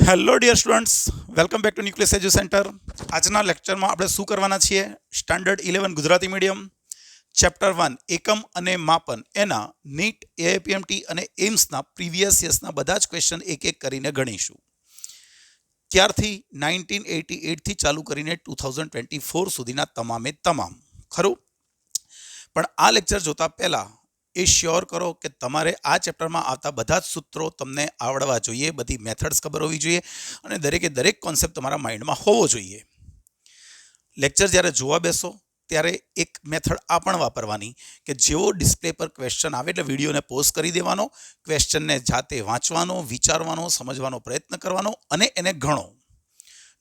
Hello dear students, welcome back to Nucleus Edu Centre. આજના લેક્ચરમાં આપણે શું કરવાના છીએ? સ્ટાન્ડર્ડ 11 ગુજરાતી મીડિયમ ચેપ્ટર 1 એકમ અને માપન એના નીટ, એઆઈપીએમટી અને એમ્સના પ્રીવિયસ યર્સના બધા જ ક્વેશ્ચન એક એક કરીને ગણીશું. ત્યારથી 1988થી ચાલુ કરીને 2024 સુધીના તમામે તમામ. ખરું? પણ આ લેક્ચર જોતા પહેલા એ શ્યોર કરો કે તમારે આ ચેપ્ટરમાં આવતા બધા જ સૂત્રો તમને આવડવા જોઈએ, બધી મેથડ્સ ખબર હોવી જોઈએ અને દરેકે દરેક કોન્સેપ્ટ તમારા માઇન્ડમાં હોવો જોઈએ. લેક્ચર જ્યારે જોવા બેસો ત્યારે એક મેથડ આ પણ વાપરવાની કે જેવો ડિસ્પ્લે પર ક્વેશ્ચન આવે એટલે વિડીયોને પોઝ કરી દેવાનો, ક્વેશ્ચનને જાતે વાંચવાનો, વિચારવાનો, સમજવાનો પ્રયત્ન કરવાનો અને એને ગણો.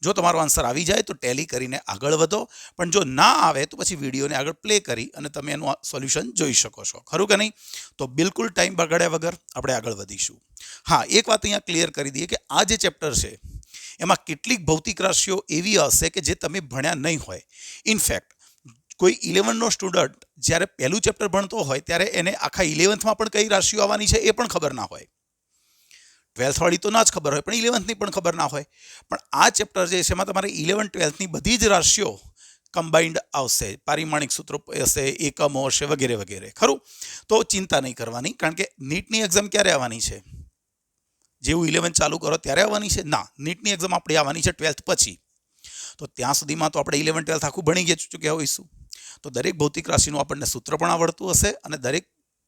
જો તમારો આન્સર આવી જાય તો ટેલી કરીને આગળ વધો, પણ જો ના આવે તો પછી વિડીયોને આગળ પ્લે કરી અને તમે એનું સોલ્યુશન જોઈ શકો છો. ખરું કે નહીં? તો બિલકુલ ટાઈમ બગાડ્યા વગર આપણે આગળ વધીશું. હા, એક વાત અહીંયા ક્લિયર કરી દઈએ કે આ જે ચેપ્ટર છે એમાં કેટલીક ભૌતિક રાશિઓ એવી હશે કે જે તમે ભણ્યા નહીં હોય. ઇનફેક્ટ કોઈ 11નો સ્ટુડન્ટ જ્યારે પહેલું ચેપ્ટર ભણતો હોય ત્યારે એને આખા 11થમાં પણ કઈ રાશિઓ આવવાની છે એ પણ ખબર ના હોય. 12th વાળી તો ના જ ખબર હોય, પણ 11થની પણ ખબર ના હોય. પણ આ ચેપ્ટર જે છે એમાં તમારે 11, 12થની બધી જ રાશિઓ કમ્બાઇન્ડ આવશે, પારિમાણિક સૂત્રો હશે, એકમો હશે વગેરે વગેરે. ખરું? તો ચિંતા નહીં કરવાની, કારણ કે નીટની એક્ઝામ ક્યારે આવવાની છે? જેવું 11 ચાલુ કરો ત્યારે આવવાની છે? ના, નીટની એક્ઝામ આપણી આવવાની છે 12th પછી. તો ત્યાં સુધીમાં તો આપણે 11, 12th આખું ભણી ચૂક્યા હોઈશું. તો દરેક ભૌતિક રાશિનું આપણને સૂત્ર પણ આવડતું હશે અને દરેક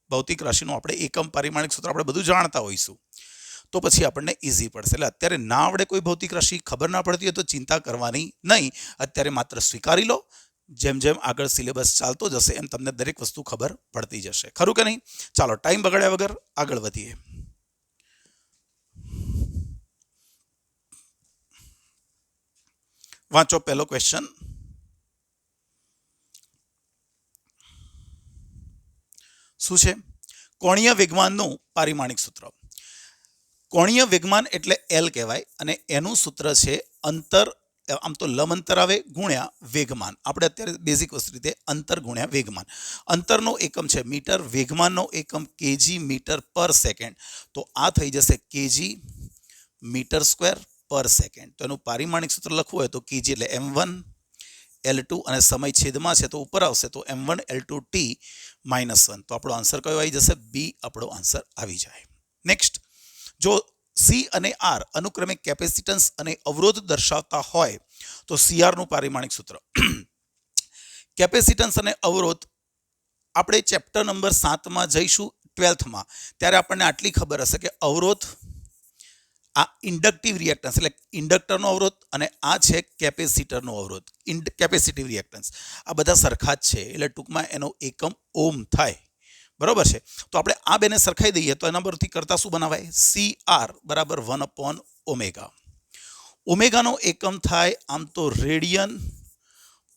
ભૌતિક રાશિનું આપણે એકમ, પારિમાણિક સૂત્ર આપણે બધું જાણતા હોઈશું. તો પછી આપણને ઇઝી પડશે. એટલે અત્યારે ના આવડે કોઈ ભૌતિક રાશિ, ખબર ના પડતી હોય તો ચિંતા કરવાની નહીં. અત્યારે માત્ર સ્વીકારી લો. જેમ જેમ આગળ સિલેબસ ચાલતો જશે એમ તમને દરેક વસ્તુ ખબર પડતી જશે. ખરું કે નહીં? ચાલો, ટાઈમ બગાડ્યા વગર આગળ વધીએ. વાંચો પહેલો ક્વેશ્ચન. શું છે? કોણીય વેગમાનનું પારિમાણિક સૂત્ર. કોણીય વેગમાન એટલે એલ કહેવાય અને એનું સૂત્ર છે અંતર, આમ તો લંબ અંતર આવે ગુણ્યા વેગમાન. આપણે અત્યારે બેઝિક વસ્તુ રીતે અંતર ગુણ્યા વેગમાન. અંતરનો એકમ છે મીટર, વેગમાનનો એકમ કેજી મીટર પર સેકન્ડ. તો આ થઈ જશે કેજી મીટર સ્ક્વેર પર સેકન્ડ. તો એનું પારિમાણિક સૂત્ર લખવું હોય તો કેજી એટલે m1 L2 અને સમય છેદમાં છે તો ઉપર આવશે તો m1 L2 t -1. તો આપણો આન્સર કયો આવી જશે? બી આપણો આન્સર આવી જાય. નેક્સ્ટ, જો સી અને આર અનુક્રમે કેપેસિટન્સ અને અવરોધ દર્શાવતા હોય તો સીઆરનું પારિમાણિક સૂત્ર. કેપેસિટન્સ અને અવરોધ આપણે ચેપ્ટર નંબર 7માં જઈશું 12થમાં, ત્યારે આપણને આટલી ખબર હશે કે અવરોધ આ ઇન્ડક્ટિવ રિએક્ટન્સ એટલે ઇન્ડક્ટરનો અવરોધ અને આ છે કેપેસિટરનો અવરોધ, કેપેસિટિવ રિએક્ટન્સ. આ બધા સરખા જ છે એટલે ટૂંકમાં એનો એકમ ઓમ થાય. બરોબર છે? તો આપણે આ બેને સરખાઈ દઈએ તો એના પરથી કરતા શું બનાવાય? CR બરાબર 1/ω. ઓમેગાનો એકમ થાય આમ તો રેડિયન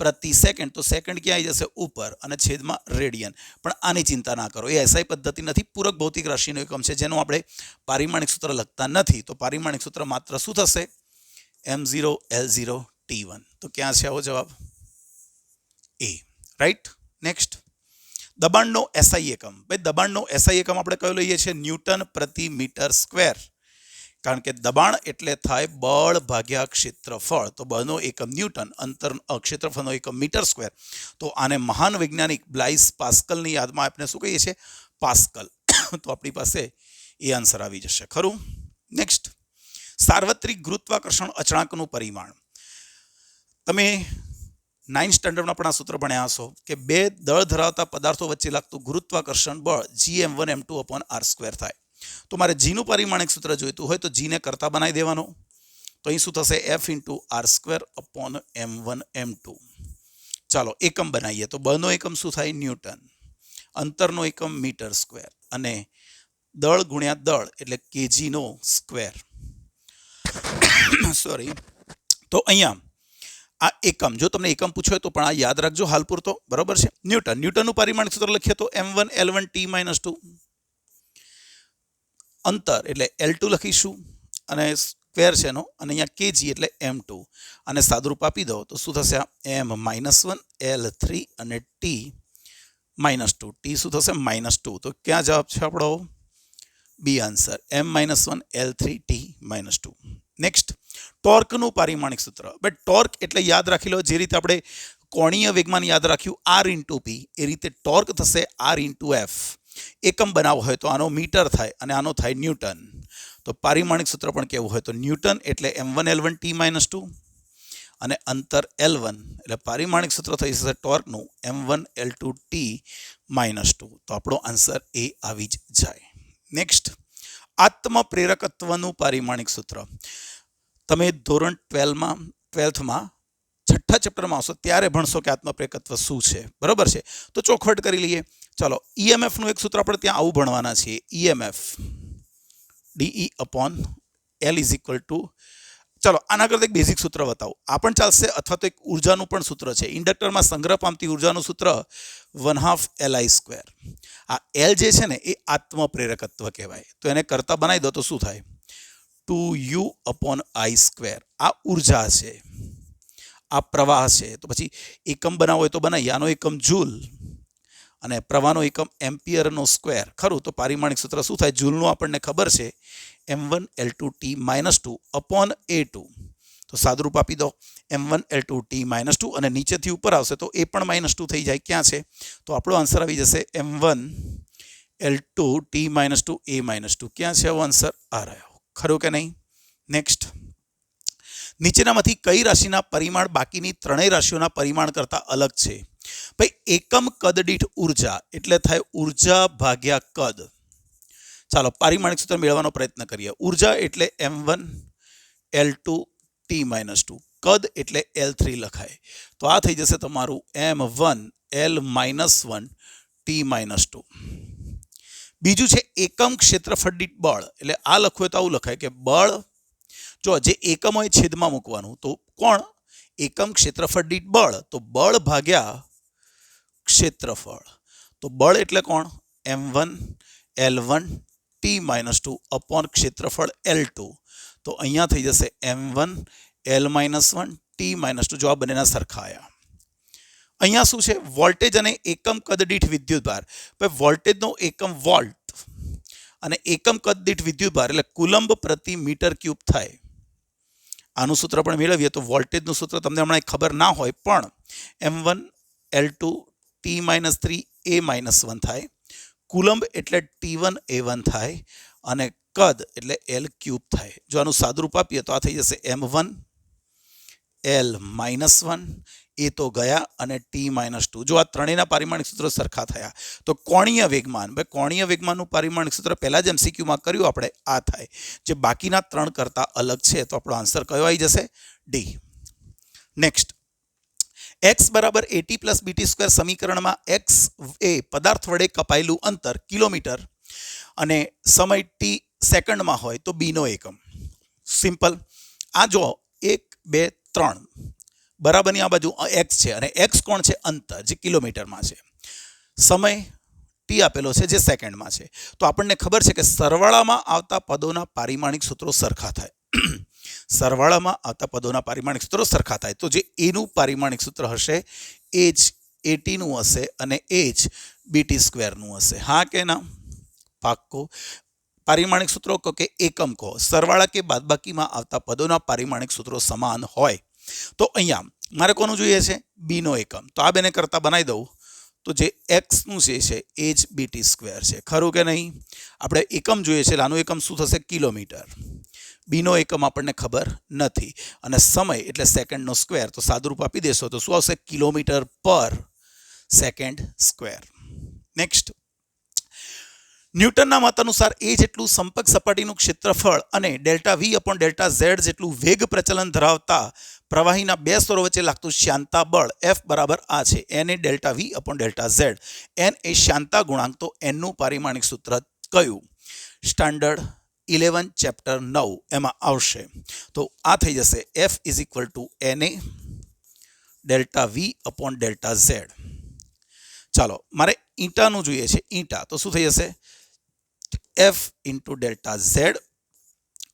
પ્રતિ સેકન્ડ. તો સેકન્ડ ક્યાં આવી જશે? ઉપર અને છેદમાં રેડિયન. પણ આની ચિંતા ના કરો, એ એસઆઈ પદ્ધતિ નથી, પૂરક ભૌતિક રાશિનો એકમ છે જેનું આપણે પારિમાણિક સૂત્ર લખતા નથી. તો પારિમાણિક સૂત્ર માત્ર શું થશે? m0 L0 t1. તો ક્યાં છે આવો જવાબ? એ. રાઈટ. નેક્સ્ટ, દબાણનો એસઆઈ એકમ. ભાઈ દબાણનો એસઆઈ એકમ આપણે કયો લઈએ છીએ? ન્યૂટન પ્રતિ મીટર સ્ક્વેર. કારણ કે દબાણ એટલે થાય બળ ભાગ્યા ક્ષેત્રફળ. તો બળનો એકમ ન્યૂટન, ક્ષેત્રફળનો એકમ મીટર સ્ક્વેર. તો આને મહાન વૈજ્ઞાનિક બ્લાઇસ પાસ્કલની યાદમાં આપણે શું કહીએ છીએ? પાસ્કલ. તો આપણી પાસે એ આન્સર આવી જશે. ખરું? નેક્સ્ટ, સાર્વત્રિક ગુરુત્વાકર્ષણ અચળાંકનું પરિમાણ. તમે 9th સ્ટાન્ડર્ડમાં પણ આ સૂત્ર ભણ્યા હશો કે બે દળ ધરાવતા પદાર્થો વચ્ચે લાગતું ગુરુત્વાકર્ષણ બળ Gm1m2/r² થાય. તો મારે જીનું પારિમાણિક સૂત્ર જોઈતું હોય તો જીને કરતા બનાવી દેવાનો. તો અહીં શું થશે? F × r²/m1m2. ચાલો એકમ બનાવીએ તો બળનો એકમ શું થાય? ન્યૂટન. અંતરનો એકમ મીટર સ્ક્વેર અને દળ ગુણ્યા દળ એટલે કેજીનો સ્ક્વેર. સોરી. તો અહીંયા આ એકમ, જો તમને એકમ પૂછ્યો તો પણ આ યાદ રાખજો હાલ પૂરતો. બરોબર છે? ન્યૂટનનું પારિમાણિક સૂત્ર લખીએ તો m1 L1 t -2. અંતર એટલે L2 લખીશું અને સ્ક્વેર છે એનો, અને અહીંયા કેજી એટલે m2 અને સાદુરૂપ આપી દો તો શું થશે? m-1 L3 અને t -2. t શું થશે? -2. તો ક્યાં જવાબ છે આપણો? B answer, m-1 L3 t -2. Next ટોર્કનું પારિમાણિક સૂત્ર. બટ ટોર્ક એટલે યાદ રાખી લો જે રીતે આપણે કોણીય વેગમાન યાદ રાખ્યું આર ઇન્ટુ પી, એ રીતે ટોર્ક થશે આર ઇન્ટુ એફ. એકમ બનાવવો હોય તો આનો મીટર થાય અને આનો થાય ન્યૂટન. તો પારિમાણિક સૂત્ર પણ કેવું હોય તો ન્યૂટન એટલે m1L1T-2 અને અંતર L1 એટલે પારિમાણિક સૂત્ર થઈ જશે ટોર્કનું m1L2T-2. તો આપણો આન્સર એ આવી જ જાય. નેક્સ્ટ આત્મપ્રેરકત્વનું પારિમાણિક સૂત્ર. તમે ધોરણ 12માં છઠ્ઠા ચેપ્ટરમાં આવશો ત્યારે ભણશો કે આત્મપ્રેરકત્વ શું છે, બરાબર છે. તો ચોખવટ કરી લઈએ. ચાલો ઈએમએફનું એક સૂત્ર આપણે ત્યાં આવું ભણવાના છીએ. EMF DE/L is equal to, ચાલો આના કરતાં એક બેઝિક સૂત્ર બતાવું, આ પણ ચાલશે, અથવા તો એક ઉર્જાનું પણ સૂત્ર છે. ઇન્ડક્ટરમાં સંગ્રહ પામતી ઉર્જાનું સૂત્ર 1/2 Li². આ L જે છે ને એ આત્મપ્રેરકત્વ કહેવાય. તો એને કરતા બનાવી દો તો શું થાય 2U/I². આ ઉર્જા છે, આ પ્રવાહ છે. તો પછી એકમ બનાવો હોય તો બનાવીએ. આનો એકમ જૂલ અને પ્રવાહનો એકમ એમ્પિયરનો સ્ક્વેર. ખરું, તો પારિમાણિક સૂત્ર શું થાય? જૂલનું આપણને ખબર છે m1L2T-2/A2. તો સાદુરૂપ આપી દો m1L2T-2 અને નીચેથી ઉપર આવશે તો એ પણ -2 થઈ જાય. ક્યાં છે? તો આપણો આન્સર આવી જશે m1L2T-2A-2. ક્યાં છે આવો આન્સર? આ રહ્યો. ખરું કે નહીં? નેક્સ્ટ નીચેનામાંથી કઈ રાશિના પરિમાણ બાકીની ત્રણેય રાશિઓના પરિમાણ કરતાં અલગ છે? ભાઈ એકમ કદ દીઠ ઉર્જા એટલે થાય ઉર્જા ભાગ્યા કદ. ચાલો પારિમાણિક સૂત્ર મેળવવાનો પ્રયત્ન કરીએ. ઉર્જા એટલે m1L2T-2, કદ એટલે L3 લખાય. તો આ થઈ જશે તમારું m1L-1T-2. બીજું છે એકમ ક્ષેત્રફળ દીઠ બળ. એટલે આ લખવું તો આવું લખાય કે બળ, જો જે એકમ હોય છેદમાં મૂકવાનું. તો કોણ? એકમ ક્ષેત્રફળ દીઠ બળ, તો બળ ભાગ્યા ક્ષેત્રફળ. તો બળ એટલે કોણ? m1L1T-2 ક્ષેત્રફળ L2. તો અહીંયા થઈ જશે m1L-1T-2. જો આ બંનેના સરખા આવ્યા. અહીંયા શું છે? વોલ્ટેજ અને એકમ કદ દીઠ વિદ્યુતભાર. ભાઈ વોલ્ટેજનો એકમ વોલ્ટ અને એકમ કદ દીઠ વિદ્યુતભાર એટલે કુલંબ પ્રતિ મીટર ક્યુબ થાય. આનું સૂત્ર પણ મેળવીએ તો વોલ્ટેજનું સૂત્ર તમને હમણાં ખબર ના હોય પણ m1L2T-3A-1 થાય. કુલંબ એટલે T1A1 થાય અને કદ એટલે L³ થાય. જો આનું સાદુરૂપ આપીએ તો આ થઈ જશે m1L-1, એ તો ગયા, અને T-2. જો આ ત્રણેયના પારિમાણિક સૂત્રો સરખા થયા તો કોણીય વેગમાન. ભાઈ કોણીય વેગમાનનું પારિમાણિક સૂત્ર પહેલા જ MCQમાં કર્યું આપણે, આ થાય. જે બાકીના ત્રણ કરતા અલગ છે તો આપણો આન્સર કયો આવી જશે? ડી. નેક્સ્ટ x બરાબર AT + BT² સમીકરણમાં x એ પદાર્થ વડે કપાયેલું અંતર કિલોમીટર અને સમય t સેકન્ડમાં હોય તો b નો એકમ. સિમ્પલ. આ જો 1 2 3 બરાબરની આ બાજુ x છે અને x કોણ છે? અંતર, જે કિલોમીટરમાં છે. સમય t આપેલો છે જે સેકન્ડમાં છે. તો આપણને ખબર છે કે સરવાળામાં આવતા પદોના પારિમાણિક સૂત્રો સરખા થાય. સરવાળામાં આવતા પદોના પારિમાણિક સૂત્રો સરખા થાય. તો જે એનું પારિમાણિક સૂત્ર હશે એ જ AT-નું હશે અને એ જ BT²નું હશે. હા કે ના? પાક્કો. પારિમાણિક સૂત્રો કહો કે એકમ કહો, સરવાળા કે બાદબાકીમાં આવતા પદોના પારિમાણિક સૂત્રો સમાન હોય તો અહીંયા મારે કોનું જોઈએ છે? બી નો એકમ. તો આ બેને કરતા બનાવી દઉં તો જે એક્સનું જે છે એ જ BT² છે. ખરું કે નહીં? આપણે એકમ જોઈએ છે, આનું એકમ શું થશે? કિલોમીટર. બીનો એકમ આપણને ખબર નથી અને સમય એટલે સેકન્ડનો સ્ક્વેર. તો સાદુરૂપ આપી દેશો તો શું આવશે? કિલોમીટર પર સેકન્ડ સ્ક્વેર. નેક્સ્ટ ન્યૂટનના મત અનુસાર એ જેટલું સંપર્ક સપાટીનું ક્ષેત્રફળ અને ΔV/ΔZ જેટલું વેગ પ્રચલન ધરાવતા પ્રવાહીના બે સ્તરો વચ્ચે લાગતું શ્યાનતા બળ F બરાબર આ છે. N એ ΔV/ΔZ. N એ શ્યાનતા ગુણાંક. તો N નું પારિમાણિક સૂત્ર કયું? સ્ટાન્ડર્ડ 11 ચેપ્ટર 9 એમાં આવશે. તો આ થઈ જશે F is equal to NA ΔV/ΔZ. ચાલો મારે ઈંટાનું જોઈએ છે. ઈંટા તો શું થઈ જશે? F into ΔZ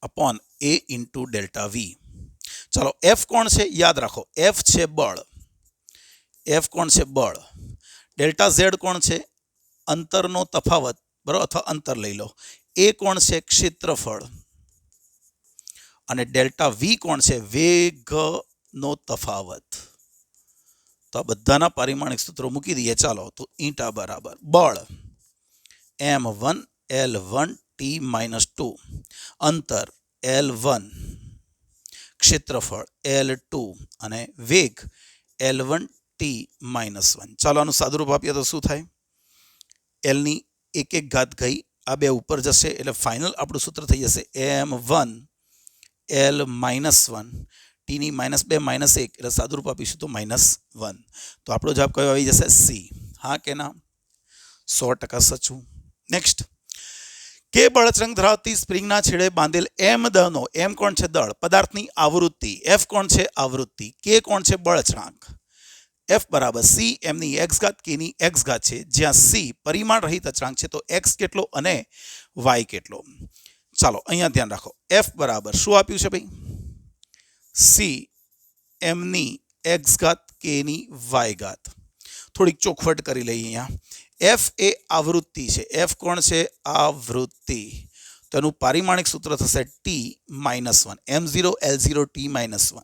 upon A into ΔV. ચાલો F કોણ છે? યાદ રાખો, F છે બળ. F કોણ છે? બળ. ΔZ કોણ છે? અંતરનો તફાવત, બરાબર, અથવા અંતર લઈ લો. એ કોણ છે? ક્ષેત્રફળ. અને ડેલ્ટા વી કોણ છે? વેગનો તફાવત. તો આ બધાના પારિમાણિક સૂત્રો મૂકી દઈએ. ચાલો, તો ઈંટા બરાબર બળ m1 L1 T-2, અંતર L1, ક્ષેત્રફળ L2 અને વેગ L1 T-1. ચાલો આનું સાદુરૂપ આપીએ તો શું થાય? એલની એક ઘાત ગઈ, આ બે ઉપર જશે એટલે ફાઇનલ આપણું સૂત્ર થઈ જશે m1 L-1 T-2 -1 એટલે સાદુરૂપ આપીશું તો -1. તો આપણો જવાબ કયો આવી જશે? સી. હા કે ના? 100% સચું. નેક્સ્ટ, કે બળતરંગ ધરાવતી સ્પ્રિંગના છેડે બાંધેલ એમ દળનો, એમ કોણ છે? દળ. પદાર્થની આવૃત્તિ, એફ કોણ છે? આવૃત્તિ. કે કોણ છે? બળચળાંક. એફ બરાબર સી એમની એક્સ ઘાત કેની એક્સ ઘાત છે, જ્યાં સી પરિમાણ રહિત અચળાંક છે. તો એક્સ કેટલો અને વાય કેટલો? ચાલો અહીંયા ધ્યાન રાખો. એફ બરાબર શું આપ્યું છે ભાઈ? સી એમની એક્સ ઘાત કેની વાય ઘાત. થોડીક ચોખવટ કરી લઈએ અહીંયા. એફ એ આવૃત્તિ છે. એફ કોણ છે? આવૃત્તિ. તો એનું પારિમાણિક સૂત્ર થશે T-1, M0 L0 T-1.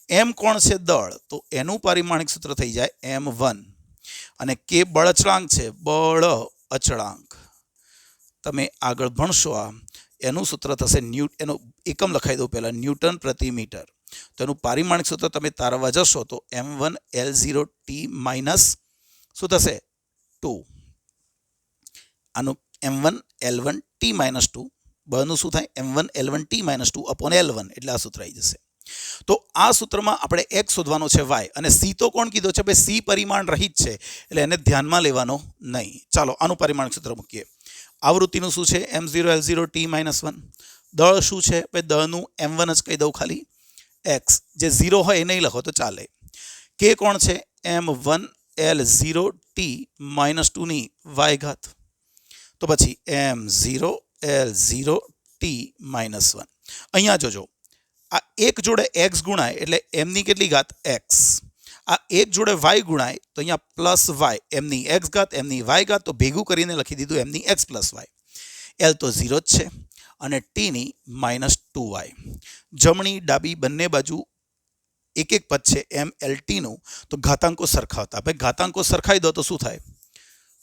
એમ કોણ છે? દળ. તો એનું પારિમાણિક સૂત્ર થઈ જાય M1. અને કે બળ અચળાંક છે. બળ અચળાંક તમે આગળ ભણશો આ, એનું સૂત્ર થશે એનું એકમ લખાઈ દઉં પહેલાં, ન્યૂટન પ્રતિ મીટર. તો એનું પારિમાણિક સૂત્ર તમે તારવા જશો તો M1 L0 T- શું થશે? 2. આનું M1 L1 T-2, બળનું શું થાય? M1 L1 T-2 upon L1, એટલે આ સૂત્ર આવી જશે. તો આ સૂત્રમાં આપણે x શોધવાનો છે, y, અને c તો કોણ કીધો છે? ભાઈ c પરિમાણ રહિત છે એટલે એને ધ્યાનમાં લેવાનો નહીં. ચાલો આનું પરિમાણિક સૂત્ર મૂકીએ. આવૃત્તિનું શું છે? M0 L0 T-1. દળ શું છે? ભાઈ દળનું M1 જ કહી દઉં ખાલી, x, જે 0 હોય એ નહીં લખો તો ચાલે. કે કોણ છે? M1 L0 T-2 ની y ઘાત. તો પછી M0 L0 T-1. અહીંયા જોજો, આ એક જોડે x ગુણાય એટલે એમની કેટલી ઘાત? x. આ એક જોડે y ગુણાય તો અહીંયા પ્લસ y, એમની x ઘાત એમની y ઘાત, તો ભેગું કરીને લખી દીધું એમની x પ્લસ y. L તો 0 જ છે અને t ની -2y. જમણી ડાબી બંને બાજુ એક એક પદ છે MLT નું, તો ઘાતાંકો સરખાવતા. ભાઈ ઘાતાંકો સરખાઈ દો તો શું થાય?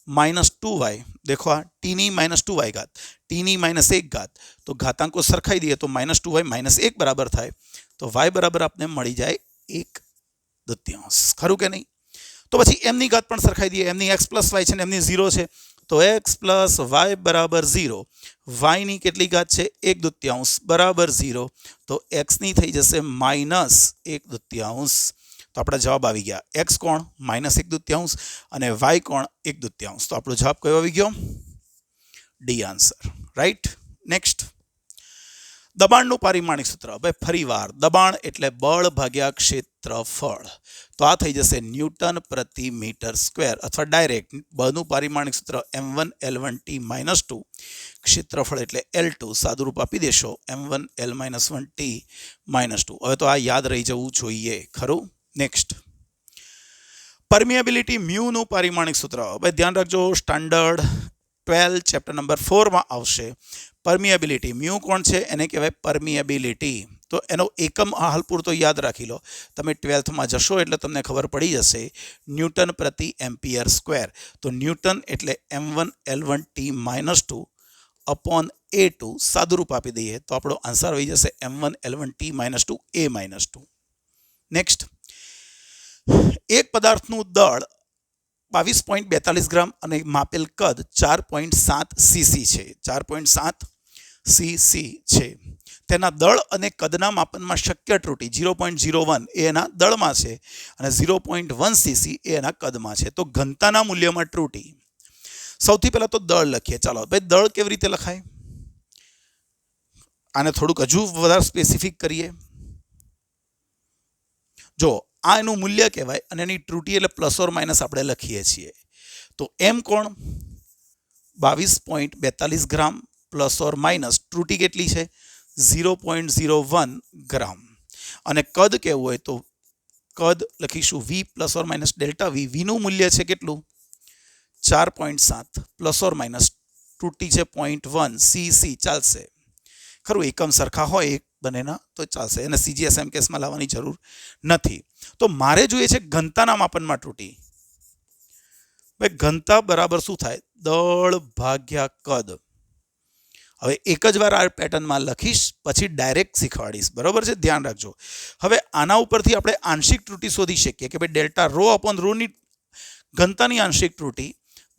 -2y. દેખો આ t ની -2y ઘાત, t ની -1 ઘાત, તો ઘાતાંકો સરખાઈ દઈએ તો -2y -1 બરાબર થાય. તો y બરાબર આપને મળી જાય 1/2. ખરું કે નહીં? તો પછી એમની ઘાત પણ સરખાઈ દઈએ. એમની x પ્લસ y છે ને એમની 0 છે, તો x પ્લસ y બરાબર 0. y ની કેટલી ઘાત છે? 1/2 બરાબર 0. તો x ની થઈ જશે -1/2. તો આપણા જવાબ આવી ગયા. x કોણ? -1/2 અને y કોણ? 1/2. તો આપણો જવાબ કયો આવી ગયો? D answer. રાઈટ. નેક્સ્ટ, દબાણનું પારિમાણિક સૂત્ર. ભાઈ ફરીવાર દબાણ એટલે બળ ભાગ્યા ક્ષેત્રફળ. તો આ થઈ જશે ન્યૂટન પ્રતિ મીટર સ્ક્વેર, અથવા ડાયરેક્ટ બળનું પારિમાણિક સૂત્ર M1 L1 T-2, ક્ષેત્રફળ એટલે L2, સાદુરૂપ આપી દેશો M1 L-1 T-2. હવે તો આ યાદ રહી જવું જોઈએ, ખરું? નેક્સ્ટ, પરમિએબિલિટી મ્યુનું પારિમાણિક સૂત્ર. ભાઈ ધ્યાન રાખજો, સ્ટાન્ડર્ડ 12 ચેપ્ટર નંબર 4 માં આવશે. પરમિએબિલિટી, મ્યુ કોણ છે? એને કહેવાય પરમિએબિલિટી. તો એનો એકમ હાલ પૂરતો યાદ રાખી લો. તમે 12th માં જશો એટલે તમને ખબર પડી જશે. ન્યૂટન પ્રતિ એમ્પિયર સ્ક્વેર. તો ન્યૂટન એટલે M1 L1 T-2 upon A2, સાદુરૂપ આપી દઈએ તો આપણો આન્સર આવી જશે M1 L1 T-2 A-2. Next, એક પદાર્થનું દળ 22.42 ગ્રામ અને માપેલ કદ 4.7 cc છે. 4.7 cc છે. તેના દળ અને કદના માપનમાં શક્ય ત્રુટિ 0.01 એ એના દળમાં છે અને 0.1 cc એ એના કદમાં છે. તો ઘનતાના મૂલ્યમાં ત્રુટિ. સૌથી પહેલા તો દળ લખીએ. ચાલો ભાઈ, દળ કેવી રીતે લખાય? આને થોડુંક હજુ વધારે સ્પેસિફિક કરીએ. જો આ એનું મૂલ્ય કહેવાય અને એની ત્રુટિ એટલે પ્લસ ઓર માઇનસ આપણે લખીએ છીએ. તો એમ કોણ? 22.42 ગ્રામ પ્લસ ઓર માઇનસ ત્રુટિ કેટલી છે? 0.01 ગ્રામ. અને કદ કેવું હોય તો કદ લખીશું v plus or minus delta v. નું મૂલ્ય છે કેટલું? 4.7 પ્લસ ઓર માઇનસ ત્રુટિ છે 0.1 cc. ચાલશે, ખરું? એકમ સરખા હોય, બંનેના તો ચાલશે, એને CGSM કેસમાં લાવવાની જરૂર નથી. તો મારે જોઈએ છે ઘનતાના માપનમાં ત્રુટિ. ભાઈ ઘનતા બરાબર શું થાય? દળ ભાગ્યા કદ. હવે એક જ વાર આ પેટર્નમાં લખીશ, પછી ડાયરેક્ટ શીખવાડીશ, બરોબર છે? ધ્યાન રાખજો. હવે આના ઉપરથી આપણે આંશિક ત્રુટિ શોધી શકીએ કે ભાઈ ડેલ્ટા રો અપોન રોની ઘનતાની આંશિક ત્રુટિ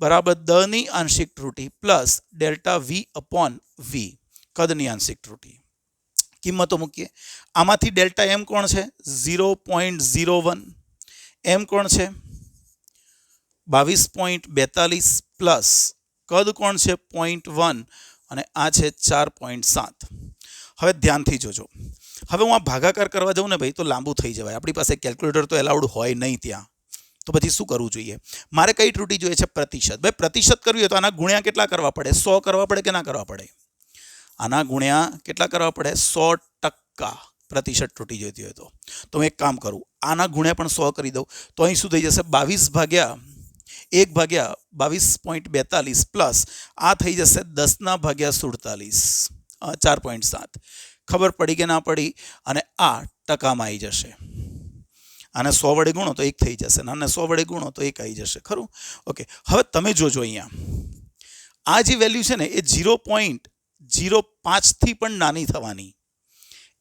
બરાબર દની આંશિક ત્રુટિ પ્લસ ડેલ્ટા વી અપોન વી કદની આંશિક ત્રુટિ. કિંમતો મૂકીએ. આમાંથી ડેલ્ટા એમ કોણ છે? 0.01. એમ કોણ છે? 22.42 પ્લસ કદ કોણ છે? 0.1 અને આ છે 4.7. હવે ધ્યાનથી જોજો. હવે હું આ ભાગાકાર કરવા જાઉં ને ભાઈ તો લાંબુ થઈ જવાય. આપણી પાસે કેલ્ક્યુલેટર તો એલાઉડ હોય નહીં ત્યાં. તો પછી શું કરવું જોઈએ? મારે કઈ ત્રુટિ જોઈએ છે? પ્રતિશત. ભાઈ પ્રતિશત કરવી હોય તો આના ગુણ્યા કેટલા કરવા પડે? 100 કરવા પડે કે ના કરવા પડે? આના ગુણ્યા કેટલા કરવા પડે? 100% પ્રતિશત ત્રુટિ જોઈતી હોય તો હું એક કામ કરું, આના ગુણ્યા પણ 100 કરી દઉં તો અહીં શું થઈ જશે? 22/1/22.42 પ્લસ આ થઈ જશે 10/47 4.7. ખબર પડી કે ના પડી? અને આ ટકામાં આવી જશે. આને 100 વડે ગુણો તો 1 થઈ જશે, આને 100 વડે ગુણો તો 1 આવી જશે, ખરું? ઓકે. હવે તમે જોજો અહીંયા આ જે વેલ્યુ છે ને એ 0.05 થી પણ નાની થવાની.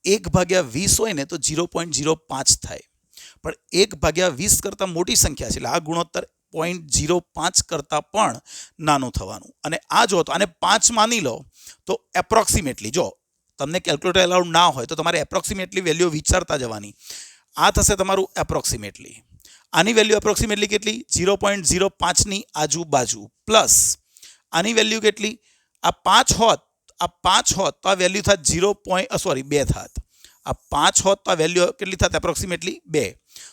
1/20 હોય ને તો 0.05 થાય, પણ 1/20 કરતાં મોટી સંખ્યા છે એટલે આ ગુણોત્તર 0.05 કરતાં પણ નાનું થવાનું. અને આ જો તો આને 5 માની લો તો એપ્રોક્સિમેટલી, જો તમને કેલ્ક્યુલેટર એલાઉડ ના હોય તો તમારે એપ્રોક્સિમેટલી વેલ્યુ વિચારતા જવાની. આ થશે તમારું એપ્રોક્સિમેટલી. આની વેલ્યુ એપ્રોક્સિમેટલી કેટલી? 0.05ની આજુબાજુ પ્લસ આની વેલ્યુ કેટલી? આ 5 હોત તો આ વેલ્યુ થાત 2 થાત. આ 5 હોત તો આ વેલ્યુ કેટલી થાત? એપ્રોક્સિમેટલી 2.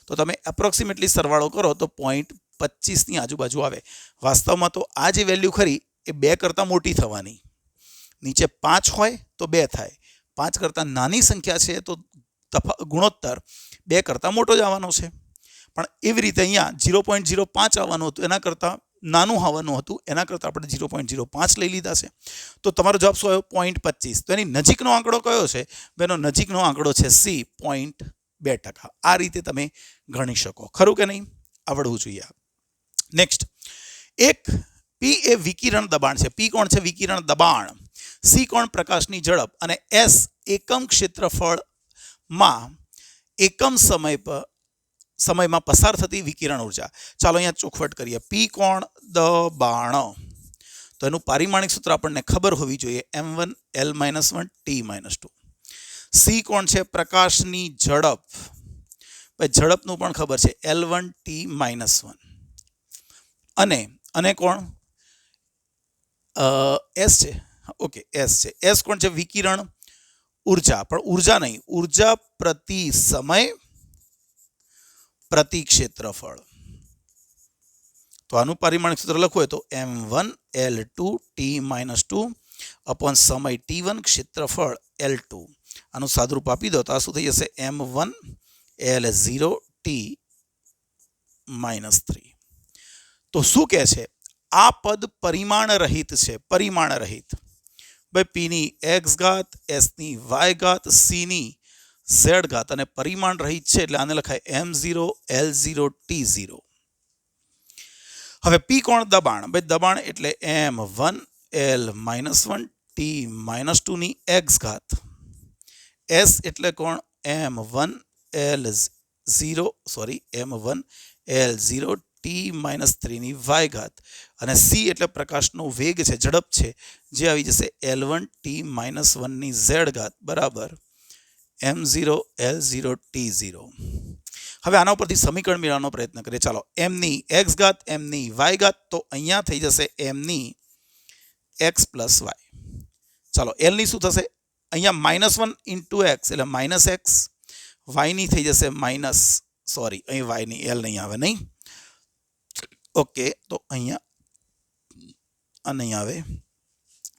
તો તમે એપ્રોક્સિમેટલી સરવાળો કરો તો 0.25ની આજુબાજુ આવે. વાસ્તવમાં તો આ જે વેલ્યુ ખરી એ 2 કરતાં મોટી થવાની. નીચે 5 હોય તો 2 થાય, 5 કરતાં નાની સંખ્યા છે તો ગુણોત્તર 2 કરતાં મોટો જ આવવાનો છે. પણ એવી રીતે અહીંયા 0.05 આવવાનું હતું, એના કરતાં નાનું આવવાનું હતું, એના કરતાં આપણે 0.05 લઈ લીધા છે. તો તમારો જવાબ શું આવ્યો? 0.25. તો એની નજીકનો આંકડો કયો છે? એનો નજીકનો આંકડો છે C, 0.2%. આ રીતે તમે ગણી શકો, ખરું કે નહીં? આવડવું જોઈએ. નેક્સ્ટ, એક P એ વિકિરણ દબાણ છે. P કોણ છે? વિકિરણ દબાણ. C કોણ? પ્રકાશની ઝડપ. અને S એકમ ક્ષેત્રફળમાં એકમ સમયમાં પસાર થતી વિકિરણ ઉર્જા. ચાલો અહીંયા ચોખવટ કરીએ. P કોણ? દબાણ. તો એનું પારિમાણિક સૂત્ર આપણને ખબર હોવી જોઈએ, m1 l-1 t-2. C કોણ છે? પ્રકાશની ઝડપ. ભાઈ ઝડપનું પણ ખબર છે, l1 t-1. અને કોણ? S છે. ઓકે, S છે. S કોણ છે? વિકિરણ ઉર્જા. પણ ઉર્જા નહીં, ઉર્જા પ્રતિ સમય પ્રતિ ક્ષેત્રફળ. તો આનું પારિમાણિક સૂત્ર લખવું હોય તો m1 l2 t-2 અપોન સમય t1 ક્ષેત્રફળ l2. આનું સાદુરૂપ આપી દો તો આ શું થઈ જશે? m1 l0 t-3. તો શું કહે છે? આ પદ પરિમાણ રહિત છે. પરિમાણ રહિત. ભાઈ P ની x ઘાત, S ની y ઘાત, C ની z ઘાત અને પરિમાણ રહિત છે એટલે આને લખાય m0 l0 t0. હવે P કોણ? દબાણ. ભાઈ દબાણ એટલે m1 l-1 t-2 ની x ઘાત. S એટલે કોણ? m1 l0 t-3 ની y ઘાત. અને C એટલે પ્રકાશનો વેગ છે, ઝડપ છે, જે આવી જશે l1 t-1 ની z ઘાત બરાબર m0 l0 t0. હવે આના ઉપરથી સમીકરણ મેળવવાનો પ્રયત્ન કરીએ. ચાલો, m ની x ઘાત, m ની y ઘાત, તો અહીંયા થઈ જશે m ની x પ્લસ y. ચાલો, l ની શું થશે? અહીંયા -1 into x એટલે -x. y ની થઈ જશે અહીં y ની l નહીં આવે, નહીં? ઓકે, તો અહીંયા નહીં આવે,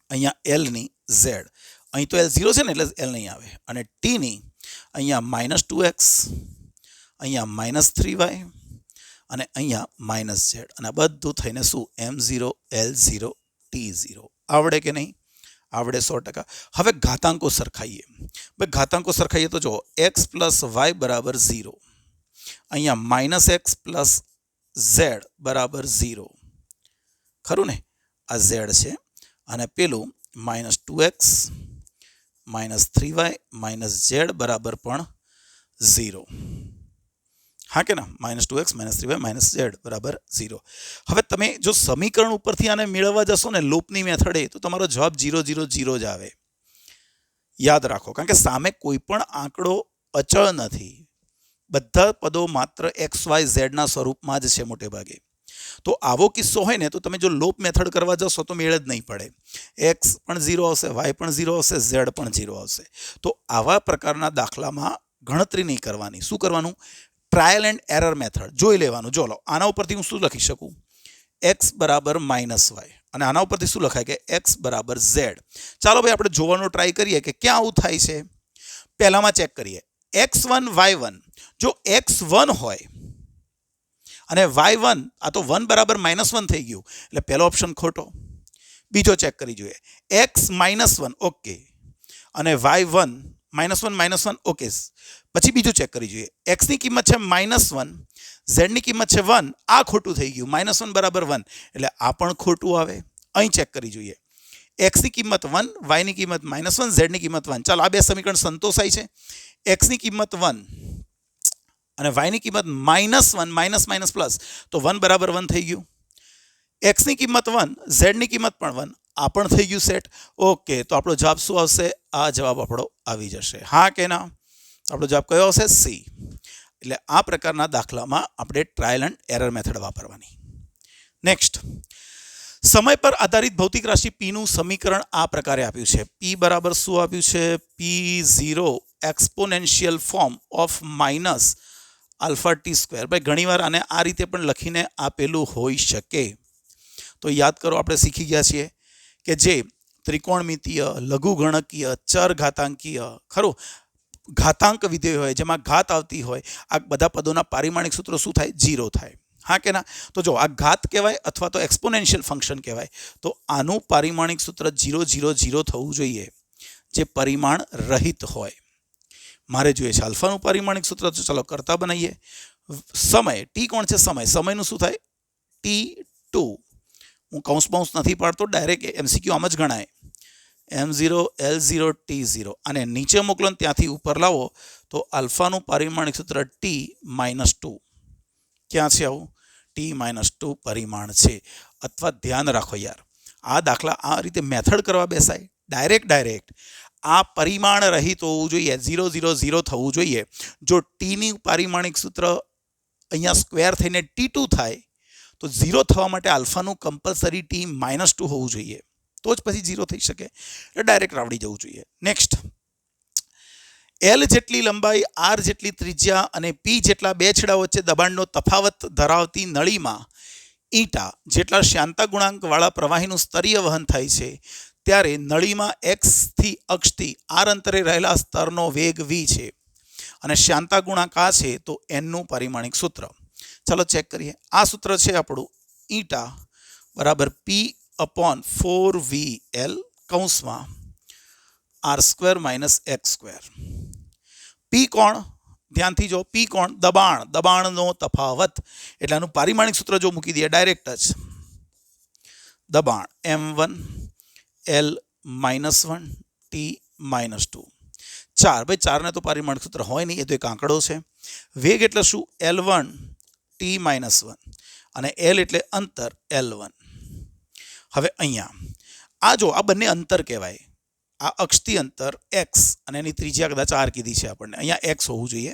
અહીંયા l ની z. અહીં તો l0 છે ને એટલે l નહીં આવે. અને t ની અહીંયા -2x, અહીંયા -3y અને અહીંયા -z. અને આ બધું થઈને શું? m0 l0 t0. આવડે કે નહીં? આવડે 100%. હવે ઘાતાંકો સરખાઈએ. ભાઈ ઘાતાંકો સરખાઈએ તો જો x પ્લસ વાય બરાબર 0, અહીંયા માઇનસ એક્સ પ્લસ ઝેડ બરાબર 0, ખરું ને? આ ઝેડ છે અને પેલું minus 2x minus 3y minus Z બરાબર પણ 0. હા કે ના? Minus 2x minus 3y minus Z બરાબર 0. હવે તમે જો સમીકરણ ઉપરથી આને મેળવવા જશો ને લૂપની મેથડે તો તમારો જવાબ 0 0 0 જ આવે. યાદ રાખો, કારણ કે સામે કોઈ પણ આંકડો અચળ નથી. બધા પદો માત્ર એક્સ વાય ઝેડના સ્વરૂપમાં જ છે મોટે ભાગે. તો આવો કિસ્સો હોય ને તો તમે જો લૂપ મેથડ કરવા જશો તો મેળ જ નહીં પડે. એક્સ પણ 0 આવશે, વાય પણ 0 આવશે, ઝેડ પણ 0 આવશે. તો આવા પ્રકારના દાખલામાં ગણતરી નહીં કરવાની. શું કરવાનું? ટ્રાયલ એન્ડ એરર મેથડ જોઈ લેવાનું. જો લો, આના ઉપરથી હું શું લખી શકું? એક્સ બરાબર માઇનસ વાય, અને આના ઉપરથી શું લખાય કે એક્સ બરાબર ઝેડ. ચાલો ભાઈ આપણે જોવાનો ટ્રાય કરીએ કે ક્યાં આવું થાય છે. પહેલામાં ચેક કરીએ. x1 y1, જો x1 હોય અને y1, આ તો 1 બરાબર -1 થઈ ગયું એટલે પહેલો ઓપ્શન ખોટો. બીજો ચેક કરી જોઈએ. x -1 ઓકે અને y1 -1 ઓકે. પછી બીજું ચેક કરી જોઈએ. x ની કિંમત છે -1, z ની કિંમત છે 1, આ ખોટું થઈ ગયું. -1 બરાબર 1 એટલે આ પણ ખોટું આવે. અહીં ચેક કરી જોઈએ. x ની કિંમત 1, y ની કિંમત -1, z ની કિંમત 1. ચાલો આ બે સમીકરણ સંતોષાય છે. x ની કિંમત 1 અને y ની કિંમત -1 માઇનસ પ્લસ તો 1 બરાબર 1 થઈ ગયું. x ની કિંમત 1, z ની કિંમત પણ 1, આ પણ થઈ ગયું સેટ. ઓકે, તો આપણો જવાબ શું આવશે? આ જવાબ આપણો આવી જશે. હા કે ના? આપણો જવાબ કયો આવશે? સી. એટલે આ પ્રકારના દાખલામાં આપણે ટ્રાયલ એન્ડ એરર મેથડ વાપરવાની. નેક્સ્ટ, સમય પર આધારિત ભૌતિક રાશિ p નું સમીકરણ આ પ્રકારે આપ્યું છે. p બરાબર શું આપ્યું છે? p0 exponential form of minus alpha T square. ભાઈ ઘણીવાર આને આ રીતે પણ લખીને આપેલું હોઈ શકે. તો યાદ કરો, આપણે શીખી ગયા છીએ કે જે ત્રિકોણમિતીય, લઘુગણકીય, ચર ઘાતાંકીય, ખરું, ઘાતાંક વિધેય હોય જેમાં ઘાત આવતી હોય, આ બધા પદોના પારિમાણિક સૂત્રો શું થાય? 0 થાય. હા કે ના? તો જો આ ઘાત કહેવાય અથવા તો એક્સપોનેન્શિયલ ફંક્શન કહેવાય. તો આનું પારિમાણિક સૂત્ર 0 0 0 થવું જોઈએ, જે પરિમાણ રહિત હોય. મારે જોઈએ છે આલ્ફાનું પારિમાણિક સૂત્ર. તો ચાલો કરતા બનાવીએ. સમય ટી કોણ છે? સમયનું શું થાય? t2. હું કૌંસ નથી પાડતો, ડાયરેક્ટ MCQ આમ જ ગણાય. m0 l0 t0. અને નીચે મોકલો ને ત્યાંથી ઉપર લાવો તો આલ્ફાનું પારિમાણિક સૂત્ર t-2. ક્યાં છે આવું? t-2 પરિમાણ છે. અથવા ધ્યાન રાખો યાર, આ દાખલા આ રીતે મેથડ કરવા બેસાય ડાયરેક્ટ આ પરિમાણ રહિત હોવું જોઈએ. 0 0 0 થવું જોઈએ. જો ટીની પારિમાણિક સૂત્ર અહીંયા સ્ક્વેર થઈને t2 થાય તો 0 થવા માટે આલ્ફાનું કમ્પલસરી t-2 હોવું જોઈએ, તો જ પછી 0 થઈ શકે. એટલે ડાયરેક્ટ આવડી જવું જોઈએ. નેક્સ્ટ, L જેટલી લંબાઈ, R જેટલી ત્રિજ્યા અને P જેટલા બે છેડા વચ્ચે દબાણનો તફાવત ધરાવતી નળીમાં ઈંટા જેટલા શ્યાનતા ગુણાંકવાળા પ્રવાહીનું સ્તરીય વહન થાય છે ત્યારે નળીમાં x થી અક્ષથી r અંતરે રહેલા સ્તરનો વેગ v છે અને શ્યાનતા ગુણાંક આ છે તો n નું પારિમાણિક સૂત્ર. ચાલો ચેક કરીએ. આ સૂત્ર છે આપણું ઈંટા બરાબર P/4VL કૌંસમાં r² - x². P કોણ? ધ્યાનથી જો, P કોણ? દબાણનો તફાવત. એટલે આનું પારિમાણિક સૂત્ર જો મૂકી દઈએ ડાયરેક્ટ જ, દબાણ m1 l-1 t-2. 4. ભાઈ 4 ને તો પારિમાણિક સૂત્ર હોય નહીં, એ તો એક આંકડો છે. વેગ એટલે શું? l1 t-1 અને l એટલે અંતર l1. હવે અહીંયા આ જો, આ બંને અંતર કહેવાય. આ અક્ષથી અંતર x અને એની ત્રિજ્યા કદાચ r કીધી છે આપણને. અહીંયા x હોવું જોઈએ,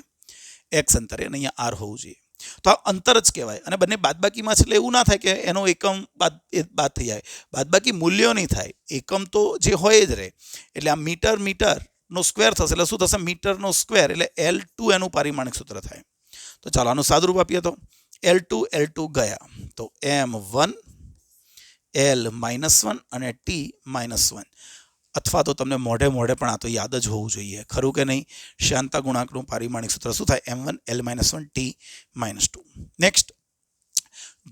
x અંતરે, અને અહીંયા r હોવું જોઈએ. તો આ અંતર જ કહેવાય. અને બંને બાદબાકીમાં છે એટલે એવું ના થાય કે એનો એકમ બાદ થઈ જાય. બાદબાકી મૂલ્યો નહીં થાય, એકમ તો જે હોય જ રહે. એટલે આ મીટરનો સ્ક્વેર થશે એટલે શું થશે? મીટરનો સ્ક્વેર એટલે l2 એનું પારિમાણિક સૂત્ર થાય. તો ચાલો આનું સાદુરૂપ આપીએ તો l2 ગયા તો m1 l-1 અને t-1. અથવા તો તમને મોઢે પણ આ તો યાદ જ હોવું જોઈએ, ખરું કે નહીં? શ્યાનતા ગુણાંકનું પારિમાણિક સૂત્ર શું થાય? m1 l-1 t-2. Next,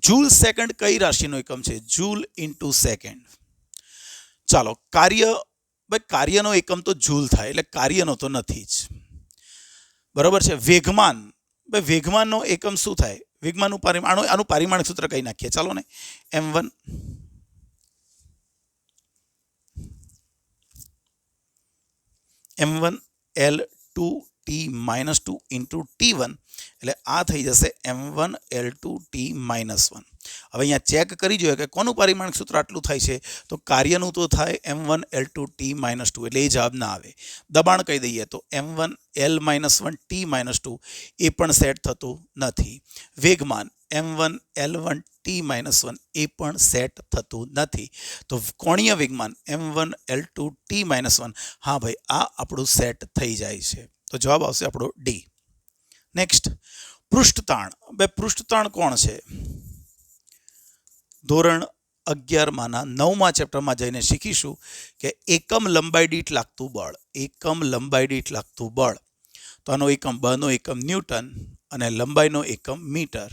joule second કઈ રાશિનો એકમ છે? Joule into second. ચાલો કાર્ય ભાઈ કાર્યનો એકમ તો જૂલ થાય, એટલે કાર્યનો તો નથી જ. બરોબર છે. વેગમાન, ભાઈ વેગમાનનો એકમ શું થાય? વેગમાનનું આનું પારિમાણિક સૂત્ર કહી નાખીએ ચાલો ને. m1 L2t - 2 ઇન્ટુ t1, એટલે આ થઈ જશે m1 L2t - 1. હવે અહીંયા ચેક કરી જોઈએ કે કોનું પારિમાણિક સૂત્ર આટલું થાય છે, તો કાર્યનું તો થાય m1 L2t - 2, એટલે એ જવાબ ના આવે. દબાણ કહી દઈએ તો m1 L - 1t - 2, એ પણ સેટ થતું નથી. વેગમાન m1 L1t - 1, એ પણ સેટ થતું નથી. તો કોણીય વેગમાન m1 L2t - 1, હા ભાઈ આ આપણું સેટ થઈ જાય છે. તો જવાબ આવશે આપણો ડી. નેક્સ્ટ, પૃષ્ઠતાણ. બે પૃષ્ઠતાણ કોણ છે? ધોરણ 11 9મા ચેપ્ટરમાં જઈને શીખીશું કે એકમ લંબાઈ દીઠ લાગતું બળ. એકમ લંબાઈ દીઠ લાગતું બળ. તો આનો એકમ બળનો એકમ ન્યૂટન અને લંબાઈનો એકમ મીટર.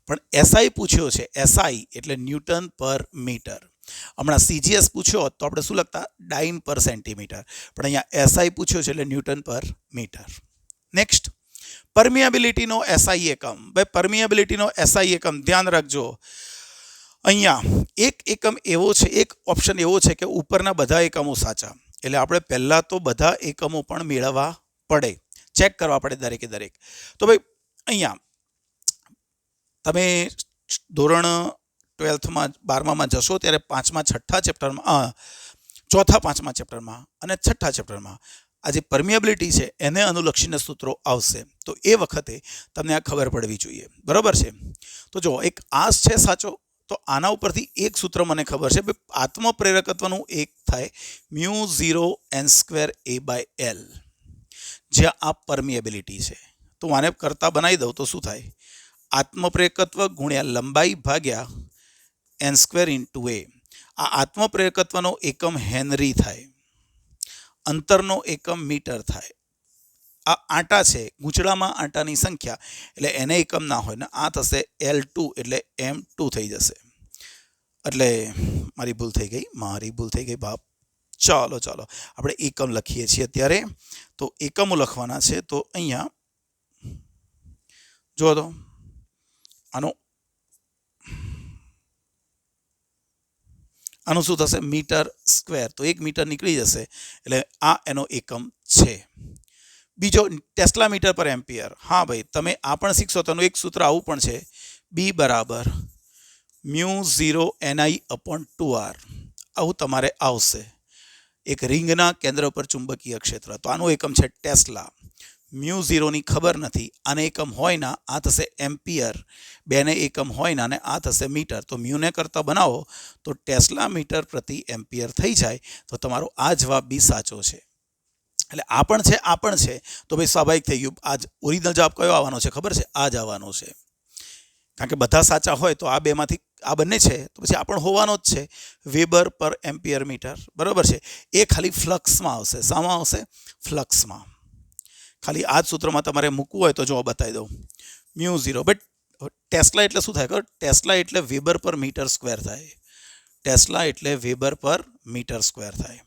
પણ એસઆઈ પૂછ્યો છે. એસઆઈ એટલે ન્યૂટન પર મીટર. હમણાં સીજીએસ પૂછ્યો હોત તો આપણે શું લખતા? ડાઇન પર સેન્ટીમીટર. પણ અહીંયા એસઆઈ પૂછ્યો છે એટલે ન્યૂટન પર મીટર. નેક્સ્ટ, પરમિયાબિલિટીનો એસઆઈ એકમ. ભાઈ પરમિયાબિલિટીનો એસઆઈ એકમ ધ્યાન રાખજો. અહીંયા એક એકમ એવો છે, એક ઓપ્શન એવો છે કે ઉપરના બધા એકમો સાચા. એટલે આપણે પહેલાં તો બધા એકમો પણ મેળવવા પડે, ચેક કરવા પડે દરેકે દરેક. તો ભાઈ અહીંયા તમે ધોરણ 12માં 12માં જશો ત્યારે 5મા 6ઠ્ઠા ચેપ્ટરમાં, 4થા 5મા ચેપ્ટરમાં અને 6ઠ્ઠા ચેપ્ટરમાં આ જે પરમિયાબિલિટી છે એને અનુલક્ષીને સૂત્રો આવશે. તો એ વખતે તમને આ ખબર પડવી જોઈએ. બરાબર છે. તો જો એક આસ છે સાચો, તો આના ઉપરથી એક સૂત્ર મને ખબર છે. આત્મપ્રેરકત્વનું એક થાય μ0n²a/l, જ્યાં આ પરમિએબિલિટી છે. તો આને કરતા બનાવી દઉં તો શું થાય? આત્મપ્રેરકત્વ ગુણ્યા લંબાઈ ભાગ્યા n² × a. આ આત્મપ્રેરકત્વનો એકમ હેનરી થાય, અંતરનો એકમ મીટર થાય. આ આંટા છે, ગૂંચળામાં આંટાની સંખ્યા, એટલે એને એકમ ના હોય ને. આ થશે L2, એટલે m2 થઈ જશે. એટલે મારી ભૂલ થઈ ગઈ બાપ. ચાલો આપણે એકમ લખીએ છીએ અત્યારે. તો એકમો લખવાના છે. તો અહીંયા જો તો આનું શું થશે? Metre square. તો 1 મીટર નીકળી જશે, એટલે આ એનો એકમ છે. બીજો ટેસ્લા મીટર પર એમ્પિયર. હા ભાઈ તમે આ પણ શીખશો તો એક સૂત્ર આવું પણ છે, B = μ0ni/2r. આવું તમારે આવશે. એક રિંગના કેન્દ્ર પર ચુંબકીય ક્ષેત્ર. તો આનું એકમ છે ટેસ્લા. μ0ની ખબર નથી, આને એકમ હોય ના આ થશે એમ્પિયર, બેને એકમ હોય ના અને આ થશે મીટર. તો મ્યુને કરતા બનાવો તો ટેસ્લા મીટર પ્રતિ એમ્પિયર થઈ જાય. તો તમારો આ જવાબ બી સાચો છે. એટલે આ પણ છે. તો ભાઈ સ્વાભાવિક થઈ ગયું. આ ઓરિજિનલ જવાબ કયો આવવાનો છે ખબર છે? આ જ આવવાનો છે. કારણ કે બધા સાચા હોય તો આ બેમાંથી આ બંને છે, તો પછી આ પણ હોવાનો જ છે. વેબર પર એમ્પિયર મીટર. બરાબર છે. એ ખાલી ફ્લક્સમાં આવશે. શામાં આવશે? ફ્લક્સમાં. ખાલી આ જ સૂત્રમાં તમારે મૂકવું હોય તો જો બતાવી દઉં. μ0. બટ ટેસ્લા એટલે શું થાય ખબર? ટેસ્લા એટલે વેબર પર મીટર સ્ક્વેર થાય. ટેસ્લા એટલે વેબર પર મીટર સ્ક્વેર થાય.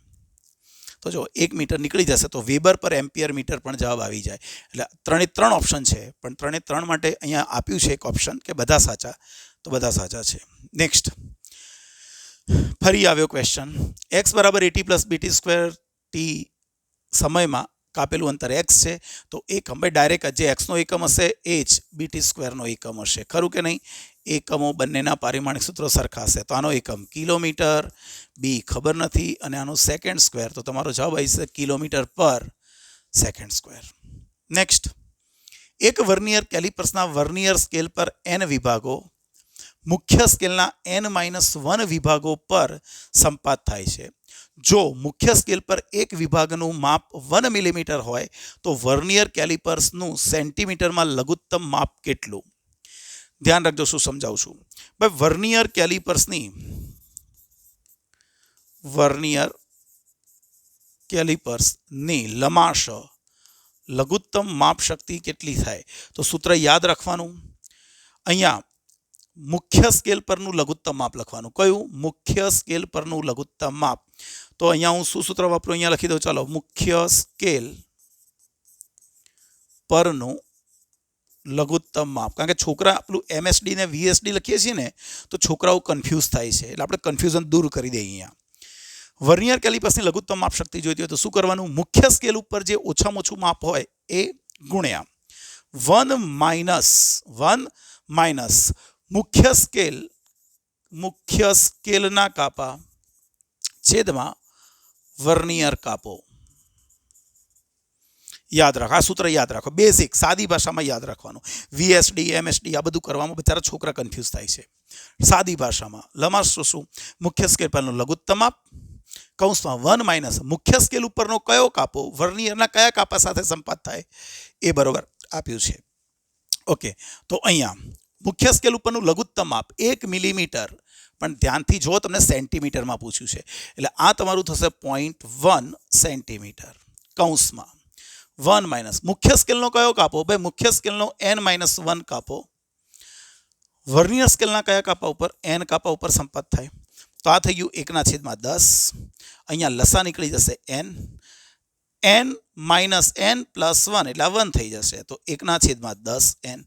તો જો 1 મીટર નીકળી જશે તો વેબર પર એમ્પિયર મીટર પણ જવાબ આવી જાય. એટલે 3 ઓપ્શન છે, પણ 3 માટે અહીંયા આપ્યું છે એક ઓપ્શન કે બધા સાચા. તો બધા સાચા છે. નેક્સ્ટ, ફરી આવ્યો ક્વેશ્ચન. x = 80 + bt² t સમયમાં કાપેલું અંતર x છે. તો એકમ ભાઈ ડાયરેક્ટ જે x નો એકમ હશે એ જ bt² નો એકમ હશે. ખરું કે નહીં? એકમો બંનેના પારિમાણિક સૂત્રો સરખા હશે. તો આનો એકમ કિલોમીટર, બી ખબર નથી, અને આનો સેકન્ડ સ્ક્વેર. તો તમારો જવાબ આવી છે km/s². નેક્સ્ટ, એક વર્નિયર કેલિપર્સના વર્નિયર સ્કેલ પર n વિભાગો મુખ્ય સ્કેલના n-1 વિભાગો પર સંપાત થાય છે. જો મુખ્ય સ્કેલ પર એક વિભાગનું માપ 1 મિલીમીટર હોય તો વર્નિયર કેલિપર્સનું સેન્ટીમીટરમાં લઘુત્તમ માપ કેટલું? ધ્યાન રાખજો શું સમજાવું છું. ભાઈ વર્નિયર કેલિપર્સની લમાશ લઘુત્તમ માપ શક્તિ કેટલી થાય? તો સૂત્ર યાદ રાખવાનું. અહીંયા મુખ્ય સ્કેલ પરનું લઘુત્તમ માપ લખવાનું. કયું? મુખ્ય સ્કેલ પરનું લઘુત્તમ માપ. તો અહીંયા હું શું સૂત્ર વાપરું? અહીંયા લખી દઉં. ચાલો, મુખ્ય સ્કેલ પરનું લઘુત્તમ માપ. કારણ કે છોકરા આપણું MSD ને VSD લખીએ છીએ ને, તો છોકરાઓ કન્ફ્યુઝ થાય છે. એટલે આપણે કન્ફ્યુઝન દૂર કરી દઈએ. અહીંયા વર્નિયર કેલિપર્સની લઘુત્તમ માપ શક્તિ જોઈતી હોય તો શું કરવાનું? મુખ્ય સ્કેલ ઉપર જે ઓછામાં ઓછું માપ હોય એ ગુણ્યા 1 માઇનસ મુખ્ય સ્કેલના કાપા છેદમાં વર્નિયર કાપો. યાદ રાખો, આ સૂત્ર યાદ રાખો. બેઝિક સાદી ભાષામાં યાદ રાખવાનું. VSD MSD આ બધું કરવામાં બિચારા છોકરા કન્ફ્યુઝ થાય છે. સાદી ભાષામાં લમાસ શું? મુખ્ય સ્કેલ પરનું લઘુત્તમ માપ કૌંસમાં 1 માઇનસ મુખ્ય સ્કેલ ઉપરનો કયો કાપો વર્નિયરના કયા કાપા સાથે સંપાત થાય એ બરોબર આપ્યું છે. ઓકે, તો અહીંયા મુખ્ય સ્કેલ ઉપરનું લઘુત્તમ માપ 1 મિલીમીટર, પણ ધ્યાનથી જો તમને સેન્ટીમીટરમાં પૂછ્યું છે એટલે આ તમારું થશે 0.1 સેન્ટીમીટર. કૌંસમાં 1 માઇનસ મુખ્ય સ્કેલનો કયો કાપો? ભાઈ મુખ્ય સ્કેલનો n-1 કાપો વર્નિયર સ્કેલના કયા કાપા ઉપર? n કાપા ઉપર સંપાત થાય. તો આ થઈ ગયું 1/10. અહીંયા લસા નીકળી જશે n માઇનસ n પ્લસ 1 એટલે 1 થઈ જશે. તો 1/10n.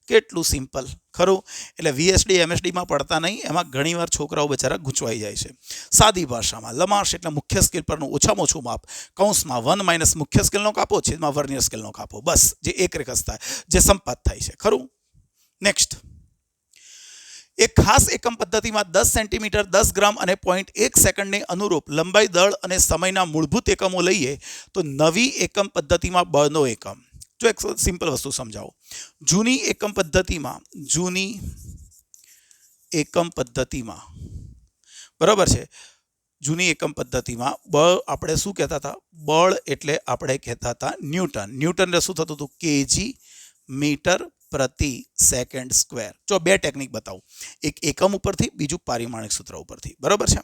કેટલું સિમ્પલ ખરું? એટલે VSD MSDમાં પડતા નહીં, એમાં ઘણીવાર છોકરાઓ બચારા ગૂંચવાઈ જાય છે. સાદી ભાષામાં લમાશ એટલે મુખ્ય સ્કેલ પરનું ઓછામાં ઓછું માપ કૌંસમાં 1 માઇનસ મુખ્ય સ્કેલનો કાપો છેદમાં વર્નિયર સ્કેલનો કાપો. બસ, જે એક રેખસ થાય, જે સંપાત થાય છે. ખરું? નેક્સ્ટ, એક ખાસ એકમ પદ્ધતિમાં 10 સેન્ટીમીટર 10 ગ્રામ અને 0.1 સેકન્ડને અનુરૂપ લંબાઈ, દળ અને સમયના મૂળભૂત એકમો લઈએ તો નવી એકમ પદ્ધતિમાં બળનો એકમ. જો એક સિમ્પલ વસ્તુ સમજાવો. જૂની એકમ પદ્ધતિમાં બરાબર છે, જૂની એકમ પદ્ધતિમાં બળ આપણે શું કહેતા હતા? બળ એટલે આપણે કહેતા હતા ન્યૂટન. ન્યૂટન શું થતું હતું? kg મીટર પ્રતિ સેકન્ડ સ્ક્વેર. જો બે ટેકનિક બતાવું, એક એકમ ઉપરથી, બીજું પારિમાણિક સૂત્ર ઉપરથી. બરાબર છે?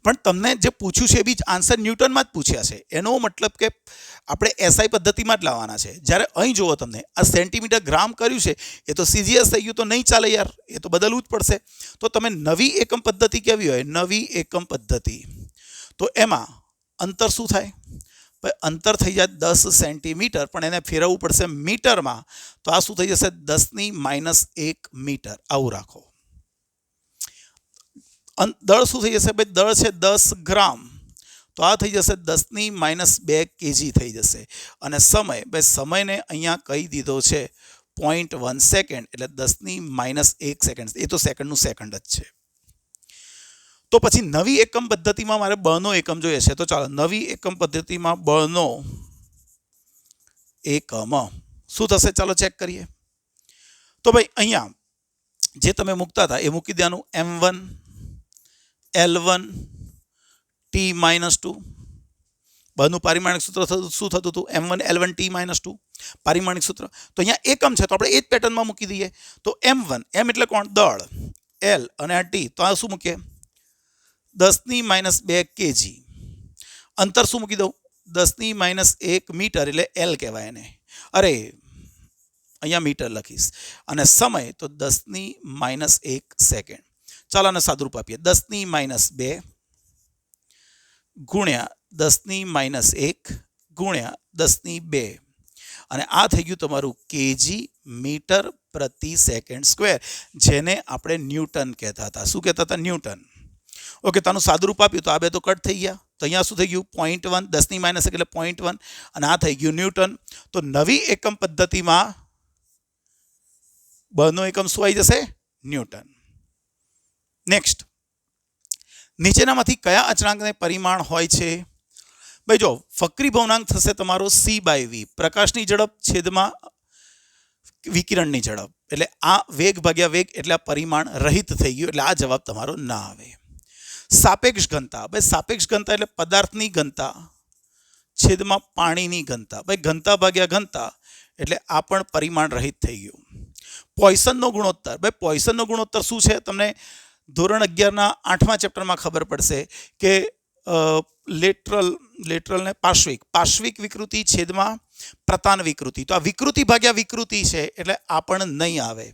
પણ તમને જે પૂછ્યું છે એ બી આન્સર ન્યૂટનમાં જ પૂછ્યા છે. એનો મતલબ કે આપણે SI પદ્ધતિમાં જ લાવવાના છે. જ્યારે અહીં જુઓ તમને આ સેન્ટીમીટર ગ્રામ કર્યું છે, એ તો CGS થઈ ગયું, તો નહીં ચાલે યાર, એ તો બદલવું જ પડશે. તો તમે નવી એકમ પદ્ધતિ કેવી હોય? નવી એકમ પદ્ધતિ, તો એમાં અંતર શું થાય? ભાઈ અંતર થઈ જાય 10 સેન્ટીમીટર, પણ એને ફેરવવું પડશે મીટરમાં. તો આ શું થઈ જશે? 10⁻1 મીટર. આવું રાખો. દળ શું થઈ જશે? ભાઈ દળ છે 10 ગ્રામ, તો આ થઈ જશે 10⁻2 kg થઈ જશે. અને સમય, ભાઈ સમયને અહીંયા કહી દીધો છે 0.1 સેકન્ડ, એટલે 10⁻1 સેકન્ડ. એ તો સેકન્ડનું સેકન્ડ જ છે. તો પછી નવી એકમ પદ્ધતિમાં મારે બળનો એકમ જોઈએ છે. તો ચાલો, નવી એકમ પદ્ધતિમાં બળનો એકમ શું થશે? ચાલો ચેક કરીએ. તો ભાઈ અહીંયા જે તમે મૂકતા હતા એ મૂકી દેવાનું. m1 L1 T-2. બળનું પારિમાણિક સૂત્ર શું થતું હતું? m1 L1 T-2 પારિમાણિક સૂત્ર. તો અહીંયા એકમ છે, તો આપણે એ જ પેટર્નમાં મૂકી દઈએ. તો m1, m એટલે કોણ? દળ. L અને આ T, તો આ શું મૂકીએ? 10⁻2 kg. અંતર શું મૂકી દઉં? 10⁻1 મીટર, એટલે L કહેવાય એને. અરે અહીંયા મીટર લખીશ. અને સમય તો 10⁻1 સેકન્ડ. ચાલો આને સાદુરૂપ આપીએ. 10⁻2 ગુણ્યા 10⁻1 ગુણ્યા 10⁻2, અને આ થઈ ગયું તમારું kg મીટર પ્રતિ સેકન્ડ સ્ક્વેર, જેને આપણે ન્યૂટન કહેતા હતા. શું કહેતા હતા? ન્યૂટન. ઓકે, તાનું સાદુરૂપ આપ્યું તો આ બે તો કટ થઈ ગયા. તો અહીંયા શું થઈ ગયું? 0.1, 10⁻1 એટલે 0.1, અને આ થઈ ગયું ન્યૂટન. તો નવી એકમ પદ્ધતિમાં બળનો એકમ શું આવી જશે? ન્યૂટન. નેક્સ્ટ, નીચેનામાંથી કયા અચળાંકને પરિમાણ હોય છે? ભાઈ જો, ફકરી ભવનાંક થશે તમારો c/v, પ્રકાશની ઝડપ છેદમાં વિકિરણની ઝડપ. એટલે આ વેગ ભાગ્યા વેગ, એટલે આ પરિમાણ રહિત થઈ ગયું, એટલે આ જવાબ તમારો ના આવે. સાપેક્ષ ઘનતા, ભાઈ સાપેક્ષ ઘનતા એટલે પદાર્થની ઘનતા છેદમાં પાણીની ઘનતા. ભાઈ ઘનતા ભાગ્યા ઘનતા, એટલે આ પણ પરિમાણ રહિત થઈ ગયું. પોઇસનનો ગુણોત્તર, ભાઈ પોઇસનનો ગુણોત્તર શું છે? તમને ધોરણ 11ના 8મા ચેપ્ટરમાં ખબર પડશે કે લેટરલ ને પાર્શ્વિક વિકૃતિ છેદમાં પ્રતાન વિકૃતિ. તો આ વિકૃતિ ભાગ્યા વિકૃતિ છે, એટલે આ પણ નહીં આવે.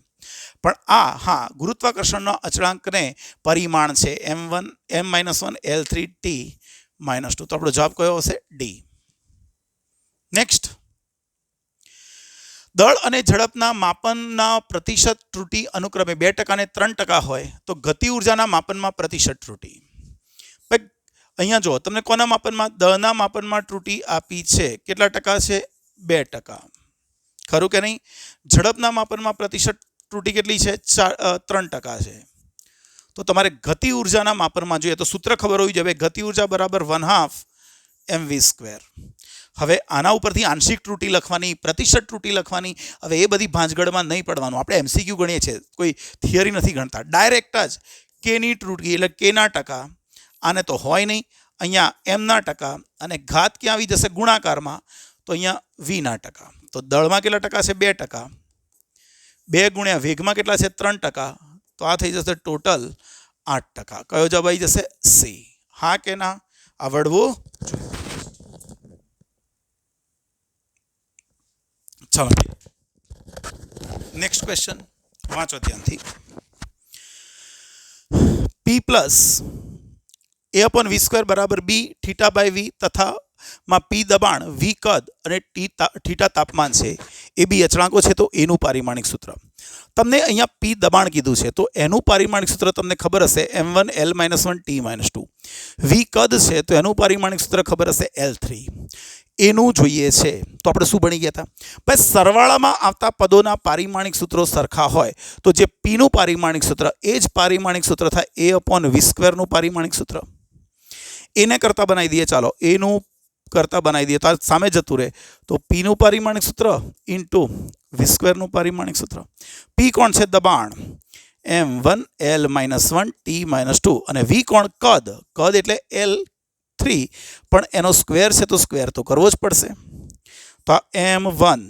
પણ આ હા, ગુરુત્વાકર્ષણના અચળાંકને પરિમાણ છે m1 L3 T -2. તો આપણો જવાબ કયો હશે? ડી. નેક્સ્ટ, દળ અને ઝડપના માપનના પ્રતિશત ત્રુટિ અનુક્રમે 2% અને 3% હોય તો ગતિ ઉર્જાના માપનમાં પ્રતિશત ત્રુટિ. અહીંયા જો તમને કોના માપનમાં? દળના માપનમાં ત્રુટિ આપી છે. કેટલા ટકા છે? 2%. ખરું કે નહીં? ઝડપના માપનમાં પ્રતિશત ત્રુટિ કેટલી છે? 3% છે. તો તમારે ગતિ ઉર્જાના માપનમાં જોઈએ તો સૂત્ર ખબર હોવી જોઈએ. ગતિ ઉર્જા બરાબર 1/2 mv². હવે આના ઉપરથી આંશિક ત્રુટિ લખવાની, પ્રતિશત ત્રુટિ લખવાની. હવે એ બધી ભાંજગડમાં નહીં પડવાનું. આપણે એમસીક્યુ ગણીએ છીએ, કોઈ થિયરી નથી ગણતા. ડાયરેક્ટ જ કેની ત્રુટિ એટલે કેના ટકા. આને તો હોય નહીં. અહીંયા એમના ટકા અને ઘાત ક્યાં આવી જશે? ગુણાકારમાં. તો અહીંયા વીના ટકા. તો દળમાં કેટલા ટકા છે? 2%. 2 ગુણ્યા વેગમાં કેટલા છે? 3%. તો આ થઈ જશે ટોટલ 8%. કયો જવાબ આવી જશે? સી. હા કે ના? આવડવું જોઈએ. ચાલો નેક્સ્ટ ક્વેશ્ચન વાંચો ધ્યાનથી. P પ્લસ A/V² બરાબર B θ/V તથા માં P દબાણ, V કદ અને θ તાપમાન છે. એ બી અચળાંકો છે તો એનું પારિમાણિક સૂત્ર. તમને અહીંયા P દબાણ કીધું છે તો એનું પારિમાણિક સૂત્ર તમને ખબર હશે M1 L-1 T-2. V કદ છે તો એનું પારિમાણિક સૂત્ર ખબર હશે L3. એનું જોઈએ છે તો આપણે શું ભણી ગયા હતા? ભાઈ સરવાળામાં આવતા પદોના પારિમાણિક સૂત્રો સરખા હોય તો જે Pનું પારિમાણિક સૂત્ર એ જ પારિમાણિક સૂત્ર થાય A/V² નું પારિમાણિક સૂત્ર. એને કરતા બનાવી દઈએ. ચાલો એનું કરતા બનાવી દઈએ તો આ સામે જતું રહે. તો Pનું પારિમાણિક સૂત્ર ઇન્ટુ V² નું પારિમાણિક સૂત્ર. P કોણ છે? દબાણ. M1 L-1 T-2 અને V કોણ? કદ. કદ એટલે L3 પણ એનો સ્ક્વેર છે તો સ્ક્વેર તો કરવો જ પડશે. તો આ M1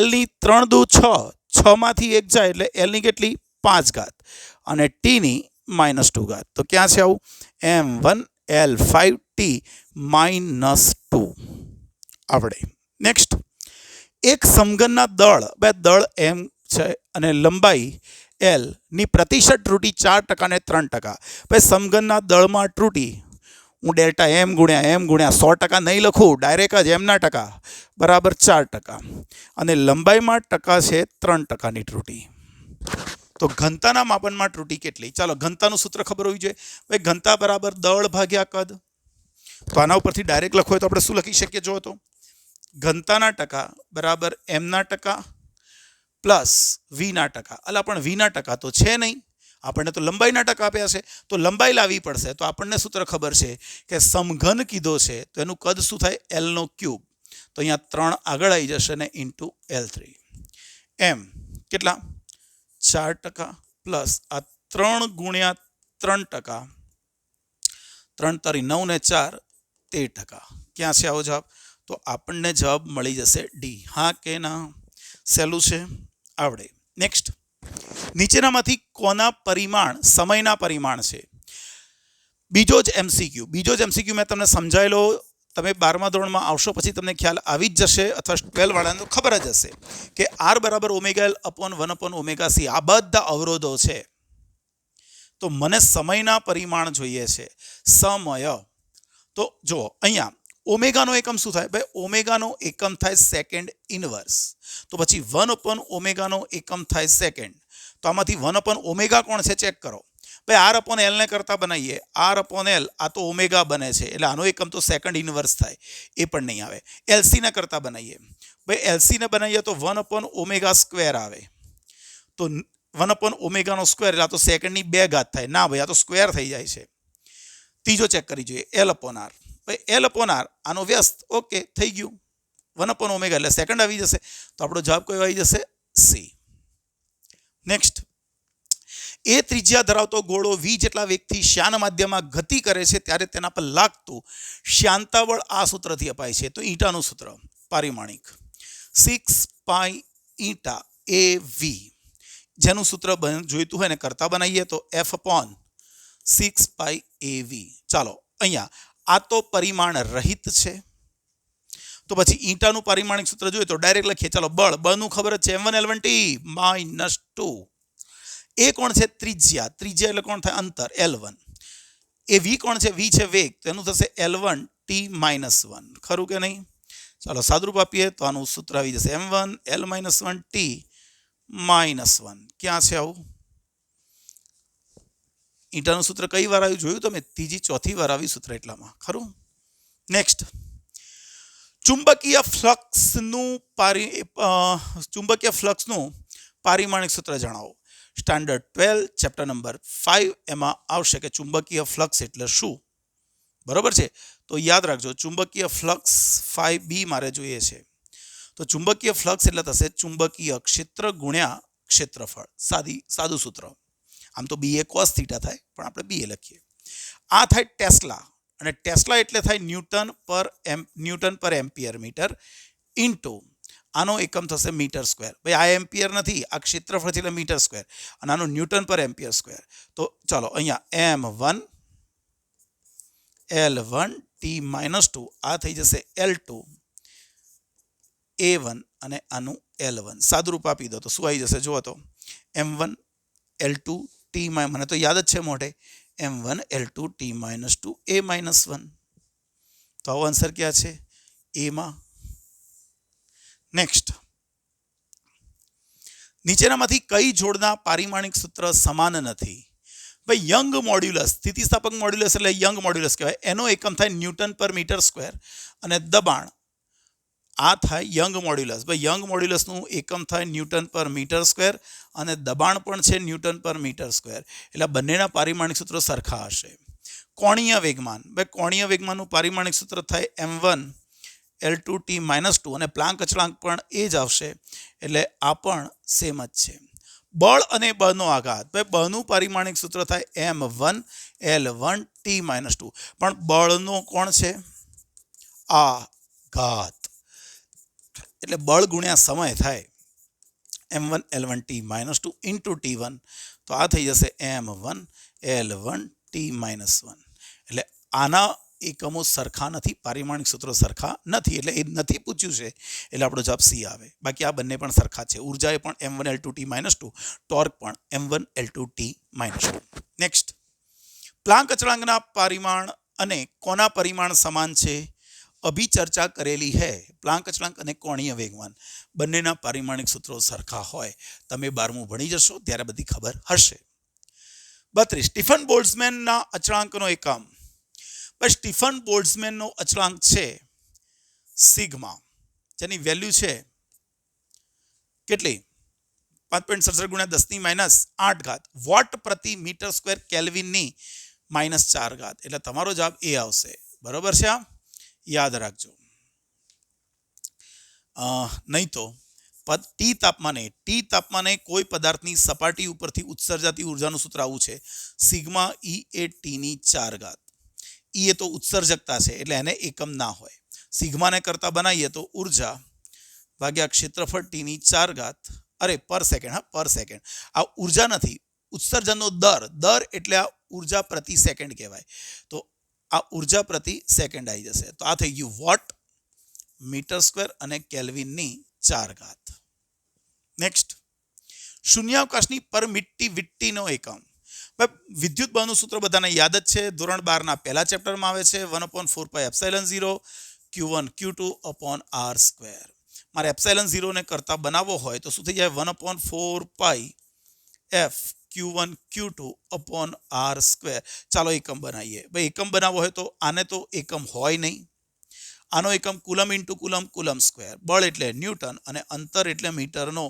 L ની 3 દુ 6, 6 માંથી 1 જાય એટલે L ની કેટલી? 5 ઘાત અને T ની -2 ઘાત. તો ક્યાં છે આવું? M1 L5 T-2 આવડે. નેક્સ્ટ, એક સમઘનના દળ M છે અને લંબાઈ L ની પ્રતિશત ત્રુટિ 4% અને 3%. ભાઈ સમઘનના દળમાં ત્રુટિ હું ડેલ્ટા M ગુણ્યા 100% નહીં લખું, ડાયરેક્ટ જ એમના ટકા બરાબર 4%. અને લંબાઈમાં ટકા છે 3%ની ત્રુટિ. તો ઘનતાના માપનમાં ત્રુટિ કેટલી? ચાલો ઘનતાનું સૂત્ર ખબર હોવી જોઈએ. ભાઈ ઘનતા બરાબર દળ ભાગ્યા કદ. તો આના ઉપરથી ડાયરેક્ટ લખવું હોય તો આપણે શું લખી શકીએ? જો તો ઘનતાના ટકા બરાબર એમના ટકા પ્લસ વીના ટકા. અલા પણ વીના ટકા તો છે નહીં, આપણને તો લંબાઈના ટકા આપ્યા છે. તો લંબાઈ લાવવી પડશે. તો આપણને સૂત્ર ખબર છે કે સમઘન કીધો છે તો એનું કદ શું થાય? L3. તો અહીંયા 3 આગળ આવી જશે ને ઇન્ટુ L3. એમ કેટલા? 4% પ્લસ આ 3 ગુણ્યા 3%. 3 તારી 9 ને 4 13%. ક્યાં છે આવો જવાબ? તો આપણને જવાબ મળી જશે ડી. હા કે ના? સહેલું છે, આવડે. નેક્સ્ટ, નીચેનામાંથી કોના પરિમાણ સમયના પરિમાણ છે? બીજો જ એમસીક્યુ મેં તમને સમજાયેલો. તમે 12મા ધોરણમાં આવશો પછી તમને ખ્યાલ આવી જ જશે, અથવા 12 વાળાને તો ખબર જ હશે કે R બરાબર ω/1/ωc. આ બધા અવરોધો છે. તો મને સમયના પરિમાણ જોઈએ છે. સમય. તો જુઓ અહીંયા ઓમેગાનો એકમ શું થાય? ભાઈ ઓમેગાનો એકમ થાય સેકન્ડ ઇનવર્સ. તો પછી 1/ω નો એકમ થાય સેકન્ડ. તો આમાંથી 1/ω કોણ છે? ચેક કરો. ભાઈ R/L ને કરતા બનાવીએ. R/L આ તો ઓમેગા બને છે એટલે આનો એકમ તો સેકન્ડ ઇનવર્સ થાય. એ પણ નહીં આવે. LC ને કરતા બનાવીએ. ભાઈ LC ને બનાવીએ તો 1/ω² આવે. તો 1/ω નો સ્ક્વેર એટલે આ તો સેકન્ડની 2 ઘાત થાય. ના ભાઈ આ તો સ્ક્વેર થઈ જાય છે. ત્રીજો ચેક કરી જોઈએ. L/R. ભાઈ L/R આનો વ્યસ્ત. ઓકે થઈ ગયું. 1/ω એટલે સેકન્ડ આવી જશે. તો આપણો જવાબ કયો આવી જશે? સી. નેક્સ્ટ, એ ત્રિજ્યા ધરાવતો ગોળો V જેટલા વેગથી શ્યાન માધ્યમમાં ગતિ કરે છે ત્યારે તેના પર લાગતું શ્યાનતા બળ આ સૂત્રથી અપાય છે. તો ઈટાનું સૂત્ર પારિમાણિક 6π ઈટા AV. જેનું સૂત્ર જોઈતું હોય ને કરતા બનાવીએ તો F/6π AV. ચાલો અહીંયા આ તો પરિમાણ રહિત છે. તો પછી ઈટાનું પારિમાણિક સૂત્ર જોઈએ તો ડાયરેક્ટ લખીએ. ચાલો બળનું ખબર જ છે M1 L1 T-2. એ કોણ છે? ત્રિજ્યા એટલે કોણ થાય? અંતર L1. એ વી કોણ છે? વી છે વેગ, તો એનું થશે L1 t-1. ખરું કે નહીં? ચાલો સાદુરૂપ આપીએ તો આનું સૂત્ર આવી જશે m1 L-1 t-1. ક્યાં છે આવું? ઈંટાનું સૂત્ર કઈ વાર આવ્યું જોયું તમે? ત્રીજી ચોથી વાર આવ્યું સૂત્ર એટલામાં. ખરું? નેક્સ્ટ, ચુંબકીય ફ્લક્સનું પારિમાણિક સૂત્ર જણાવો. સ્ટાન્ડર્ડ 12 ચેપ્ટર નંબર 5 એમાં આવશે કે ચુંબકીય ફ્લક્સ એટલે શું. બરોબર છે? તો યાદ રાખજો, ચુંબકીય ફ્લક્સ 5b મારે જોઈએ છે. તો ચુંબકીય ફ્લક્સ એટલે થશે ચુંબકીય ક્ષેત્ર ગુણ્યા ક્ષેત્રફળ. સાદું સૂત્ર. આમ તો બી એ કોસ થીટા થાય, પણ આપણે બી એ લખીએ. આ થાય ટેસ્લા, અને ટેસ્લા એટલે થાય ન્યૂટન પર એમ્પિયર મીટર ઇન્ટુ આનો એકમ થશે મીટર સ્ક્વેર. ભાઈ આ એમ્પિયર નથી, આ ક્ષેત્રફળ છે એટલે મીટર સ્ક્વેર, અને આનું ન્યૂટન પર એમ્પિયર સ્ક્વેર. તો ચાલો અહીંયા m1 L1 t-2 આ થઈ જશે L2 A1 અને આનું L1. સાદુરૂપ આપી દો તો શું આવી જશે? જુઓ તો m1 L2 t મને તો યાદ જ છે મોઢે, m1 L2 t-2 A-1. તો આવો આન્સર ક્યાં છે? એમાં. નેક્સ્ટ, નીચેનામાંથી કઈ જોડના પારિમાણિક સૂત્ર સમાન નથી? ભાઈ યંગ મોડ્યુલસ, સ્થિતિસ્થાપક મોડ્યુલસ એટલે યંગ મોડ્યુલસ કહેવાય. એનો એકમ થાય ન્યૂટન પર મીટર સ્ક્વેર, અને દબાણ આ થાય યંગ મોડ્યુલસ. ભાઈ યંગ મોડ્યુલસનું એકમ થાય ન્યૂટન પર મીટર સ્ક્વેર, અને દબાણ પણ છે ન્યૂટન પર મીટર સ્ક્વેર. એટલે બંનેના પારિમાણિક સૂત્રો સરખા હશે. કોણીય વેગમાન, ભાઈ કોણીય વેગમાનનું પારિમાણિક સૂત્ર થાય m1 L2 t-2, અને પ્લાન્ક અચળાંક પણ એ જ આવશે, એટલે આ પણ સેમ જ છે. બળ અને બળનો આઘાત, ભાઈ બળનું પારિમાણિક સૂત્ર થાય m1 L1 t-2, પણ બળનો કોણ છે? આઘાત. એટલે બળ ગુણ્યા સમય થાય m1 L1 t-2 into t1, તો આ થઈ જશે m1 L1 t-1. એટલે આના એકમો સરખા નથી, પારિમાણિક સૂત્રો સરખા નથી, એટલે એ નથી પૂછ્યું છે, એટલે આપણો જવાબ સી આવે. બાકી આ બંને પણ સરખા છે. ઉર્જા એ પણ m1 L2 t-2, ટોર્ક પણ m1 L2 t-2. Next, Planck અચળાંકના પરિમાણ અને કોના પરિમાણ સમાન છે? અભી ચર્ચા કરેલી હૈ. પ્લાન્ક અચળાંક અને કોણીય વેગમાન બંનેના પારિમાણિક સૂત્રો સરખા હોય. તમે 12મું ભણી જશો ત્યારે બધી ખબર હશે. 32, સ્ટીફન બોલ્ટ્ઝમેનના અચળાંકનો એકમ. ભાઈ સ્ટીફન બોલ્ટ્ઝમેનનો અચળાંક છે સિગ્મા, જેની વેલ્યુ છે કેટલી? 5.67 × 10⁻8 વોટ પ્રતિ મીટર સ્ક્વેર કેલ્વિનની -4. એટલે તમારો જવાબ એ આવશે. બરોબર છે? આ યાદ રાખજો. નહીં તો ટી તાપમાને કોઈ પદાર્થની સપાટી ઉપરથી ઉત્સર્જાતી ઉર્જાનું સૂત્ર આવું છે, સિગ્મા E એ t⁴. E એ તો ઉત્સર્જકતા છે, એટલે એને એકમ ના હોય. સિગ્માને કરતા બનાવીએ તો ઉર્જા ભાગ્યા ક્ષેત્રફળ t⁴. અરે પર સેકન્ડ, હા પર સેકન્ડ. આ ઉર્જા નથી, ઉત્સર્જનનો દર એટલે આ ઉર્જા પ્રતિ સેકન્ડ કહેવાય. તો આ ઉર્જા પ્રતિ સેકન્ડ આવી જશે. તો આ થઈ ગયું વોટ, મીટર સ્ક્વેર અને કેલ્વિનની 4. નેક્સ્ટ, શૂન્યાવકાશની પરમિટિવિટીનો એકમ. વિદ્યુત બળનું સૂત્ર બધાને યાદ જ છે, ધોરણ 12ના પહેલા ચેપ્ટરમાં આવે છે, 1/4πε0 Q1 Q2/r². મારે ε0 ને કરતા બનાવવો હોય તો શું થઈ જાય? 1/4πf Q1 Q2/r². ચાલો એકમ બનાવીએ. ભાઈ એકમ બનાવવો હોય તો આને તો એકમ હોય નહીં. આનો એકમ કુલમ ઇન્ટુ કુલમ સ્ક્વેર. બળ એટલે ન્યૂટન અને અંતર એટલે મીટરનો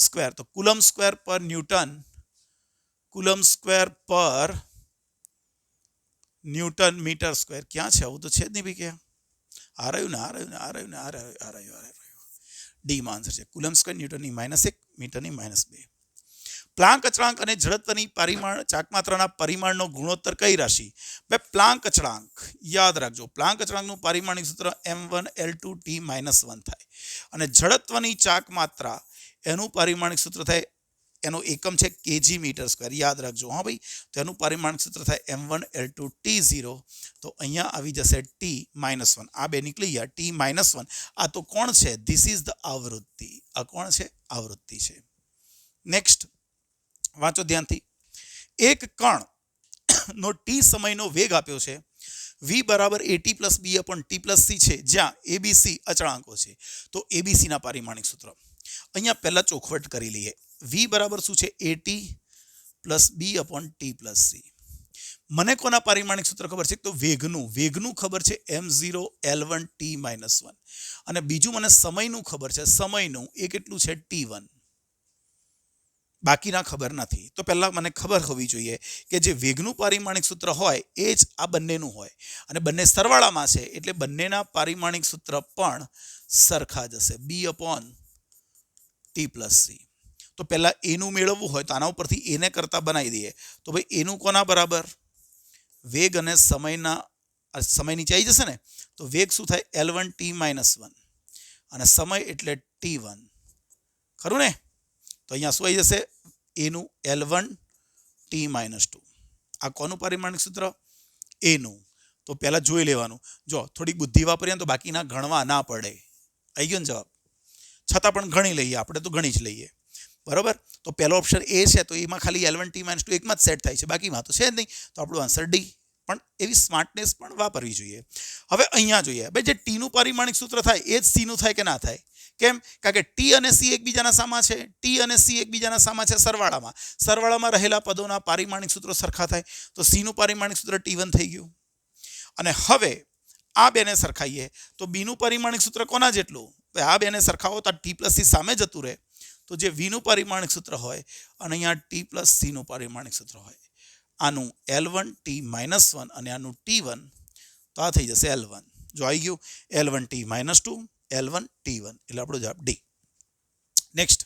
સ્ક્વેર. તો કુલમ સ્ક્વેર પર ન્યૂટન, કુલમ સ્ક્વેર પર ન્યૂટન મીટર સ્ક્વેર. ક્યાં છે? આવું તો છે જ નહીં ભાઈ. ક્યાં આ રહ્યું ને? ડી માં આન્સર છે. કુલમ સ્ક્વેર ન્યૂટનની -1 મીટરની -2. પ્લાન્ક અચળાંક અને જડત્વની ચાકમાત્રાના પરિમાણનો ગુણોત્તર કઈ રાશિ? બે પ્લાન્ક અચળાંક યાદ રાખજો. પ્લાન્ક અચળાંકનું પારિમાણિક સૂત્ર m1 L2 t-1 થાય, અને જડત્વની ચાકમાત્રા એનું પારિમાણિક સૂત્ર થાય, એનો એકમ છે કેજી મીટર સ્ક્વેર. યાદ રાખજો હા ભાઈ. તો એનું પારિમાણિક સૂત્ર થાય m1 L2 t0. તો અહીંયા આવી જશે t-1. આ બે નીકળી ગયા. t-1 આ તો કોણ છે? ધીસ ઇઝ ધ આવૃત્તિ. આ કોણ છે? આવૃત્તિ છે. નેક્સ્ટ વાંચો ધ્યાનથી. એક કણ નો ટી સમયનો વેગ આપ્યો છે v બરાબર at plus b upon t plus c છે, જ્યાં abc અચળાંકો છે. તો abc ના પારિમાણિક સૂત્ર અહીંયા પહેલા ચોખવટ કરી લઈએ. v બરાબર શું છે? at plus b upon t plus c. મને કોના પારિમાણિક સૂત્ર ખબર છે? તો વેગનું ખબર છે m0 l1 t માઇનસ 1, અને બીજું મને સમયનું ખબર છે, સમયનું એ કેટલું છે? t1. બાકીના ખબર નથી. તો પહેલા મને ખબર હોવી જોઈએ કે જે વેગનું પારિમાણિક સૂત્ર હોય એ જ આ બંનેનું હોય, અને બંને સરવાળામાં છે એટલે બંનેના પારિમાણિક સૂત્ર પણ સરખા જ હશે, b upon t plus c. તો પહેલા એનું મેળવવું હોય તો આના ઉપરથી એને કરતા બનાવી દઈએ. તો ભાઈ એનું કોના બરાબર? વેગ અને સમય નીચે આવી જશે ને, તો વેગ શું થાય? l1 t માઇનસ 1, અને સમય એટલે t1. ખરું ને? તો અહીંયા શું આવી જશે? એનું l1 t માઇનસ 2. આ કોનું પારિમાણિક સૂત્ર? એનું. તો પહેલા જોઈ લેવાનું. જો થોડીક બુદ્ધિ વાપરીએ તો બાકીના ગણવા ના પડે. આવી ગયો ને જવાબ? છતાં પણ ગણી લઈએ, આપણે તો ગણી જ લઈએ. બરોબર? તો પહેલો ઓપ્શન એ છે, તો એમાં ખાલી l1 t માઇનસ 2 એકમાં જ સેટ થાય છે, બાકીમાં તો છે જ નહીં. તો આપણું આન્સર ડી. પણ એવી સ્માર્ટનેસ પણ વાપરવી જોઈએ. હવે અહીંયા જોઈએ, ભાઈ જે ટીનું પારિમાણિક સૂત્ર થાય એ જ સીનું થાય કે ના થાય? કેમ? કારણ કે ટી અને સી એકબીજાના સામા છે. ટી અને સી એકબીજાના સામા છે સરવાળામાં રહેલા પદોના પારિમાણિક સૂત્રો સરખા થાય. તો સીનું પારિમાણિક સૂત્ર t1 થઈ ગયું. અને હવે આ બેને સરખાઈએ તો બીનું પારિમાણિક સૂત્ર કોના જેટલું? આ બેને સરખાવો તો ટી પ્લસ સી સામે જતું રહે. તો જે વીનું પારિમાણિક સૂત્ર હોય અને અહીંયા ટી પ્લસ સીનું પારિમાણિક સૂત્ર હોય, આનું l1 t માઇનસ 1 અને આનું t1, તો આ થઈ જશે l1. જો આવી ગયું l1 t minus 2, l1 t1, એટલે આપણો જવાબ ડી. નેક્સ્ટ,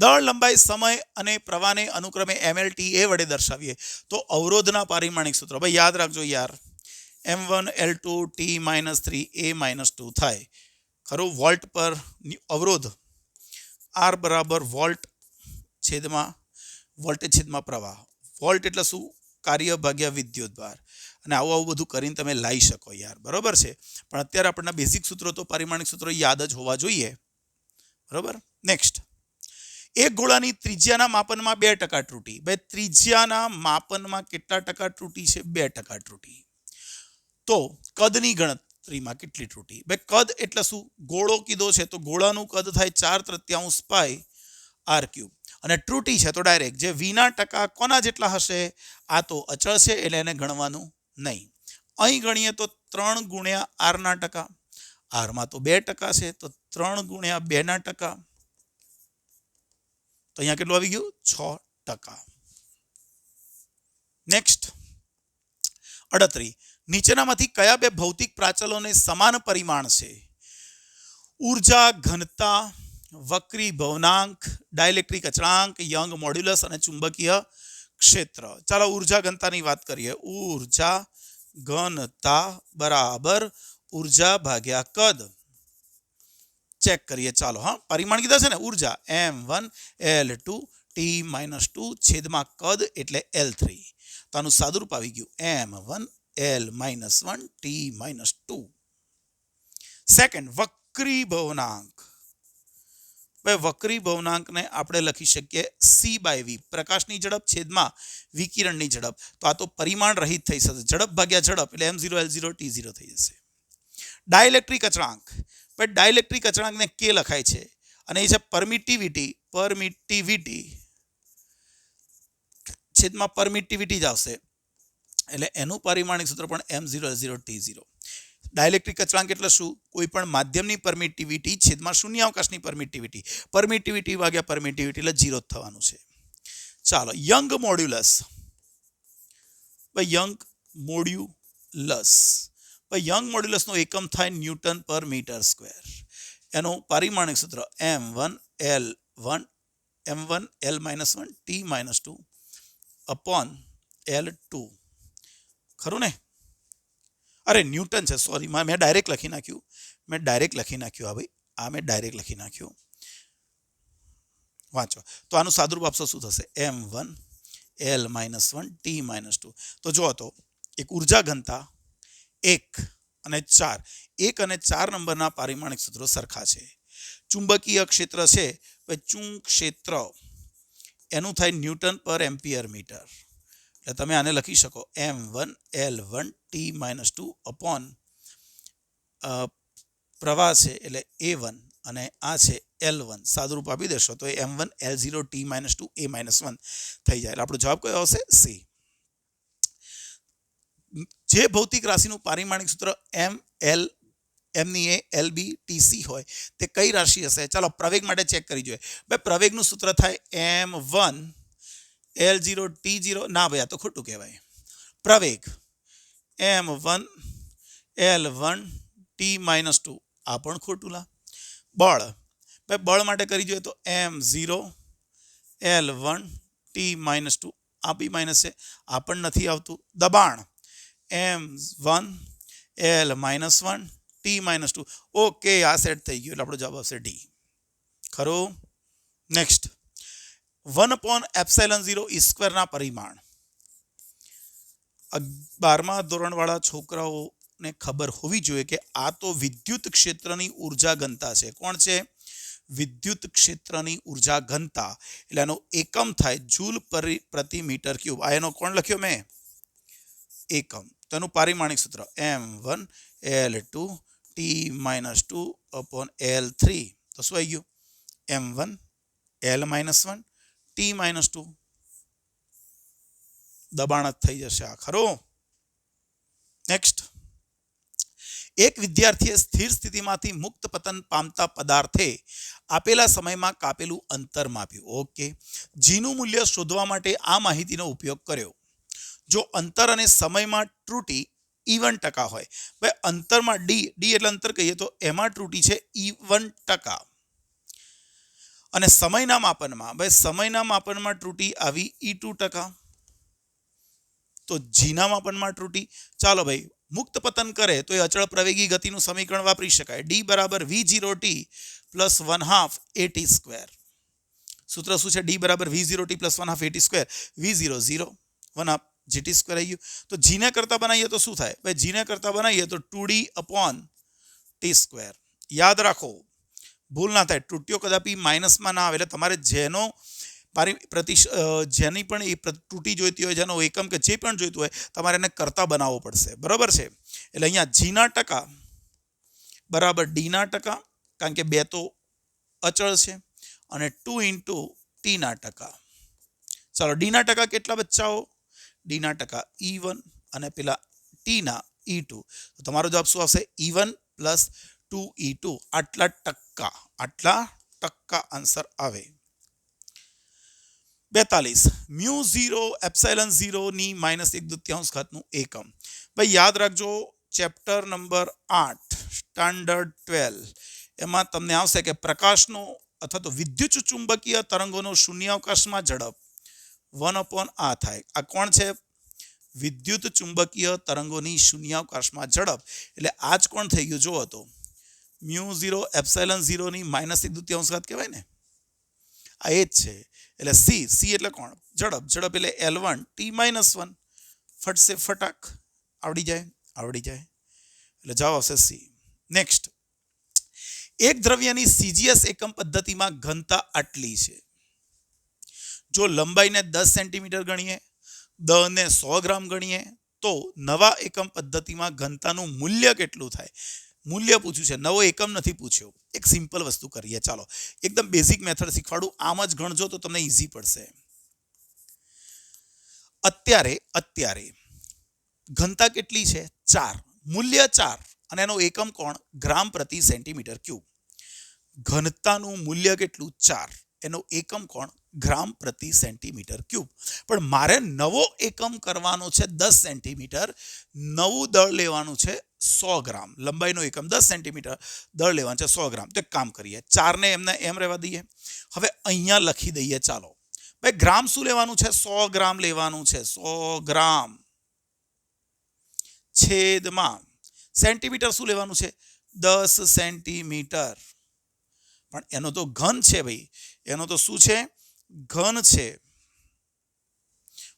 દળ લંબાઈ, સમય અને પ્રવાહને અનુક્રમે ml t a વડે દર્શાવીએ તો અવરોધના પારિમાણિક સૂત્ર. ભાઈ યાદ રાખજો યાર, m1 l2 t minus 3 a minus 2 થાય. ખરું? વોલ્ટ પર અવરોધ R બરાબર વોલ્ટેજ છેદમાં પ્રવાહ. વોલ્ટ એટલે શું? કાર્ય ભાગ્યા વિદ્યુત ભાર. અને આવું બધું કરીને તમે લાવી શકો યાર, બરોબર છે? પણ અત્યારે આપણને બેઝિક સૂત્રો તો પારિમાણિક સૂત્રો યાદ જ હોવા જોઈએ. બરોબર? નેક્સ્ટ, એક ગોળાની ત્રિજ્યાના માપનમાં 2% ત્રુટી. ભાઈ ત્રિજ્યાના માપનમાં કેટલા ટકા ત્રુટી છે? 2% ત્રુટી. તો કદની ગણતરીમાં કેટલી ત્રુટી? ભાઈ કદ એટલે શું? ગોળો કીધો છે તો ગોળાનું કદ થાય 4/3 પાઈ r3, અને ત્રુટી છે તો ડાયરેક્ટ જે વીના ટકા કોના જેટલા હશે? આ તો અચળ છે એટલે એને ગણવાનું નહીં. અહીં ગણીએ તો 3 ગુણ્યા r ના ટકા. આરમાં તો 2% છે તો 3 ગુણ્યા 2 ના ટકા. તો અહીંયા કેટલું આવી ગયું? 6%. નેક્સ્ટ, 38, નીચેનામાંથી કયા બે ભૌતિક પ્રાચલોને સમાન પરિમાણ છે? ઉર્જા ઘનતા, વક્રી ભવનાંક, ડાઇલેક્ટ્રિક અચળાંક, યંગ મોડ્યુલસ અને ચુંબકીય ક્ષેત્ર. ચાલો ઉર્જા ઘનતાની વાત કરીએ. ઉર્જા ઘનતા બરાબર ઉર્જા ભાગ્યા કદ. ચેક કરીએ. ચાલો, હા, પરિમાણ કીધા છે ને, ઉર્જા m1 l2 t માઇનસ 2 છેદમાં કદ એટલે l3. તો આનું સાદુરૂપ આવી ગયું m1 l minus 1 t minus 2. Second, વક્રી ભવનાંક. ભાઈ વક્રી ભવનાંકને આપણે લખી શકીએ c/v, પ્રકાશની ઝડપ છેદમાં વિકિરણની ઝડપ. તો આ તો પરિમાણ રહિત થઈ જશે, ઝડપ ભાગ્યા ઝડપ એટલે m0 l0 t0 થઈ જશે. ડાઇલેક્ટ્રિક અચળાંક. ભાઈ ડાઇલેક્ટ્રિક અચળાંકને કે લખાય છે અને એ છે પરમિટિવિટી છેદમાં પરમિટિવિટી જ આવશે, એટલે એનું પારિમાણિક સૂત્ર પણ m0 l0 t0. ડાઇલેક્ટ્રિક અચળાંક એટલે શું? કોઈ પણ માધ્યમની પરમિટિવિટી છેદમાં શૂન્યાવકાશની પરમિટિવિટી ભાગ્યા પરમિટિવિટી એટલે 0 થવાનું છે. ચાલો, યંગ મોડ્યુલસ. ભાઈ યંગ મોડ્યુલસનો એકમ થાય ન્યૂટન પર મીટર સ્ક્વેર. એનું પારિમાણિક સૂત્ર m1 l minus 1 t minus 2 upon l2. ખરું ને? અરે ન્યૂટન છે, સોરી, મેં ડાયરેક્ટ લખી નાખ્યું. હા ભાઈ, આ મેં ડાયરેક્ટ લખી નાખ્યું. વાંચો. તો આનું સાદુરૂપ આપશો શું થશે? m1 l minus 1 t minus 2. તો જો તો એક ઉર્જા ઘનતા 1 અને 4 નંબરના પારિમાણિક સૂત્રો સરખા છે. ચુંબકીય ક્ષેત્ર છે, ચુંબ ક્ષેત્ર એનું થાય ન્યૂટન પર એમ્પિયર મીટર. તમે આને લખી શકો m1L1T-2 અપોન પ્રવાહ છે એટલે a1 અને આ છે L1 સાદુરૂપ આપી દેશો તો એ m1L0T-2 a-1 થઈ જાય એટલે આપણો જવાબ કયો આવશે સી. જે ભૌતિક રાશિનું પારિમાણિક સૂત્ર ml એમની એ LB TC હોય તે કઈ રાશિ હશે? ચાલો પ્રવેગ માટે ચેક કરી જોઈએ. ભાઈ પ્રવેગનું સૂત્ર થાય m1 L0 T0 ના ભાઈ આ તો ખોટું કહેવાય. પ્રવેગ m1 L1 T-2 આ પણ ખોટું લા. બળ ભાઈ બળ માટે કરી જોઈએ તો m0 L1 T-2 આ બી માઇનસ છે આ પણ નથી આવતું. દબાણ m1 L-1 T-2 ઓકે આ સેટ થઈ ગયું એટલે આપણો જવાબ આવશે ડી. ખરું? નેક્સ્ટ 1/ε0 E² ના પરિમાણ. 12મા ધોરણવાળા છોકરાઓને ખબર હોવી જોઈએ કે આ તો વિદ્યુત ક્ષેત્રની ઉર્જા ઘનતા છે. કોણ છે? વિદ્યુત ક્ષેત્રની ઉર્જા ઘનતા એટલે એનો એકમ થાય જૂલ પ્રતિ મીટર ક્યુબ. આ એનો કોણ લખ્યો મેં? એકમ. તો એનું પારિમાણિક સૂત્ર m1 L2 T-2 upon L3 તો શું આવી ગયું? m1 L-1 T-2 દબાણ જ થઈ જશે આ. ખરું? નેક્સ્ટ એક વિદ્યાર્થીએ સ્થિર સ્થિતિમાંથી મુક્ત પતન પામતા પદાર્થે આપેલા સમયમાં કાપેલું અંતર માપ્યું. ઓકે, જીનું મૂલ્ય શોધવા માટે આ માહિતીનો ઉપયોગ કર્યો. જો અંતર અને સમયમાં ત્રુટી E1% હોય, ભાઈ અંતરમાં ડી એટલે અંતર કહીએ તો એમાં ત્રુટી છે E1%. અને સમયના માપનમાં ભાઈ સમયના માપનમાં ત્રુટી આવી E2%. તો જીના માપનમાં ત્રુટી. ચાલો ભાઈ મુક્ત પતન કરે તો એ અચળ પ્રવેગી ગતિનું સમીકરણ વાપરી શકાય. D બરાબર V0T પ્લસ 1/2 AT². સૂત્ર શું છે? D બરાબર V0T plus 1/2 AT². V0 0 1/2 GT² આવી ગયું. તો જીને કરતા બનાવીએ તો શું થાય? ભાઈ જીને કરતા બનાવીએ તો 2D upon T². યાદ રાખો ભૂલ ના થાય, ત્રુટીઓ કદાપી માઇનસમાં ના આવે એટલે તમારે જેનો જેની પણ એ ત્રુટી જોઈતી હોય, જેનો એકમ કે જે પણ જોઈતું હોય તમારે એને કરતા બનાવવો પડશે. બરાબર છે? એટલે અહીંયા જીના ટકા બરાબર ડીના ટકા, કારણ કે 2 તો અચળ છે, અને 2 * ટીના ટકા. ચાલો ડીના ટકા કેટલા બચ્ચાઓ? ડીના ટકા E1 અને પેલા ટીના E2. તો તમારો જવાબ શું આવશે? E1 પ્લસ 2E2 આટલા ટકા આન્સર આવે. 42 μ0ε0 ની -1/2 નું એકમ. ભાઈ યાદ રાખજો ચેપ્ટર નંબર 8 સ્ટાન્ડર્ડ 12 એમાં તમને આવશે કે પ્રકાશનો અથવા તો વિદ્યુત ચુંબકીય તરંગોનો શૂન્યાવકાશમાં ઝડપ 1/a થાય. આ કોણ છે? વિદ્યુત ચુંબકીય તરંગોની શૂન્યાવકાશમાં ઝડપ એટલે આ જ કોણ થઈ ગયું? જુઓ તો μ0ε0 ની -1/2 કહેવાય ને, આ એ જ છે. એટલે સી એટલે કોણ? ઝડપ એટલે L1 T-1. ફટસે ફટાક આવડી જાય. એટલે જવાબ આવશે સી. નેક્સ્ટ એક દ્રવ્યની CGS એકમ પદ્ધતિમાં ઘનતા આટલી છે. જો લંબાઈને 10 સેન્ટીમીટર ગણીએ, દળને 100 ગ્રામ ગણીએ તો નવા એકમ પદ્ધતિમાં ઘનતાનું મૂલ્ય કેટલું થાય? મૂલ્ય પૂછ્યું છે, નવો એકમ નથી પૂછ્યો. એક સિમ્પલ વસ્તુ કરીએ. ચાલો એકદમ બેઝિક મેથડ શીખવાડું, આમ જ ગણજો તો તમને ઈઝી પડશે. અત્યારે ઘનતા કેટલી છે? 4. મૂલ્ય 4 અને એનો એકમ કોણ? ગ્રામ પ્રતિ સેન્ટીમીટર ક્યુબ. ઘનતાનું મૂલ્ય કેટલું? 4. એનો એકમ કોણ? ગ્રામ પ્રતિ સેન્ટીમીટર ક્યુબ. પણ મારે નવો એકમ કરવાનો છે 10 સેન્ટીમીટર, નવું દળ લેવાનું છે 100 ગ્રામ. લંબાઈનો એકમ 10 સેન્ટીમીટર, દળ લેવાનું છે 100 ગ્રામ. તો એક કામ કરીએ, 4 ને એમ રહેવા દઈએ. હવે અહીંયા લખી દઈએ. ચાલો ભાઈ ગ્રામ શું લેવાનું છે? 100 ગ્રામ લેવાનું છે. 100 ગ્રામ છેદમાં સેન્ટીમીટર શું લેવાનું છે? 10 સેન્ટીમીટર. પણ એનો તો ઘન છે ભાઈ, એનો તો શું છે? ઘન છે.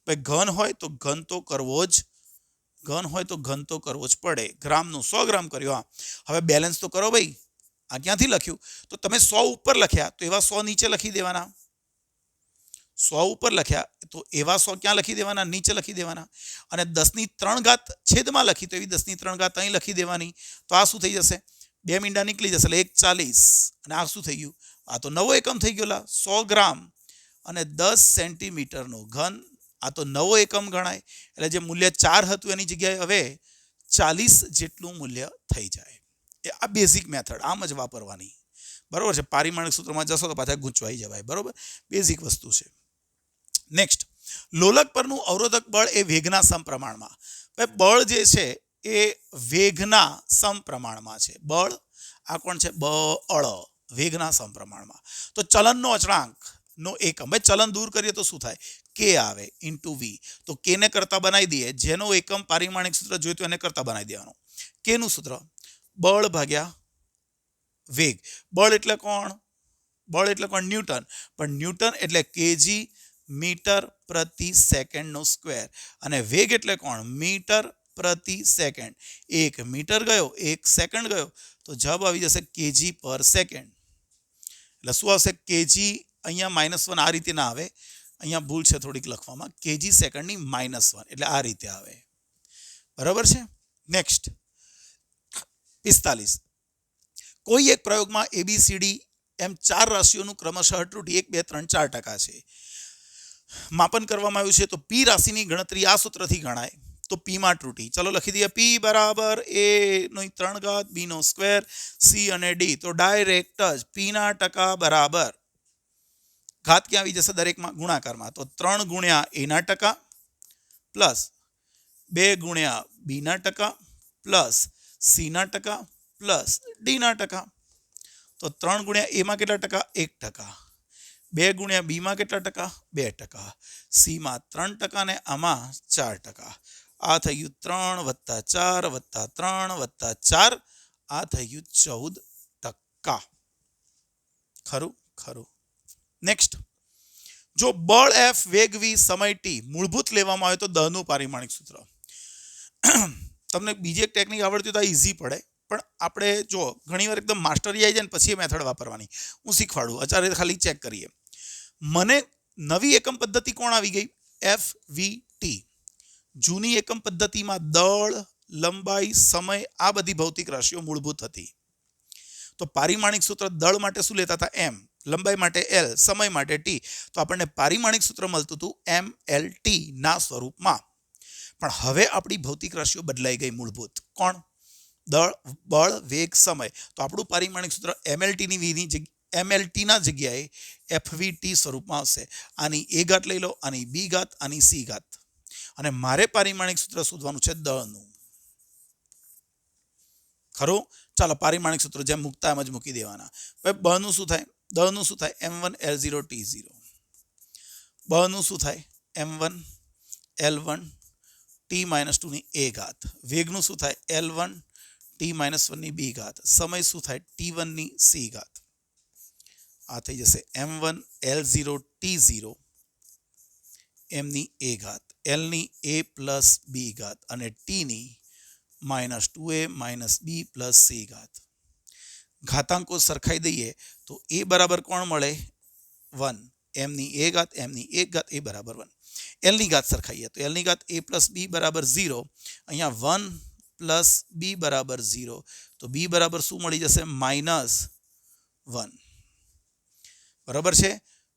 ભાઈ ઘન હોય તો ઘન તો કરવો જ પડે. ગ્રામનું 100 ગ્રામ કર્યો. હવે બેલેન્સ તો કરો ભાઈ. આ ક્યાંથી લખ્યું? તો તમે 100 ઉપર લખ્યા તો એવા 100 નીચે લખી દેવાના. 100 ઉપર લખ્યા તો એવા 100 ક્યાં લખી દેવાના? નીચે લખી દેવાના. અને 10³ છેદમાં લખી તો એવી 10³ અહીં લખી દેવાની. તો આ શું થઈ જશે? 2 મીંડા નીકળી જશે એટલે 140. અને આ શું થઈ ગયું? આ તો નવો એકમ થઈ ગયો. 100 ગ્રામ અને 10 સેન્ટીમીટરનો ઘન. આ તો નવો એકમ ગણાય. એટલે જે મૂલ્ય 4 હતું એની જગ્યાએ હવે 40 જેટલું મૂલ્ય થઈ જાય. આ બેઝિક મેથડ આમ જ વાપરવાની. બરોબર છે. પારિમાણિક સૂત્રમાં જશો તો પાછા ગૂંચવાઈ જવાય. બરોબર, બેઝિક વસ્તુ છે. નેક્સ્ટ, લોલક પરનું અવરોધક બળ એ વેગના સમપ્રમાણમાં. બળ જે છે એ વેગના સમપ્રમાણમાં છે. બળ આ કોણ છે? બળ વેગના સમપ્રમાણમાં. તો ચલનનો અચળાંક નો એકમ. ભાઈ ચલન દૂર કરીએ તો શું થાય? કે આવે ઇન્ટુ વી. તો કે ને કરતા બનાવી દઈએ. જેનો એકમ પારિમાણિક સૂત્ર જોઈતું એને કરતા બનાવી દેવાનું. કે નું સૂત્ર બળ ભાગ્યા વેગ. બળ એટલે કોણ? બળ એટલે કોણ? ન્યૂટન. પણ ન્યૂટન એટલે કેજી મીટર પ્રતિ સેકન્ડનો સ્ક્વેર. અને વેગ એટલે કોણ? મીટર પ્રતિ સેકન્ડ. 1 મીટર ગયો, 1 સેકન્ડ ગયો, તો જવાબ આવી જશે કેજી પર સેકન્ડ. એટલે શું આવશે? કેજી અહીંયા -1 આ રીતે ના આવે. અહીંયા ભૂલ છે થોડીક લખવામાં. કેજી સેકન્ડની -1 એટલે આ રીતે આવે. બરાબર છે. નેક્સ્ટ 45. કોઈ એક પ્રયોગમાં ABCD એમ 4 રાશિઓનું ક્રમશઃ ત્રુટિ 1, 2, 3, 4% છે. માપન કરવામાં આવ્યું છે. તો P રાશિની ગણતરી આ સૂત્રથી ગણાય. તો P માં ત્રુટિ ચલો લખી દઈએ. P બરાબર A⁵ B², C અને D. તો ડાયરેક્ટ જ P ના ટકા બરાબર ઘાત ક્યાં આવી જશે? દરેકમાં ગુણાકારમાં. તો 3 ગુણ્યા A ના ટકા પ્લસ 2 ગુણ્યા B ના ટકા પ્લસ C ના ટકા પ્લસ D ના ટકા. તો 3 ગુણ્યા A માં કેટલા ટકા? 1%. 2 ગુણ્યા B માં કેટલા ટકા? 2%. C માં 3% ને આમાં 4%. આ થઈ ગયું 3 + 4 + 3 + 4. આ થઈ ગયું 14%. ખરું ખરું. નેક્સ્ટ, જો બળ F, વેગ V, સમય T મૂળભૂત લેવામાં આવે તો દળનું પારિમાણિક સૂત્ર. તમને બીજી એક ટેકનિક આવડતી હોય તો ઈઝી પડે. પણ આપણે જો ઘણીવાર એકદમ માસ્ટરી આવી જાય ને પછી એ મેથડ વાપરવાની. હું શીખવાડું. અત્યારે ખાલી ચેક કરીએ. મને નવી એકમ પદ્ધતિ કોણ આવી ગઈ? FVT. જૂની એકમ પદ્ધતિમાં દળ, લંબાઈ, સમય આ બધી ભૌતિક રાશિઓ મૂળભૂત હતી. તો પારિમાણિક સૂત્ર દળ માટે શું લેતા હતા? M, લંબાઈ માટે L, સમય માટે T. તો આપણને પારિમાણિક સૂત્ર મળતું હતું MLT ના સ્વરૂપમાં. પણ હવે આપણી ભૌતિક રાશિઓ બદલાઈ ગઈ મૂળભૂત. કોણ? દળ, બળ, વેગ, સમય. તો આપણું પારિમાણિક સૂત્ર MLT ના જગ્યાએ FVT સ્વરૂપમાં આવશે. આની A ઘાત લઈ લો, આની B ઘાત, આની C ઘાત. અને મારે પારિમાણિક સૂત્ર શોધવાનું છે દળનું. ખરું? ચાલો પારિમાણિક સૂત્ર જેમ મૂકતા એમ જ મૂકી દેવાના. હવે બળનું શું થાય? દળનું શું થાય? M1L0 T0. બળનું શું થાય? M1 L1 T-2 ની A ઘાત. વેગનું શું થાય? L1 T-1 ની B ઘાત. સમય શું થાય? T1 ની C ઘાત. આ થઈ જશે M1 L0 T0 M ની A ઘાત, L ની A પ્લસ B ઘાત અને T ની -2A - B પ્લસ C ઘાત. ઘાતાંકો સરખાઈ દઈએ તો A બરાબર કોણ મળે? 1. M ની A ઘાત, M ની 1 ઘાત, A બરાબર 1. L ની ઘાત સરખાઈએ તો L ની ઘાત A પ્લસ B બરાબર 0. અહીંયા 1 પ્લસ B બરાબર 0. તો B બરાબર શું મળી જશે? -1. બરાબર છે.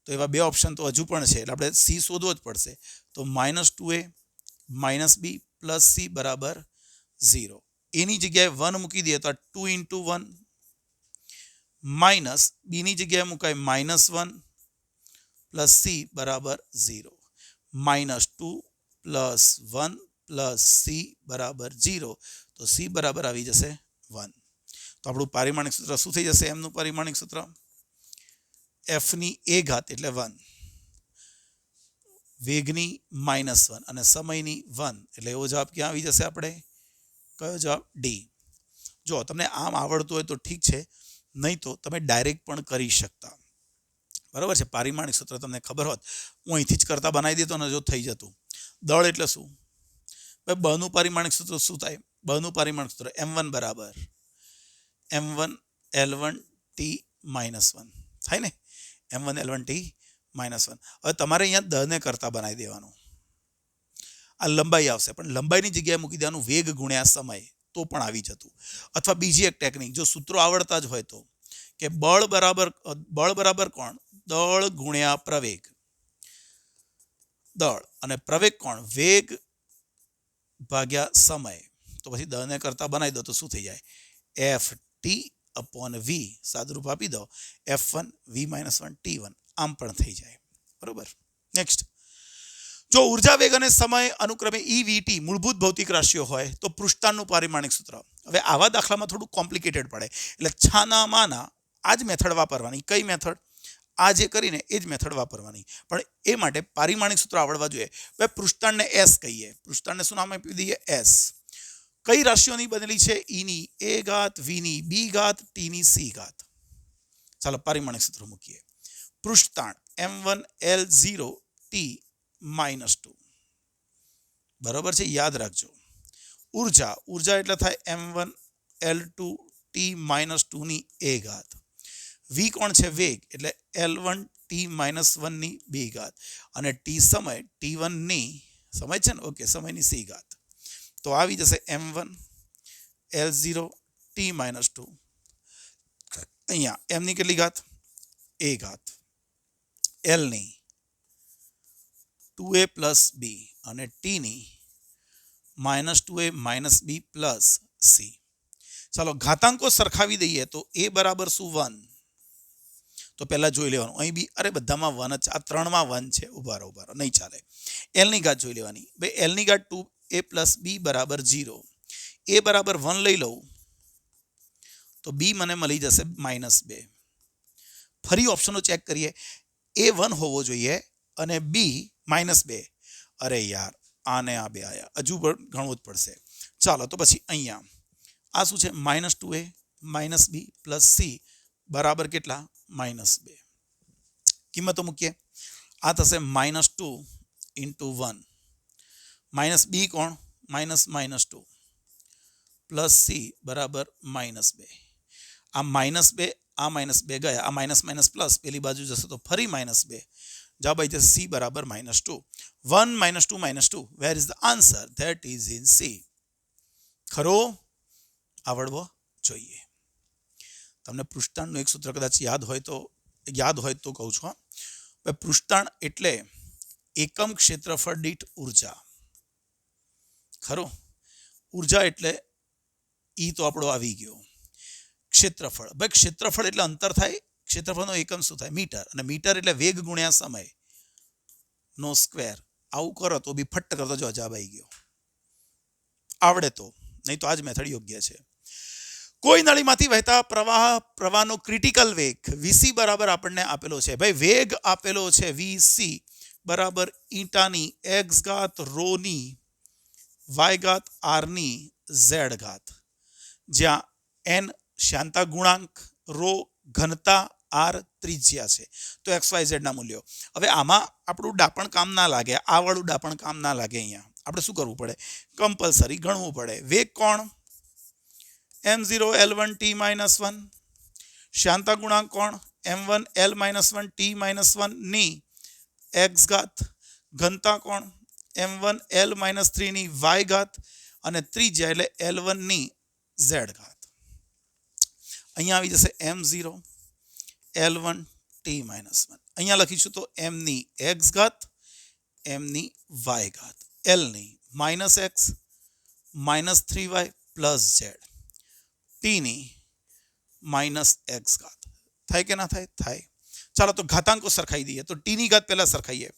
તો એવા બે ઓપ્શન તો હજુ પણ છે એટલે આપણે C શોધવો જ પડશે. તો -2A - B પ્લસ C બરાબર 0. એની જગ્યાએ 1 મૂકી દઈએ તો 2 × 1 માઇનસ બીની જગ્યાએ મુકાય -1 પ્લસ C બરાબર 0. -2 પ્લસ 1 પ્લસ C બરાબર 0. તો C બરાબર આવી જશે 1. તો આપણું પારિમાણિક સૂત્ર શું થઈ જશે? એમનું પારિમાણિક સૂત્ર F ની A ઘાત એટલે 1, વેગની -1 અને સમયની 1. એટલે એવો જવાબ ક્યાં આવી જશે આપણે? કયો જવાબ? D. જો તમને આમ આવડતું હોય તો ઠીક છે, નહીં તો તમે ડાયરેક્ટ પણ કરી શકતા. બરાબર છે. પારિમાણિક સૂત્ર તમને ખબર હોત, હું અહીંથી જ કરતા બનાવી દેતો ને જો થઈ જતું. દળ એટલે શું? ભાઈ બળનું પારિમાણિક સૂત્ર શું થાય? બળનું પારિમાણિક સૂત્ર M1 બરાબર M1 L1 T - 1 થાય ને? M1 L1 T -1. હવે તમારે અહીંયા દને કરતા બનાવી દેવાનું. આ લંબાઈ આવશે, પણ લંબાઈની જગ્યાએ મૂકી દેવાનું વેગ ગુણ્યા સમય, તો પણ આવી જતું. અથવા બીજી એક ટેકનિક, જો સૂત્રો આવડતા જ હોય તો, કે બળ બરાબર કોણ? દળ ગુણ્યા પ્રવેગ. દળ અને પ્રવેગ કોણ? વેગ ભાગ્યા સમય. તો પછી દને કરતા બનાવી દો તો શું થઈ જાય? Ft/v. સાદુરૂપ આપી દો F1 v-1 T1. આમ પણ થઈ જાય. બરોબર. નેક્સ્ટ, જો ઉર્જા વેગ અને સમય અનુક્રમે EVT મૂળભૂત ભૌતિક રાશિઓ હોય તો પૃષ્ઠતાણનું પારિમાણિક સૂત્ર. હવે આવા દાખલામાં થોડું કોમ્પ્લિકેટેડ પડે, એટલે છાના માના આ જ મેથડ વાપરવાની. કઈ મેથડ? આ જે કરીને એ જ મેથડ વાપરવાની, પણ એ માટે પારિમાણિક સૂત્ર આવડવા જોઈએ. હવે પૃષ્ઠતાણને S કહીએ. પૃષ્ઠતાણને શું નામ આપી દઈએ? S. કઈ રાશિઓની બનેલી છે? E ની A ઘાત, V ની B ઘાત, T ની C ઘાત. ચાલો પારિમાણિક સૂત્ર મૂકીએ. પૃષ્ઠતાણ M1 L0 T -2. બરોબર છે, યાદ રાખજો. ઉર્જા એટલે થાય M1 L2 T -2 ની A ઘાત. V કોણ છે? વેગ, એટલે L1 T -1 ની B ઘાત. અને T સમય, T1 ની સમય છે ને, ઓકે, સમયની C ઘાત. તો આવી જશે M1 L0 T -2. અહીંયા M ની કેટલી ઘાત? A ઘાત. L ની 2a પ્લસ b અને t ની -2a - b પ્લસ c. ચાલો ઘાતાંકો સરખાવી દઈએ તો a બરાબર શું? 1. તો પહેલા જોઈ લેવાનું. અહીં બી અરે બધામાં 1 જ છે. આ ત્રણમાં 1 છે. ઉભા રહો નહીં ચાલે. L ની ઘાત જોઈ લેવાની. ભાઈ L ની ઘાત 2a પ્લસ b બરાબર 0. a બરાબર 1 લઈ લઉં તો b મને મળી જશે -2. ફરી ઓપ્શનો ચેક કરીએ. a 1 હોવો જોઈએ અને b -2. અરે યાર, આને આ બે આયા, હજુ પણ ગણવું જ પડશે. ચાલો તો પછી અહીંયા આ શું છે? -2a - b પ્લસ c બરાબર કેટલા? -2. કિંમતો મૂકીએ. આ થશે -2 × 1 -b કોણ? -2 પ્લસ c બરાબર -2. આ -2 આ -2 ગયા, આ માઇનસ પ્લસ પેલી બાજુ જશે તો ફરી -2. જવાબ આવી જશે C બરાબર -2. 1 - 2 where is the answer? That is in C. ખરો? આવડવો જોઈએ. તમને પૃષ્ઠતાણનું એક સૂત્ર કદાચ યાદ હોય તો કહું છું. પૃષ્ઠતાણ એટલે એકમ ક્ષેત્રફળ દીઠ ઉર્જા. ખરો? ઉર્જા એટલે E તો આપણો આવી ગયો. ક્ષેત્રફળ, ભાઈ ક્ષેત્રફળ એટલે અંતર થાય. ક્ષેત્રફળનો એકમ શું થાય? મીટર. અને મીટર એટલે વેગ ગુણ્યા સમય નો સ્ક્વેર. આવું કરો તો બી ફટ કરતો જો જવાબ આવી ગયો. આવડે તો, નહીં તો આ જ મેથડ યોગ્ય છે. કોઈ નળીમાંથી વહેતા પ્રવાહનો ક્રિટિકલ વેગ VC બરાબર આપણને આપેલો છે. ભાઈ વેગ આપેલો છે VC બરાબર ઈટાની x ઘાત રો ની y ઘાત r ની z ઘાત, જ્યાં n શાંતા ગુણાંક, રો ઘનતા, r ત્રિજ્યા છે. તો XYZ ના મૂલ્યો. હવે આમાં આપણું ડાપણ કામ ના લાગે, આ વાળું ડાપણ કામ ના લાગે. અહીંયા આપણે શું કરવું પડે? કમ્પલસરી ગણવું પડે. વેગ કોણ? M0 L1 T -1. શાંતા ગુણાંક કોણ? M1 L -1 T -1 ની x ઘાત. ઘનતા કોણ? M1 L -3 ની y ઘાત. અને ત્રિજ્યા એટલે L1 ની z ઘાત. અહીંયા આવી જશે M0 L1 T -1. અહીંયા લખીશું તો M ની x ઘાત, M ની y ઘાત, L ની -x -3y plus z, T ની -x ઘાત. થાય કે ના થાય? થાય. ચાલો તો ઘાતાંકો સરખાઈ દઈએ. તો T ની ઘાત પહેલા સરખાઈએ.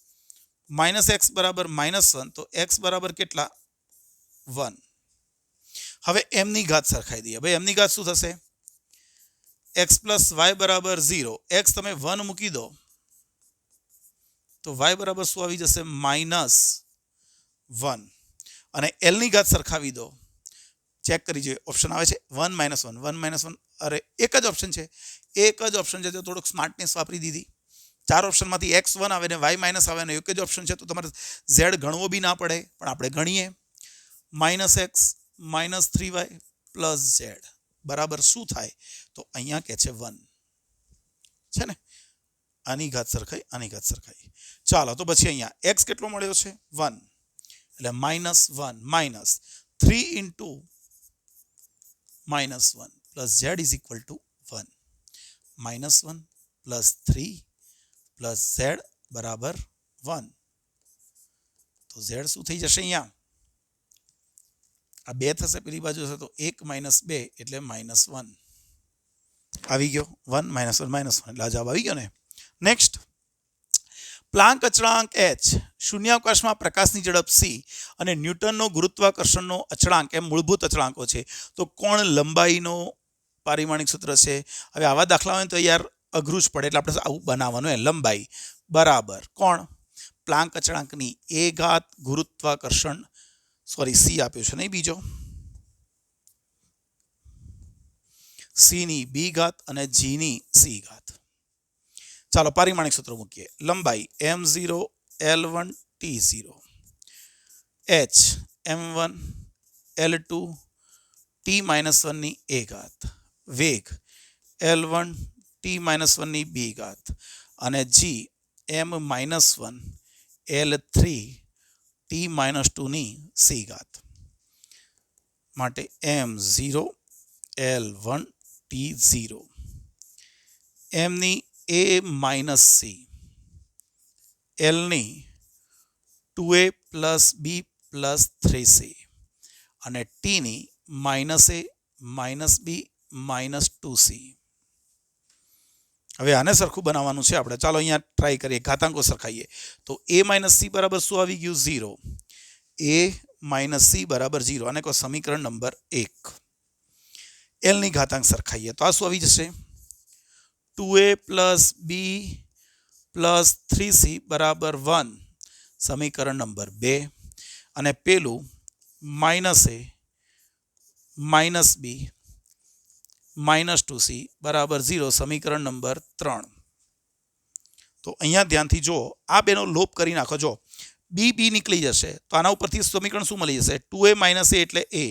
-x બરાબર -1, તો x બરાબર કેટલા? 1. હવે M ની ઘાત સરખાઈ દઈએ. ભાઈ M ની ઘાત શું થશે? x પ્લસ y બરાબર 0. x તમે 1 મૂકી દો તો y બરાબર શું આવી જશે? -1. અને L ની ઘાત સરખાવી દો. ચેક કરી જોઈએ. ઓપ્શન આવે છે 1 - 1 1 - 1. અરે એક જ ઓપ્શન છે. તો થોડુંક સ્માર્ટનેસ વાપરી દીધી. 4 ઓપ્શનમાંથી x1 આવે ને y માઇનસ આવે ને એક જ ઓપ્શન છે, તો તમારે z ગણવો બી ના પડે. પણ આપણે ગણીએ. -x -3y પ્લસ z બરાબર શું થાય? તો અહીંયા કે છે 1 છે ને. આની ઘાત સરખાઈ આની ઘાત સરખાઈ. ચાલો તો પછી અહીંયા x કેટલો મળ્યો છે 1 એટલે -1 minus 3 into -1 plus z is equal to 1 -1 plus 3 plus z બરાબર 1. તો z શું થઈ જશે અહીંયા આ 2 થશે પેલી બાજુ હશે તો 1 - 2 એટલે -1 આવી ગયો 1 - 1 -1 એટલે આ જવાબ આવી ગયો ને. નેક્સ્ટ પ્લાન્ક અચળાંક h શૂન્યાવકાશમાં પ્રકાશની ઝડપ c અને ન્યૂટનનો ગુરુત્વાકર્ષણનો અચળાંક એમ મૂળભૂત અચળાંકો છે તો કોણ લંબાઈનો પારિમાણિક સૂત્ર છે. હવે આવા દાખલા હોય તો યાર અઘરું જ પડે એટલે આપણે આવું બનાવવાનું એ લંબાઈ બરાબર કોણ પ્લાન્ક અચળાંકની a ઘાત ગુરુત્વાકર્ષણ c આપ્યો છે નહીં બીજો c ની b ઘાત અને g ની c ઘાત. ચાલો પારિમાણિક સૂત્ર મૂકીએ. લંબાઈ m0 l1 t0 h m1 l2 t-1 ની a ઘાત વેગ l1 t-1 ની b ઘાત અને g m-1 l3 t-2 ની c ઘાત. માટે m0 l1 t0 m ની a માઇનસ c l ની 2a plus b plus 3c અને t ની -a minus b minus 2c. હવે આને સરખું બનાવવાનું છે આપણે. ચાલો અહીંયા ટ્રાય કરીએ ઘાતાંકો સરખાઈએ તો a માઇનસ c બરાબર શું આવી ગયું 0 a માઇનસ c બરાબર 0 આને કહો સમીકરણ નંબર 1. l ની ઘાતાંક સરખાઈએ તો આ શું આવી જશે 2a plus b plus 3c બરાબર 1 સમીકરણ નંબર 2 અને પેલું -a minus b minus 2c બરાબર 0 સમીકરણ નંબર 3. તો અહીંયા ધ્યાનથી જુઓ આ બેનો લોપ કરી નાખો. જો b નીકળી જશે તો આના ઉપરથી સમીકરણ શું મળી જશે 2a માઇનસ a એટલે a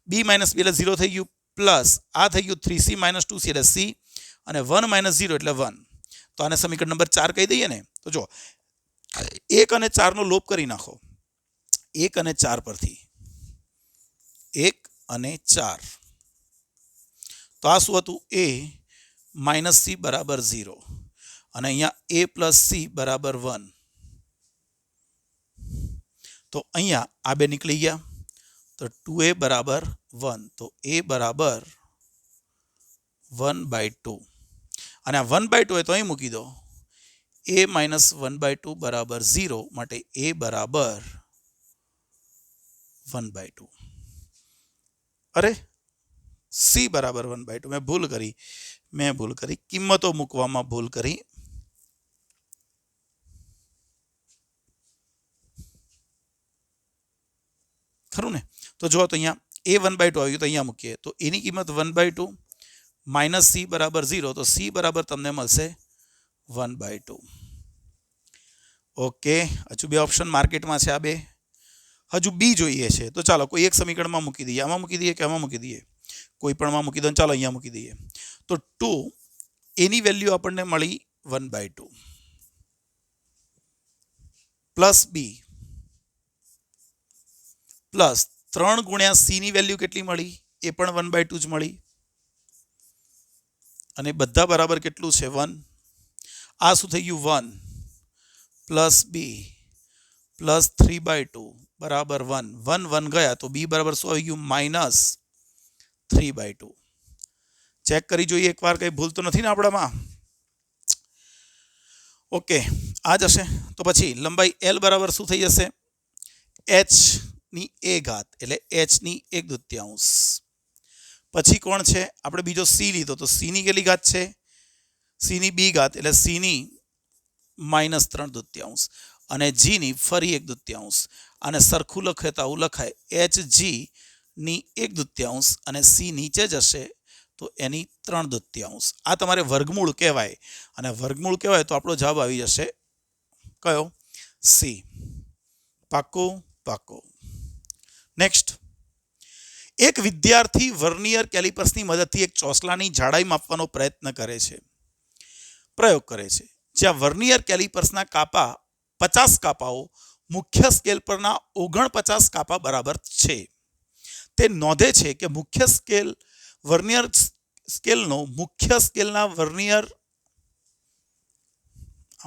b માઇનસ b એટલે 0 થઈ ગયું પ્લસ આ થઈ ગયું 3c માઇનસ 2c એટલે c અને 1 માઇનસ 0 એટલે 1. તો આને સમીકરણ નંબર 4 કહી દઈએ ને. તો જો 1 અને 4 નો લોપ કરી નાખો 1 અને 4 પરથી 1 અને 4 તો આ શું હતું a માઇનસ c બરાબર 0 અને અહીંયા a પ્લસ c બરાબર 1. તો અહીંયા આ બે નીકળી ગયા તો 2a બરાબર 1 તો a બરાબર 1/2 અને આ 1/2 હોય તો અહીં મૂકી દો a માઇનસ 1/2 બરાબર 0 માટે a બરાબર 1/2. અરે c બરાબર 1/2 મેં ભૂલ કરી કિંમતો મૂકવામાં ભૂલ કરી. ખરું ને. તો જો તો અહીંયા a 1/2 આવ્યું તો અહીંયા મૂકીએ તો એની કિંમત 1/2 માઇનસ c બરાબર 0 તો c બરાબર તમને મળશે 1/2. ઓકે હજુ બે ઓપ્શન માર્કેટમાં છે આ બે હજુ b જોઈએ છે તો ચાલો કોઈ એક સમીકરણમાં મૂકી દઈએ આમાં મૂકી દઈએ કે આમાં મૂકી દઈએ કોઈ પણમાં મૂકી દો ચાલો અહીંયા મૂકી દઈએ તો 2 એની વેલ્યુ આપણને મળી 1/2 પ્લસ b પ્લસ 3 ગુણ્યા c ની વેલ્યુ કેટલી મળી એ પણ 1/2 જ મળી અને બધા બરાબર કેટલું છે 1. આ શું થઈ ગયું 1 પ્લસ b પ્લસ 3/2 બરાબર 1 1 ગયા તો b બરાબર શું આવી ગયું -3/2. ચેક કરી જોઈએ એકવાર કંઈ ભૂલ તો નથી ને આપણામાં. ઓકે આ જશે તો પછી લંબાઈ l બરાબર શું થઈ જશે h ની a ઘાત એટલે h ની 1/2. પછી કોણ છે આપણે બીજો c લીધો તો c ની કેટલી ઘાત છે c ની b ઘાત એટલે c ની -3/2 અને g ની ફરી 1/2 અને સરખું લખે તો આવું લખાય hg ની 1/2 અને c નીચે જશે તો એની 3/2. આ તમારે વર્ગમૂળ કહેવાય અને વર્ગમૂળ કહેવાય તો આપણો જવાબ આવી જશે કયો c. પાકો. નેક્સ્ટ એક વિદ્યાર્થી વર્નિયર કેલિપર્સની મદદથી એક ચોસલાની જાડાઈ માપવાનો પ્રયોગ કરે છે. જ્યાં વર્નિયર કેલિપર્સના કાપા 50 કાપાઓ મુખ્ય સ્કેલ પરના 49 કાપા બરાબર છે. તે નોંધે છે કે મુખ્ય સ્કેલ વર્નિયર સ્કેલનો મુખ્ય સ્કેલના વર્નિયર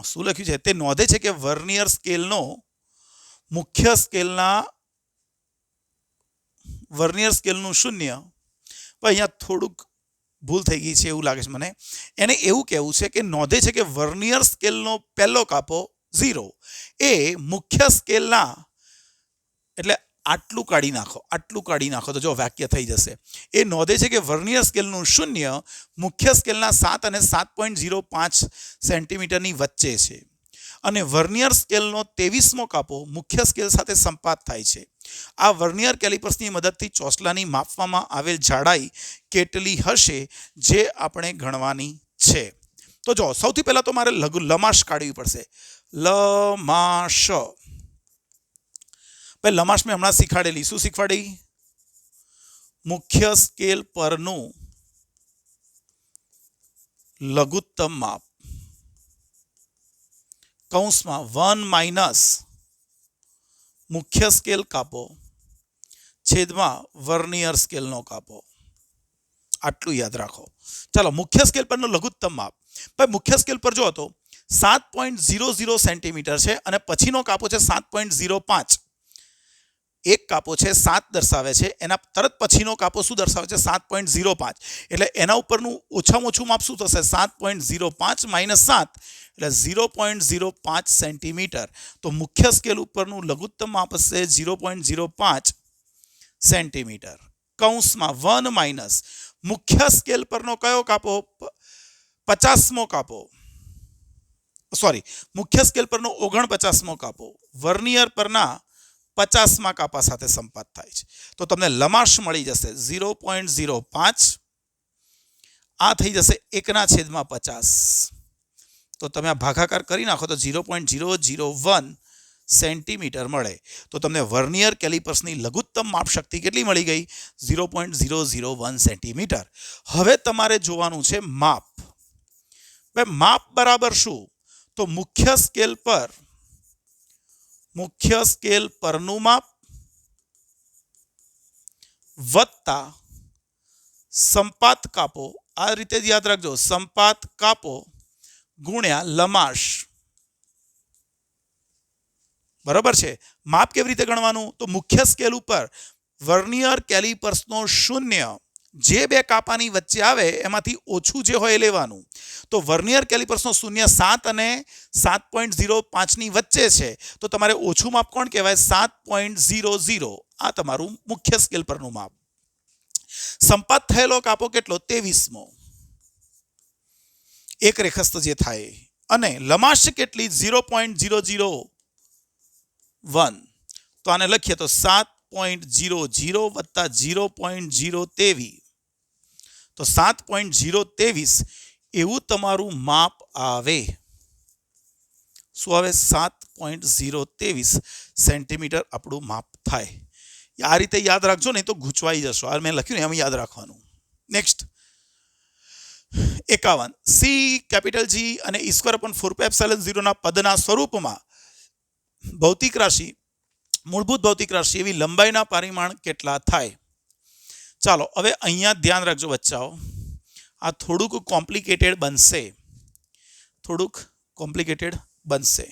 શું લખ્યું છે? તે નોંધે છે કે વર્નિયર સ્કેલનો મુખ્ય સ્કેલના વર્નિયર સ્કેલનું 0. અહીંયા થોડુંક ભૂલ થઈ ગઈ છે એવું લાગે છે મને. એને એવું કહેવું છે કે નોંધે છે કે વર્નિયર સ્કેલનો પહેલો કાપો 0 એ મુખ્ય સ્કેલના, એટલે આટલું કાઢી નાખો તો જો વાક્ય થઈ જશે. એ નોંધે છે કે વર્નિયર સ્કેલનું 0 મુખ્ય સ્કેલના 7 અને 7.05 સેન્ટીમીટરની વચ્ચે છે અને વર્નિયર સ્કેલનો 23મો કાપો મુખ્ય સ્કેલ સાથે સંપાત થાય છે. આ વર્નિયર કેલિપર્સની મદદથી ચોસલાની માપવામાં આવેલ જાડાઈ કેટલી હશે જે આપણે ગણવાની છે. તો જો સૌથી પહેલા તો મારે લમાશ કાઢવી પડશે. લમાશ મેં હમણાં શીખવાડેલી. શું શીખવાડી? મુખ્ય સ્કેલ પરનું લઘુત્તમ માપ કૌંસમાં 1 - મુખ્ય સ્કેલ કાપો છેદમાં વર્નિયર સ્કેલનો કાપો. આટલું યાદ રાખો. ચાલો, મુખ્ય સ્કેલ પરનું લઘુત્તમ માપ. ભાઈ મુખ્ય સ્કેલ પર જો તો 7.00 સેન્ટીમીટર છે અને પછીનો કાપો છે 7.05. એક કાપો છે 7 દર્શાવે છે, એના તરત પછીનો કાપો શું દર્શાવે છે? 7.05. એટલે એના ઉપરનું ઓછામાં ઓછું માપ શું થશે? 7.05 - 7 એટલે 0.05 સેન્ટીમીટર. તો મુખ્ય સ્કેલ ઉપરનું લઘુત્તમ માપ હશે 0.05 સેન્ટીમીટર. કૌંસમાં 1 - મુખ્ય સ્કેલ પરનો કયો કાપો? 50મો કાપો. મુખ્ય સ્કેલ પરનો 49મો કાપો વર્નિયર પરના 50મા કાપા સાથે સંપાત થાય છે. તો તમને લમાશ મળી જશે 0.05. આ થઈ જશે 1/50. તો તમે આ ભાગાકાર કરી નાખો તો 0.001 સેન્ટીમીટર મળે. તો તમને વર્નિયર કેલિપર્સની લઘુત્તમ માપ શક્તિ કેટલી મળી ગઈ? 0.001 સેન્ટીમીટર. હવે તમારે જોવાનું છે માપ. માપ બરાબર શું? તો મુખ્ય સ્કેલ પરનું માપ વત્તા સંપાત કાપો. આ રીતે જ યાદ રાખજો, સંપાત કાપો ગુણ્યા લમાશ. બરાબર છે. માપ કેવી રીતે ગણવાનું? તો મુખ્ય સ્કેલ ઉપર વર્નિયર કેલિપર્સનો 0 જે બે કાપાની વચ્ચે આવે એમાંથી ઓછું જે હોય એ લેવાનું. તો વર્નિયર કેલિપર્સનો 0 7 અને 7.05 ની વચ્ચે છે. તો તમારે ઓછું માપ કોણ કહેવાય? 7.00. આ તમારું મુખ્ય સ્કેલ પરનું માપ. સંપાત થયેલો કાપો કેટલો? 23મો. એક રેખસ્થ જે થાય. અને લમાશ કેટલી? 0.001. તો આને લખીએ તો 7.00 વત્તા 0.023. તો 7.023 એવું તમારું માપ આવે. શું આવે? 7.023 સેન્ટીમીટર આપણું માપ થાય. આ રીતે યાદ રાખજો, નહીં તો ગૂંચવાઈ જશો. આ મેં લખ્યું ને એમ યાદ રાખવાનું. નેક્સ્ટ 51. સી કેપિટલ જી અને E²/4πε0 ના પદના સ્વરૂપમાં મૂળભૂત ભૌતિક રાશિ એવી લંબાઈના પરિમાણ કેટલા થાય? ચાલો હવે અહીંયા ધ્યાન રાખજો બચ્ચાઓ. આ થોડુંક કોમ્પ્લિકેટેડ બનશે.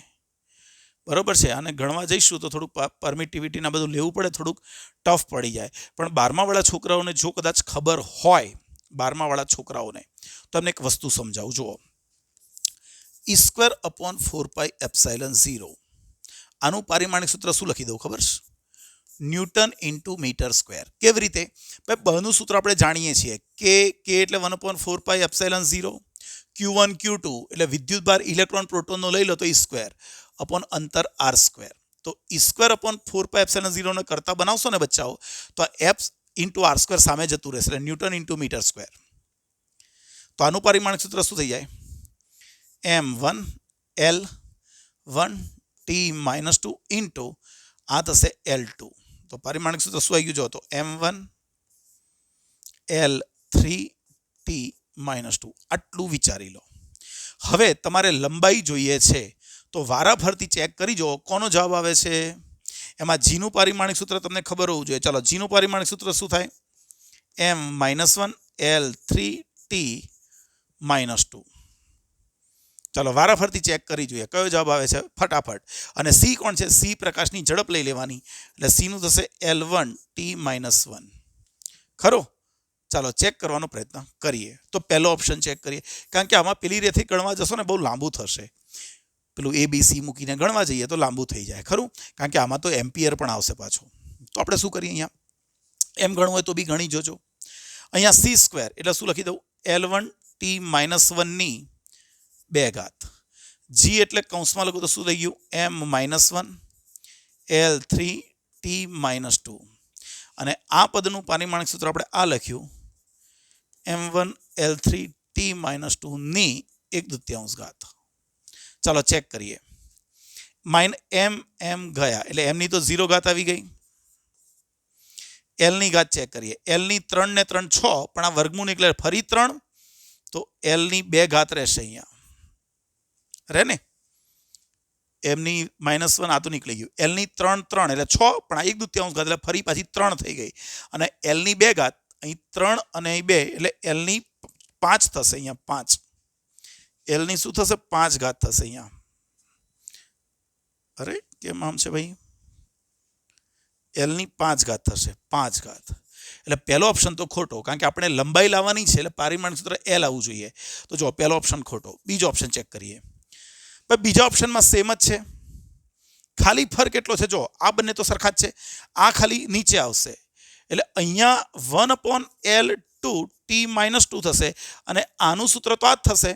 બરોબર છે. અને ગણવા જઈશું તો થોડુંક પરમિટિવિટીના બધું લેવું પડે, થોડુંક ટફ પડી જાય. પણ 12માવાળા છોકરાઓને જો કદાચ ખબર હોય, 12માવાળા છોકરાઓને, તો એમને એક વસ્તુ સમજાવું. જુઓ, E²/4πε0 આનું પારિમાણિક સૂત્ર શું લખી દઉં ખબર છે? Newton into metre square. કેવી રીતે? ભાઈ બહુનું સૂત્ર આપણે જાણીએ છીએ. કે એટલે 1/4πε0. Q1 Q2 એટલે વિદ્યુતભાર ઇલેક્ટ્રોન પ્રોટોનનો લઈ લો તો E² અપોન અંતર R². તો E²/4πε0 ને કરતા બનાવશો ને બચ્ચાઓ, તો આ F ઇન્ટુ R² સામે જતું રહેશે. એટલે ન્યૂટન ઇન્ટુ મીટર સ્ક્વેર. તો આનું પારિમાણિક સૂત્ર શું થઈ જાય? M1 L1 T-2 ઇન્ટુ આ થશે L2. તો પારિમાણિક સૂત્ર શું આવી ગયું? જો તો M1 L3 T-2. આટલું વિચારી લો. હવે તમારે લંબાઈ જોઈએ છે તો વારાફરતી ચેક કરી જુઓ કોનો જવાબ આવે છે. એમાં જીનું પારિમાણિક સૂત્ર તમને ખબર હોવું જોઈએ. ચાલો જીનું પારિમાણિક સૂત્ર શું થાય? m-1 L3T -2. ચાલો વારાફરતી ચેક કરી જોઈએ કયો જવાબ આવે છે ફટાફટ. અને સી કોણ છે? સી પ્રકાશની ઝડપ લઈ લેવાની એટલે સીનું થશે L1T -1. ખરું? ચાલો ચેક કરવાનો પ્રયત્ન કરીએ. તો પહેલો ઓપ્શન ચેક કરીએ, કારણ કે આમાં પેલી રેથી ગણવા જશો ને બહુ લાંબુ થશે. પેલું ABC મૂકીને ગણવા જઈએ તો લાંબુ થઈ જાય. ખરું? કારણ કે આમાં તો એમ્પિયર પણ આવશે પાછું. તો આપણે શું કરીએ? અહીંયા એમ ગણવું હોય તો બી ગણી જોજો. અહીંયા C² એટલે શું લખી દઉં? L1T -1 ની 2 ઘાત. G એટલે કૌંસમાં લખું તો શું થઈ ગયું? m-1 L3T -2. અને આ પદનું પારિમાણિક સૂત્ર આપણે આ લખ્યું m1 L3T -2 ની 1/2 ઘાત. ચાલો ચેક કરીએ. m ગયા એટલે m ની તો 0 ઘાત આવી ગઈ. L ની ઘાત ચેક કરીએ. L ની 3 ને 3 6 પણ આ વર્ગમૂળ એટલે ફરી 3 તો L ની 2 ઘાત રહેશે અહીંયા. રહે ને? m ની -1 આ તો નીકળી ગયું. L ની 3 એટલે 6 પણ આ 1/2 ઘાત એટલે ફરી પાછી 3 થઈ ગઈ. અને L ની 2 ઘાત અહીં 3 અને અહીં 2 એટલે L ની 5 થશે અહીંયા 5. L ની શું થશે? 5 ઘાત થશે અહીંયા. અરે કેમ આમ છે ભાઈ? L ની 5 ઘાત થશે 5 ઘાત. એટલે પહેલો ઓપ્શન તો ખોટો, કારણ કે આપણે લંબાઈ લાવવાની છે એટલે પારિમાણિક સૂત્ર L આવવું જોઈએ. તો જો પહેલો ઓપ્શન ખોટો. બીજો ઓપ્શન ચેક કરીએ. પણ બીજા ઓપ્શનમાં સેમ જ છે, ખાલી ફરક એટલો છે. જો આ બંને તો સરખા જ છે, આ ખાલી નીચે આવશે એટલે અહીંયા 1/L2T -2 થશે અને આનું સૂત્ર તો આ જ થશે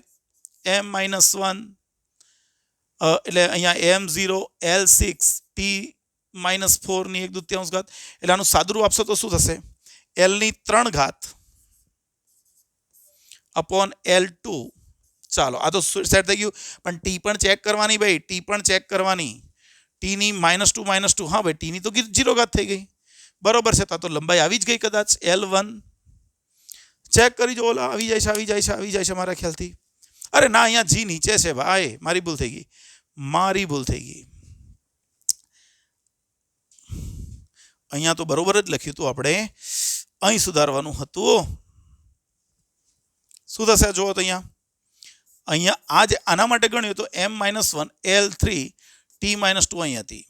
m-1 એટલે અહીંયા m0 L6T -4 ની 1/2 ઘાત. એટલે આનું સાદુરૂપ આપશો તો શું થશે? L ની 3 ઘાત upon L2. ચાલો આ તો સેટ થઈ ગયું. પણ ટી પણ ચેક કરવાની ભાઈ, ટી પણ ચેક કરવાની. ટી ની -2 હા ભાઈ, ટી ની તો 0 ઘાત થઈ ગઈ. બરોબર છે. તો લંબાઈ આવી જ ગઈ કદાચ. L1 ચેક કરી જો. આવી જાય છે મારા ખ્યાલથી. અરે ના, અહીંયા જી નીચે છે ભાઈ, મારી ભૂલ થઈ ગઈ. અહીંયા તો બરોબર જ લખ્યું હતું આપણે, અહીં સુધારવાનું હતું. શું થશે જુઓ તો અહીંયા આના માટે ગણ્યું તો m-1 L3T -2 અહીં હતી.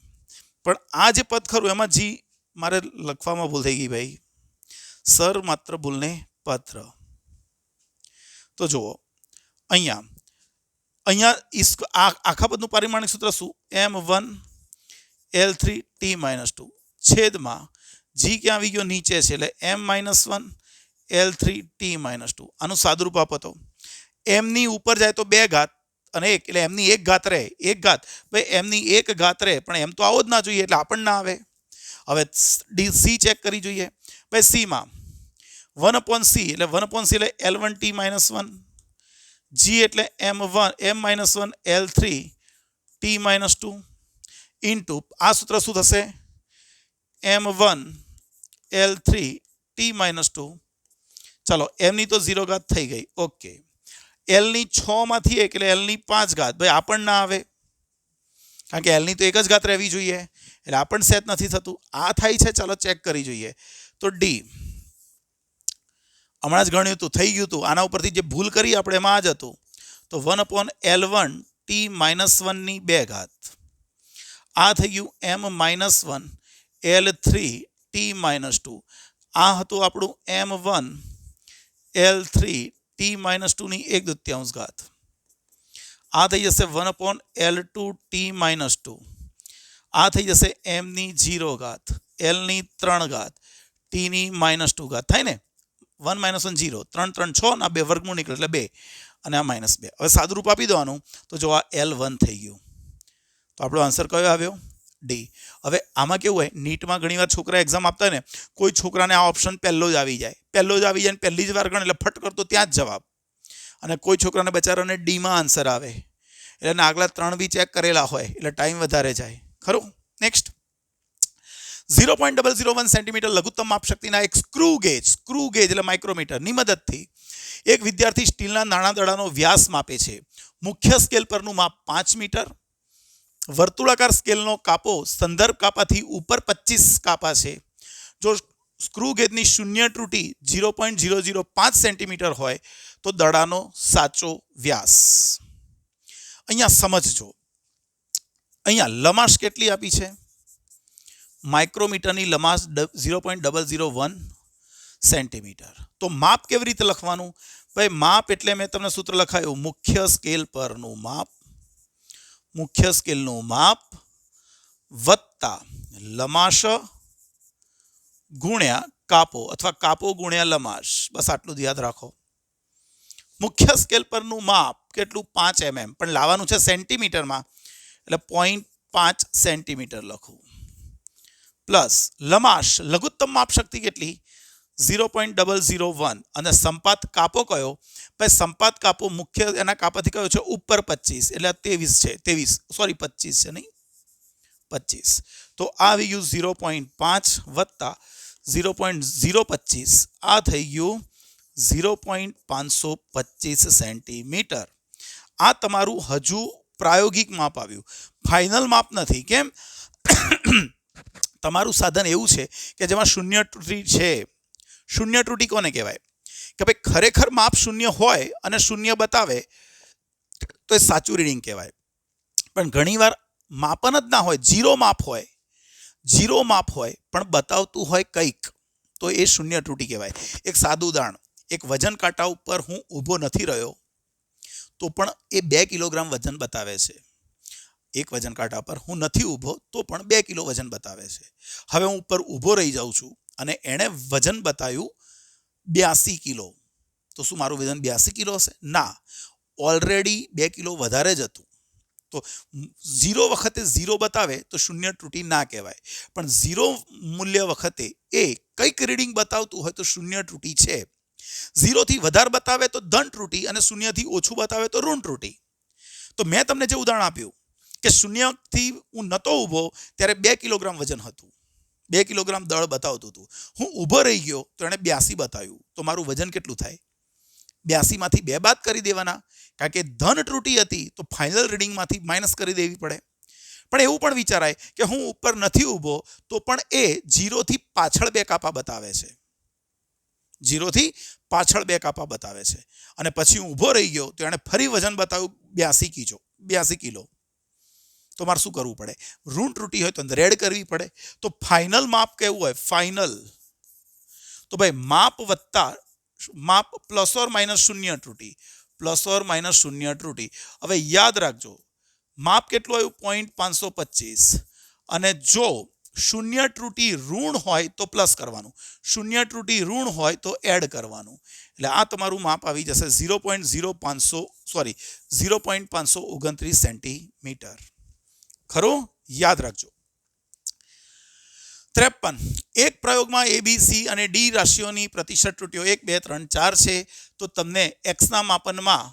પણ આ જે પદ ખરું એમાં જી મારે લખવામાં ભૂલ થઈ ગઈ ભાઈ. સર માત્ર ભૂલને પાત્ર. તો જુઓ અહીંયા આખા પદનું પારિમાણિક સૂત્ર શું? m1 L3T -2 છેદમાં જી ક્યાં આવી ગયો? નીચે છે એટલે m-1 L3T -2. આનું સાદુરૂપ આપો તો m ની ઉપર જાય તો 2 ઘાત અને 1 એટલે m ની 1 ઘાત રહે. 1 ઘાત ભાઈ, m ની 1 ઘાત રહે પણ m તો આવો જ ના જોઈએ એટલે આપણને ના આવે. હવે સી ચેક કરી જોઈએ ભાઈ. સીમાં 1/C એટલે 1/C એટલે L1T -1. G એટલે m-1 L3T -2 ઇન્ટુ આ સૂત્ર શું થશે? m1 L3T -2. ચાલો m ની તો 0 ઘાત થઈ ગઈ. ઓકે. L ની 6 માંથી 1 એટલે L ની 5 ઘાત ભાઈ, આપણને ના આવે કારણ કે L ની તો 1 જ ઘાત રહેવી જોઈએ એટલે આપણને સેટ નથી થતું. આ થાય છે. ચાલો ચેક કરી જોઈએ. તો ડી હમણાં જ ગણ્યું હતું, થઈ ગયું હતું. આના ઉપરથી જે ભૂલ કરી આપણે એમાં આ જ હતું. તો 1/L1T -1 ની 2 ઘાત. આ થઈ ગયું m-1 L3T -2. આ હતું આપણું m1 L3T -2 ની 1/2 ઘાત. આ થઈ જશે 1/L2T -2. આ થઈ જશે m ની 0 ઘાત, L ની 3 ઘાત, T ની -2 ઘાત. થાય ને? 1 - 1 0, 3 3 6 ના 2 વર્ગમૂળ નીકળે એટલે 2 અને આ -2. હવે સાદુરૂપ આપી દો આનું તો જો આ L1 થઈ ગયું. તો આપણો આન્સર કયો આવ્યો? ડી. હવે આમાં કેવું હોય, નીટમાં ઘણીવાર છોકરા એક્ઝામ આપતા હોય ને, કોઈ છોકરાને આ ઓપ્શન પહેલો જ આવી જાય ને પહેલી જ વાર ગણે એટલે ફટ કરતો ત્યાં જ જવાબ. અને કોઈ છોકરાને બચારાને ડીમાં આન્સર આવે એટલે આગલા 3 બી ચેક કરેલા હોય એટલે ટાઈમ વધારે જાય. ખરું? નેક્સ્ટ 0.001 સેન્ટીમીટર લઘુત્તમ માપશક્તિના એક સ્ક્રૂ ગેજ એટલે માઇક્રોમીટરની મદદથી એક વિદ્યાર્થી સ્ટીલના નાના દડાનો વ્યાસ માપે છે. મુખ્ય સ્કેલ પરનું માપ 5 મીટર. વર્તુળાકાર સ્કેલનો કાપો સંદર્ભ કાપાથી ઉપર 25 કાપા છે. જો સ્ક્રૂ ગેજની શૂન્ય ત્રુટી 0.005 સેન્ટીમીટર હોય તો દડાનો સાચો વ્યાસ. અહીંયા સમજજો, અહીંયા લમાશ કેટલી આપી છે? માઇક્રોમીટરની લમાશ 0.001 સેન્ટીમીટર. તો માપ કેવી રીતે લખવાનું? ભાઈ માપ એટલે મેં તમને સૂત્ર લખાયું, મુખ્ય સ્કેલ પરનું માપ, મુખ્ય સ્કેલનું માપ વત્તા લમાશ ગુણ્યા કાપો અથવા કાપો ગુણ્યા લમાશ. બસ આટલું જ યાદ રાખો. મુખ્ય સ્કેલ પરનું માપ કેટલું? 5 mm, પણ લાવવાનું છે સેન્ટીમીટરમાં, એટલે 0.5 સેન્ટીમીટર લખું. પ્લસ લમાશ લઘુત્તમ માપ શક્તિ કેટલી? 0.001. અને સંપાત કાપો કયો? ભાઈ સંપાત કાપો મુખ્ય એના કાપાથી કયો છે? ઉપર 25, એટલે 25 છે નહીં, 25. તો આ આવી ગયું 0.5 વત્તા 0.025, આ થઈ ગયું 0.525 સેન્ટીમીટર. આ તમારું હજુ પ્રાયોગિક માપ આવ્યું, ફાઇનલ માપ નથી. કેમ? તમારું સાધન એવું છે કે જેમાં શૂન્ય ત્રુટી છે. શૂન્ય ત્રુટી કોને કહેવાય? કે ભાઈ ખરેખર માપ શૂન્ય હોય અને શૂન્ય બતાવે તો એ સાચું રીડિંગ કહેવાય. પણ ઘણીવાર માપન જ ના હોય, જીરો માપ હોય પણ બતાવતું હોય કંઈક, તો એ શૂન્ય ત્રુટી કહેવાય. એક સાદું ઉદાહરણ, એક વજન કાંટા ઉપર હું ઊભો નથી રહ્યો તો પણ એ 2 કિલોગ્રામ વજન બતાવે છે. એક વજન કાંટા પર હું નથી ઊભો તો પણ 2 કિલો વજન બતાવે છે. હવે હું ઉપર ઊભો રહી જાઉં છું અને એણે વજન બતાવ્યું 82 કિલો, તો શું મારું વજન 82 કિલો હશે? ના, ઓલરેડી 2 કિલો વધારે જ હતું. તો 0 વખતે 0 બતાવે તો શૂન્ય ત્રુટી ના કહેવાય, પણ 0 મૂલ્ય વખતે એ કંઈક રીડિંગ બતાવતું હોય તો શૂન્ય ત્રુટી છે. 0 થી વધારે બતાવે તો ધન ત્રુટી અને 0 થી ઓછું બતાવે તો ઋણ ત્રુટી. તો મેં તમને જે ઉદાહરણ આપ્યું કે 0 થી હું નહોતો ઊભો ત્યારે 2 કિલોગ્રામ વજન હતું, 2 કિલોગ્રામ દળ બતાવતું હતું. હું ઊભો રહી ગયો તો એણે 82 બતાવ્યું, તો મારું વજન કેટલું થાય? 82 માંથી 2 બાદ કરી દેવાના, કારણ કે ધન ત્રુટી હતી તો ફાઇનલ રીડિંગમાંથી માઇનસ કરી દેવી પડે. પણ એવું પણ વિચારાય કે હું ઉપર નથી ઊભો તો પણ એ 0 થી પાછળ 2 કાપા બતાવે છે, 0 થી પાછળ 2 કાપા બતાવે છે. અને પછી હું ઊભો રહી ગયો તો એણે ફરી વજન બતાવ્યું 82 કિલો. તો મારે શું કરવું પડે? ઋણ ત્રુટી હોય તો રેડ કરવી પડે. તો ફાઇનલ માપ કેવું હોય? ફાઇનલ તો ભાઈ માપ વત્તા માપ પ્લસ ઓર માઇનસ શૂન્ય ત્રુટી, પ્લસ ઓર માઇનસ શૂન્ય ત્રુટી. હવે યાદ રાખજો, માપ કેટલું આવ્યું? 0.525. અને જો શૂન્ય ત્રુટી ઋણ હોય તો પ્લસ કરવાનું, શૂન્ય ત્રુટી ઋણ હોય તો એડ કરવાનું. એટલે આ તમારું માપ આવી જશે 0.529 સેન્ટીમીટર. ખરું? યાદ રાખજો. 53. એક પ્રયોગમાં A, B, C અને D રાશિઓની પ્રતિશત ત્રુટીઓ 1, 2, 3, 4 છે, તો તમને એક્સના માપનમાં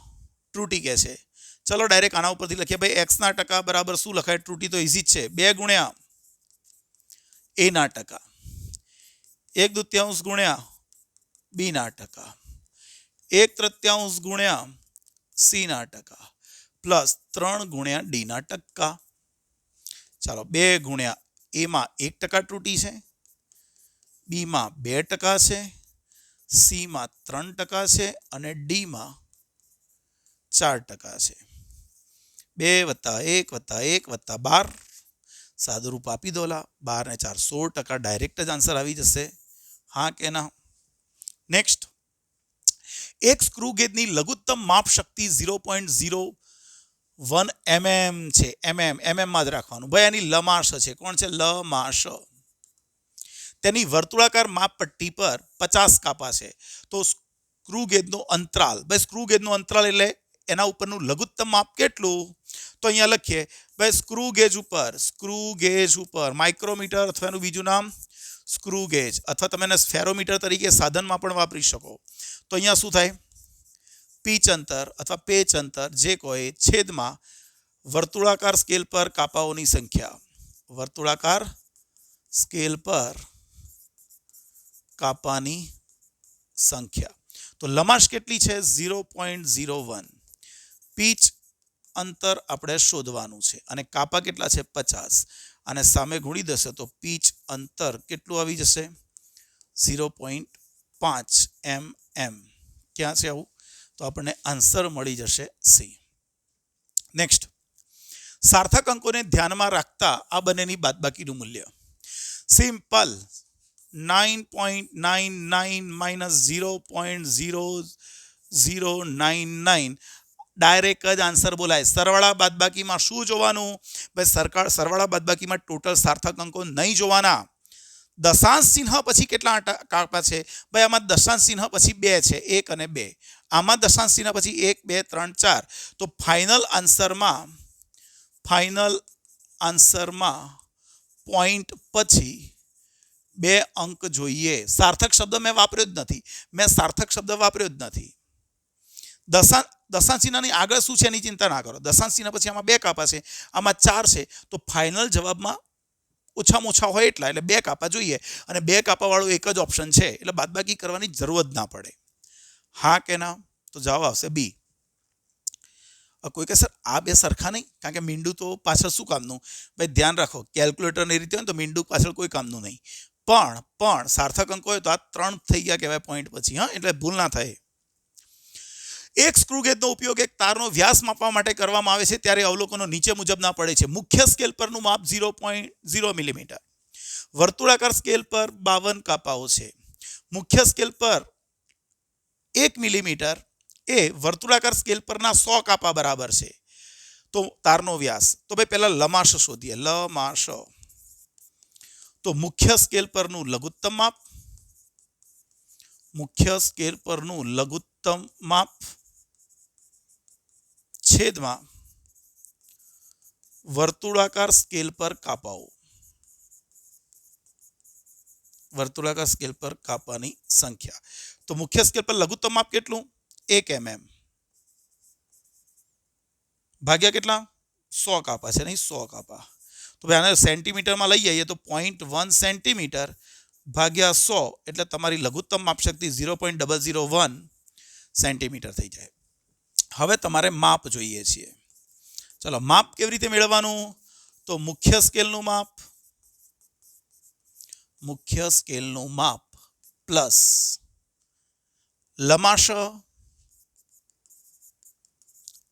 ત્રુટી કહે છે. ચલો ડાયરેક્ટ આના ઉપરથી લખીએ. ભાઈ એક્સના ટકા બરાબર શું લખાય? ત્રુટી તો ઇઝી જ છે, 2 ગુણ્યા A ના ટકા, 1/2 ગુણ્યા B ના ટકા, 1/3 ગુણ્યા C ના ટકા, પ્લસ 3 ગુણ્યા D ના ટકા. ચાલો 2 ગુણ્યા A માં 1% ત્રુટી છે, B માં 2% છે, C માં 3% છે અને D માં 4% છે. 2 + 1 + 1 + 12, સાદું રૂપ આપી દો. 12 ને 4 16%, ડાયરેક્ટ જ આન્સર આવી જશે. હા કે ના? નેક્સ્ટ, એક સ્ક્રૂ ગેજની લઘુત્તમ માપ શક્તિ 0.01 mm છે. mm માં જ રાખવાનું. ભાઈ એની લમાશ છે. કોણ છે? લમાશ. તેની વર્તુળાકાર માપ પટ્ટી પર 50 કાપા છે. તો સ્ક્રૂ ગેજનો અંતરાલ, ભાઈ સ્ક્રૂ ગેજનો અંતરાલ એટલે એના ઉપરનું લઘુત્તમ માપ કેટલું? તો અહીંયા લખીએ ભાઈ સ્ક્રૂ ગેજ ઉપર માઇક્રોમીટર અથવા એનું બીજું નામ સ્ક્રૂ ગેજ, અથવા તમે એને સ્ફેરોમીટર તરીકે સાધનમાં પણ વાપરી શકો. તો અહીંયા શું થાય? પીચ અંતર અથવા પેચ અંતર જે કોઈ છેદમાં વર્તુળાકાર સ્કેલ પર કાપાઓની સંખ્યા, વર્તુળાકાર સ્કેલ પર કાપાની સંખ્યા. તો લમાશ કેટલી છે? 0.01. પીચ અંતર આપણે શોધવાનું છે અને કાપા કેટલા છે 50 અને સામે ગુણી દેશો તો પીચ અંતર કેટલું આવી જશે 0.5 mm. ક્યાં છે આવું? તો આપણને આન્સર મળી જશે સી. નેક્સ્ટ, સાર્થક અંકોને ધ્યાનમાં રાખતા આ બંનેની બાદબાકીનું મૂલ્ય. સિમ્પલ, 9.99 માઇનસ 0.0099 ડાયરેક્ટ જ આન્સર બોલાય. સરવાળા બાદબાકીમાં શું જોવાનું? ભાઈ સરવાળા બાદબાકીમાં ટોટલ સાર્થક અંકો નહીં જોવાના. દશાંશ ચિહ્ન પછી કેટલા કાપા છે? ભાઈ આમાં દશાંશ ચિહ્ન પછી 2 છે, 1 અને 2. આમાં દશાંશ ચિહ્ન પછી 1 2 3 4. તો ફાઇનલ આન્સરમાં પોઈન્ટ પછી 2 અંક જોઈએ. સાર્થક શબ્દ મેં વાપર્યો જ નથી. દશાંશ ચિહ્નની આગળ શું છે એની ચિંતા ના કરો. દશાંશ ચિહ્ન પછી આમાં 2 કાપા છે, આમાં 4 છે. તો ફાઇનલ જવાબમાં ઓછામાં ઓછા હોય એટલે 2 કાપા જોઈએ અને 2 કાપા વાળો એક જ ઓપ્શન છે એટલે બાદબાકી કરવાની જરૂર જ ના પડે. હા કે ના? તો જવાબ આવશે બી. કોઈ કહે સર આ બે સરખા નહીં, કારણ કે મીંડું તો પાછળ શું કામનું? ભાઈ ધ્યાન રાખો, કેલ્ક્યુલેટરની રીતે હોય ને તો મીંડું પાછળ કોઈ કામનું નહીં. પણ સાર્થક અંક હોય તો આ 3 થઈ ગયા કહેવાય પોઈન્ટ પછી. હા, એટલે ભૂલ ના થાય. એક સ્ક્રૂ ગેજનો ઉપયોગ એક તારનો વ્યાસ માપવા માટે કરવામાં આવે છે ત્યારે અવલોકનો નીચે મુજબના પડે છે. મુખ્ય સ્કેલ પરનું માપ 0.0 મિલીમીટર. વર્તુળાકાર સ્કેલ પર 52 કાપાઓ છે. મુખ્ય સ્કેલ પર 1 મિલીમીટર એ વર્તુળાકાર સ્કેલ પરના 100 કાપા બરાબર છે. તો તારનો વ્યાસ, તો ભાઈ પહેલા લમાશ શોધીએ. લમાશ તો મુખ્ય સ્કેલ પરનું લઘુત્તમ માપ છેદમાં વર્તુળાકાર સ્કેલ પર કાપાની સંખ્યા. તો મુખ્ય સ્કેલ પર લઘુત્તમ માપ કેટલું? 1 mm ભાગ્યા કેટલા? 100 કાપા છે, નહીં 100 કાપા. તો ભાઈ આને સેન્ટીમીટરમાં લઈ જઈએ તો 0.1 સેન્ટીમીટર ભાગ્યા 100 એટલે તમારી લઘુત્તમ માપ શક્તિ 0.001 સેન્ટીમીટર થઈ જાય. હવે તમારે માપ જોઈએ છીએ. ચલો, માપ કેવી રીતે મેળવવાનું? તો મુખ્ય સ્કેલનું માપ પ્લસ લમાશ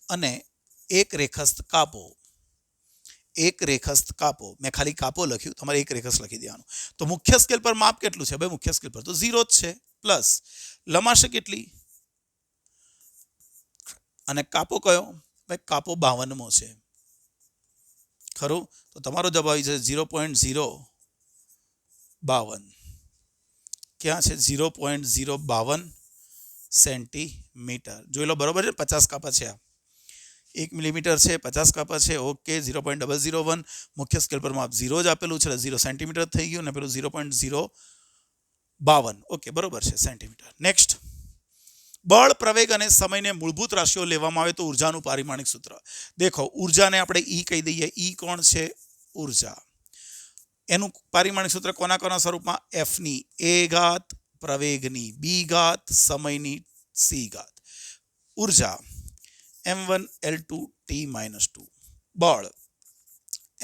અને એક રેખસ્થ કાપો. મેં ખાલી કાપો લખ્યું, તમારે એક રેખસ્થ લખી દેવાનું. તો મુખ્ય સ્કેલ પર માપ કેટલું છે? ભાઈ મુખ્ય સ્કેલ પર તો 0 જ છે, પ્લસ લમાશ કેટલી અને કાપો કયો? ભાઈ કાપો 52મો છે, ખરું? તો તમારો જવાબ આવી જશે 0.052. ક્યાં છે? 0.052 સેન્ટીમીટર. જોઈ લો, બરોબર છે? 50 કાપા છે. 1 મિલીમીટર છે, 50 કાપા છે. ઓકે, 0.001. મુખ્ય સ્કેલ પર માપ 0 જ આપેલું છે, 0 સેન્ટીમીટર થઈ ગયું ને પેલું 0.052. ઓકે, બરોબર છે, સેન્ટીમીટર. નેક્સ્ટ, બળ, પ્રવેગ અને સમયને મૂળભૂત રાશિઓ લેવામાં આવે તો ઉર્જાનું પારિમાણિક સૂત્ર. દેખો, ઉર્જાને આપણે ઈ કહી દઈએ. ઈ કોણ છે? ઉર્જા. એનું પારિમાણિક સૂત્ર કોના સ્વરૂપમાં? F ની a ઘાત, પ્રવેગની b ઘાત, સમયની c ઘાત. ઉર્જા m1L2T-2, બળ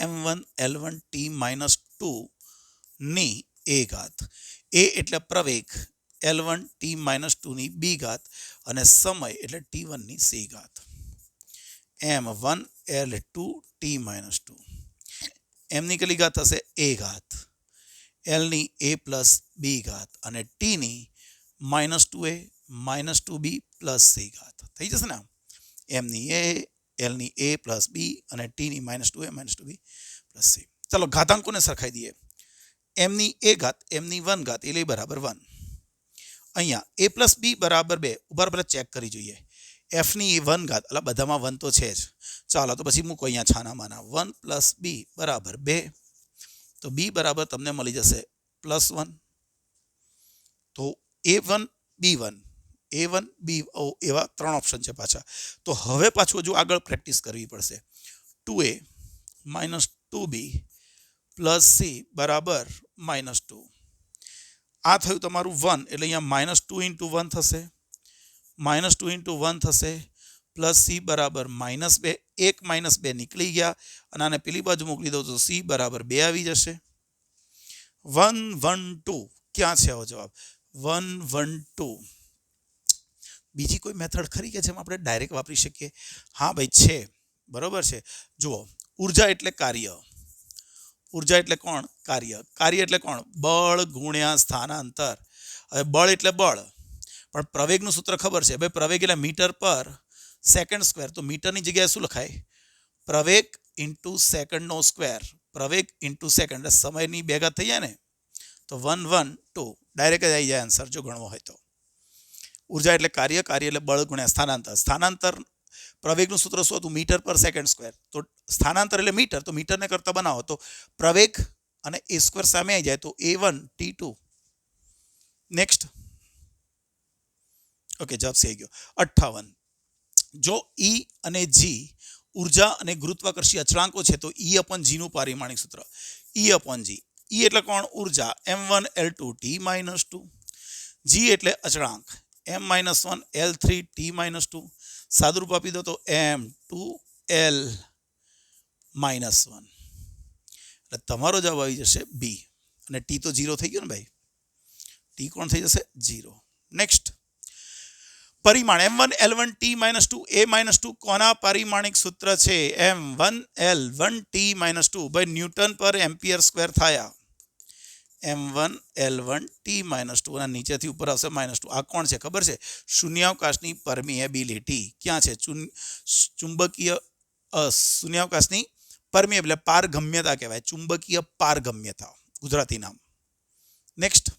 m1L1T-2 ની a ઘાત. a એટલે પ્રવેગ, L1T-2 ની b ઘાત અને સમય એટલે T1 ની c ઘાત. m1L2T-2. m ની કેટલી ઘાત થશે? a ઘાત. l ની a પ્લસ b ઘાત અને t ની -2a -2b પ્લસ c ઘાત. થઈ જશે ને? m ની a, l ની a પ્લસ b અને t ની -2a -2b પ્લસ c. ચલો, ઘાતાંકોને સરખાઈ દઈએ. m ની a ઘાત, m ની 1 ઘાત એટલે બરાબર 1. અહીંયા a પ્લસ b બરાબર 2. ઉભા પહેલા ચેક કરી જોઈએ. f ની 1 ઘાત, એટલે બધામાં 1 તો છે જ. ચાલો, તો પછી મૂકો અહીંયા છાનામાના. 1 પ્લસ b બરાબર 2. તો b બરાબર તમને મળી જશે +1. તો a1 b1 a1 b એવા 3 ઓપ્શન છે પાછા. તો હવે પાછું હજુ આગળ પ્રેક્ટિસ કરવી પડશે. 2a -2b પ્લસ c બરાબર -2. આ થયું તમારું 1 એટલે અહીંયા -2 × 1 થશે, -2 × 1 થશે, પ્લસ સી બરાબર -2, 1 -2 નીકળી ગયા અને આને પેલી બાજુ મોકલી દઉં તો સી બરાબર 2 આવી જશે. 1 1 2 ક્યાં છે આવો જવાબ? 1 1 2. બીજી કોઈ મેથડ ખરી કે જેમાં આપણે ડાયરેક્ટ વાપરી શકીએ? હા ભાઈ છે, બરોબર છે. જુઓ, ઉર્જા એટલે કાર્ય. ઉર્જા એટલે કોણ? કાર્ય. કાર્ય એટલે કોણ? બળ ગુણ્યા સ્થાનાંતર. હવે બળ એટલે બળ, પણ પ્રવેગનું સૂત્ર ખબર છે ભાઈ. પ્રવેગ એટલે મીટર પર સેકન્ડ સ્ક્વેર. તો મીટરની જગ્યાએ શું લખાય? પ્રવેગ ઇન્ટુ સેકન્ડનો સ્ક્વેર. પ્રવેગ ઇન્ટુ સેકન્ડ, સમયની ભેગા થઈ જાય ને, તો 1 1 2 ડાયરેક્ટ જ આવી જાય આન્સર જો ગણવો હોય તો. ઉર્જા એટલે કાર્ય, કાર્ય એટલે બળ ગુણ્યા સ્થાનાંતર. સ્થાનાંતર પ્રવેગનું સૂત્ર શું હતું? મીટર પર સેકન્ડ સ્ક્વેર. તો સ્થાનાંતર એટલે મીટર, તો મીટરને કરતા બનાવો તો પ્રવેગ અને એ સ્ક્વેર સામે આવી જાય તો A1 T2. નેક્સ્ટ. ઓકે, જવાબ સહી ગયો. 58. જો E અને G ઉર્જા અને ગુરુત્વાકર્ષી અચળાંકો છે તો E/G નું પારિમાણિક સૂત્ર. E/G. E એટલે કોણ? ઉર્જા, m1 L2 T-2. G એટલે અચળાંક, m-1 L3 T-2. સાદુરૂપ આપી દો તો m2 L-1. એટલે તમારો જવાબ આવી જશે બી. અને ટી તો 0 થઈ ગયો ને ભાઈ. ટી કોણ થઈ જશે? 0. નેક્સ્ટ. પરિમાણ m1 L1 T-2 A-2 કોના પારિમાણિક સૂત્ર છે? m1 L1 T-2 ભાઈ ન્યૂટન પર એમ્પિયર સ્ક્વેર થયા. m1 L1 T-2 અને નીચેથી ઉપર આવશે -2. આ કોણ છે ખબર છે? શૂન્યાવકાશની પરમિએબિલિટી. ક્યાં છે? ચુંબકીય શૂન્યાવકાશની પરમિએબિલિટી, પારગમ્યતા કહેવાય. ચુંબકીય પારગમ્યતા ગુજરાતી નામ. નેક્સ્ટ.